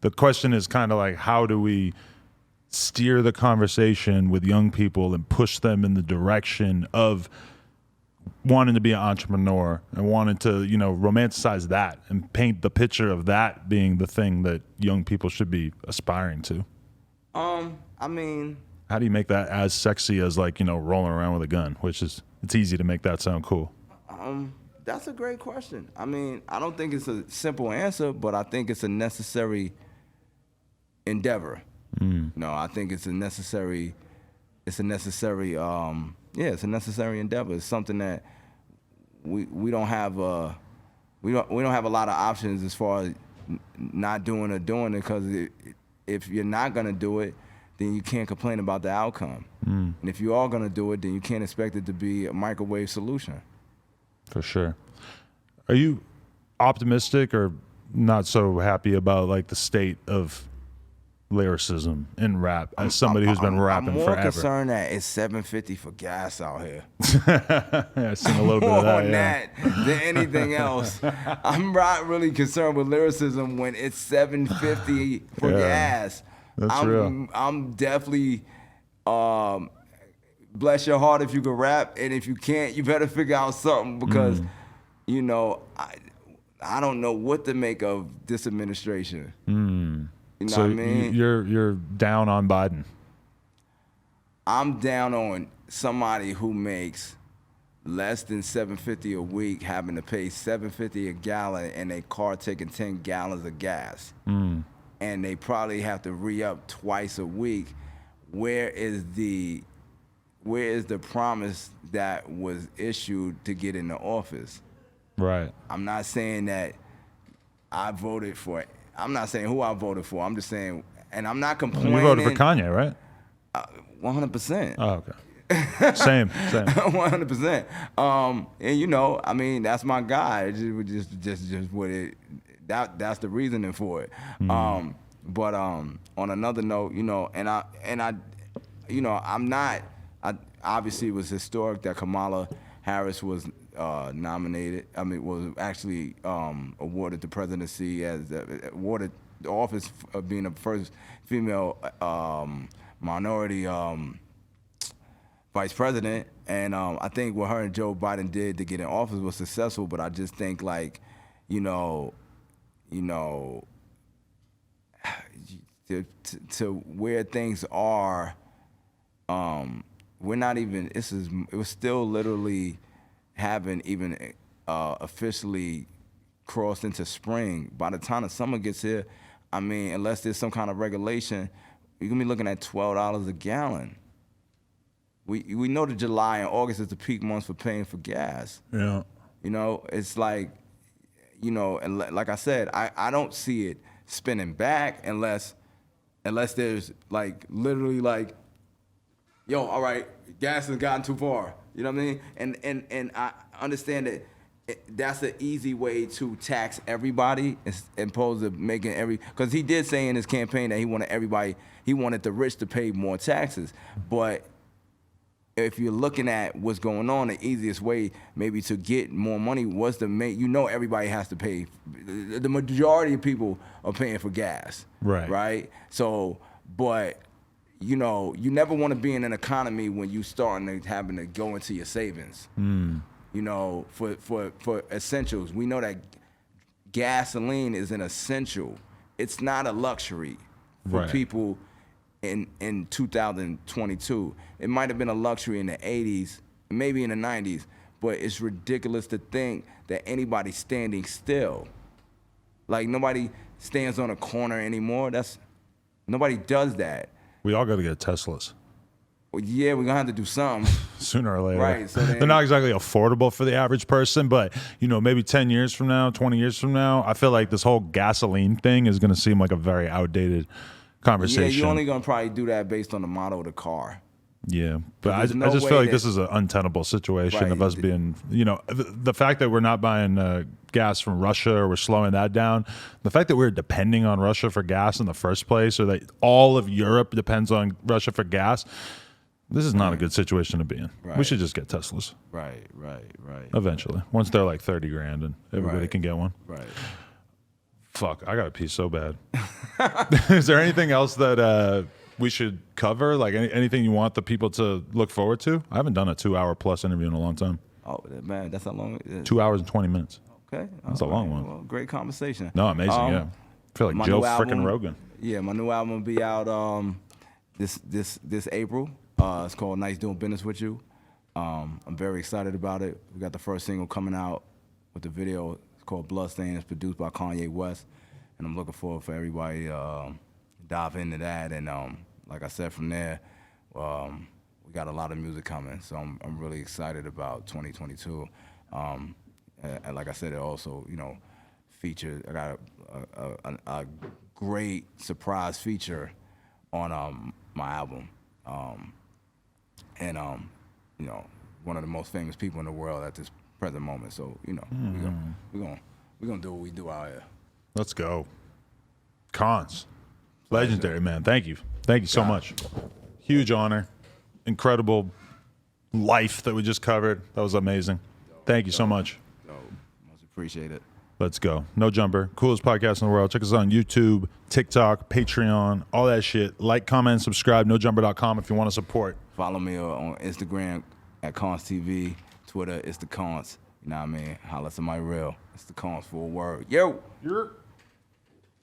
The question is kind of like, how do we steer the conversation with young people and push them in the direction of wanting to be an entrepreneur and wanting to, you know, romanticize that and paint the picture of that being the thing that young people should be aspiring to? I mean, how do you make that as sexy as, like, you know, rolling around with a gun, which is, it's easy to make that sound cool? That's a great question. I mean, I don't think it's a simple answer, but I think it's a necessary endeavor. No, I think it's a necessary endeavor. It's something that we don't have a lot of options as far as not doing or doing it, because if you're not gonna do it, then you can't complain about the outcome. And if you are gonna do it, then you can't expect it to be a microwave solution. For sure. Are you optimistic or not so happy about like the state of lyricism in rap as somebody who's been rapping forever? I'm more concerned that it's $7.50 for gas out here. Yeah, I've seen a little bit of that. More on that than anything else. I'm not really concerned with lyricism when it's $7.50 for gas. That's real. I'm definitely bless your heart if you can rap, and if you can't, you better figure out something because, you know, I don't know what to make of this administration. You know what I mean? You're down on Biden. I'm down on somebody who makes less than $7.50 a week having to pay $7.50 a gallon and a car taking 10 gallons of gas. And they probably have to re-up twice a week. Where is the promise that was issued to get into office? Right. I'm not saying that I voted for it. I'm not saying who I voted for. I'm just saying, and I'm not complaining. You voted for Kanye, right? 100%. Oh, okay. Same. 100%. And you know, I mean, that's my guy. It's just what it. That's the reasoning for it. But on another note, you know, and I, you know, obviously it was historic that Kamala Harris was nominated. I mean, was actually awarded the presidency awarded the office of being the first female minority vice president. And I think what her and Joe Biden did to get in office was successful. But I just think, like, you know, to where things are, we're not even. It was still literally haven't even officially crossed into spring. By the time the summer gets here, I mean, unless there's some kind of regulation, you're gonna be looking at $12 a gallon. We know that July and August is the peak months for paying for gas. Yeah. You know, it's like, you know, and like I said, I don't see it spinning back unless there's like literally like, yo, all right, gas has gotten too far. You know what I mean? And I understand that that's an easy way to tax everybody as opposed to making because he did say in his campaign that he wanted the rich to pay more taxes. But if you're looking at what's going on, the easiest way maybe to get more money was to make, you know, everybody has to pay. The majority of people are paying for gas. Right? So, but, you know, you never want to be in an economy when you starting to having to go into your savings. You know, for essentials. We know that gasoline is an essential. It's not a luxury for people in 2022. It might have been a luxury in the 80s, maybe in the 90s, but it's ridiculous to think that anybody's standing still. Like, nobody stands on a corner anymore. Nobody does that. We all got to get Teslas. Well, yeah, we're going to have to do something. Sooner or later. Right. So they're not exactly affordable for the average person, but, you know, maybe 10 years from now, 20 years from now, I feel like this whole gasoline thing is going to seem like a very outdated conversation. Yeah, you're only going to probably do that based on the model of the car. Yeah, but I just feel like this is an untenable situation of us being, you know, the fact that we're not buying gas from Russia or we're slowing that down, the fact that we're depending on Russia for gas in the first place, or that all of Europe depends on Russia for gas, this is not a good situation to be in. We should just get Teslas. Right. Eventually, once they're like 30 grand and everybody can get one. Right. Fuck, I gotta pee so bad. Is there anything else that we should cover? Like anything you want the people to look forward to? I haven't done a 2-hour plus interview in a long time. Oh man, that's a long. 2 hours and 20 minutes. Okay, that's a long one. Well, great conversation. No, amazing. Yeah, I feel like Joe freaking Rogan. Yeah, my new album will be out this April. It's called Nice Doing Business With You. I'm very excited about it. We got the first single coming out with the video. It's called Bloodstain. It's produced by Kanye West, and I'm looking forward for everybody to dive into that. And like I said, from there, we got a lot of music coming. So I'm really excited about 2022. And like I said, it also, you know, featured. I got a great surprise feature on my album. And you know, one of the most famous people in the world at this present moment. So, you know, we're gonna do what we do out here. Let's go. Cons. Legendary, man. Thank you so much. Huge honor. Incredible life that we just covered. That was amazing. Thank you so much. Much appreciated. Let's go. No Jumper. Coolest podcast in the world. Check us out on YouTube, TikTok, Patreon, all that shit. Like, comment, subscribe. NoJumper.com if you want to support. Follow me on Instagram at Cons TV. Twitter, it's the Cons. You know what I mean? Holla at somebody real. It's the Cons for a word. Yo! You're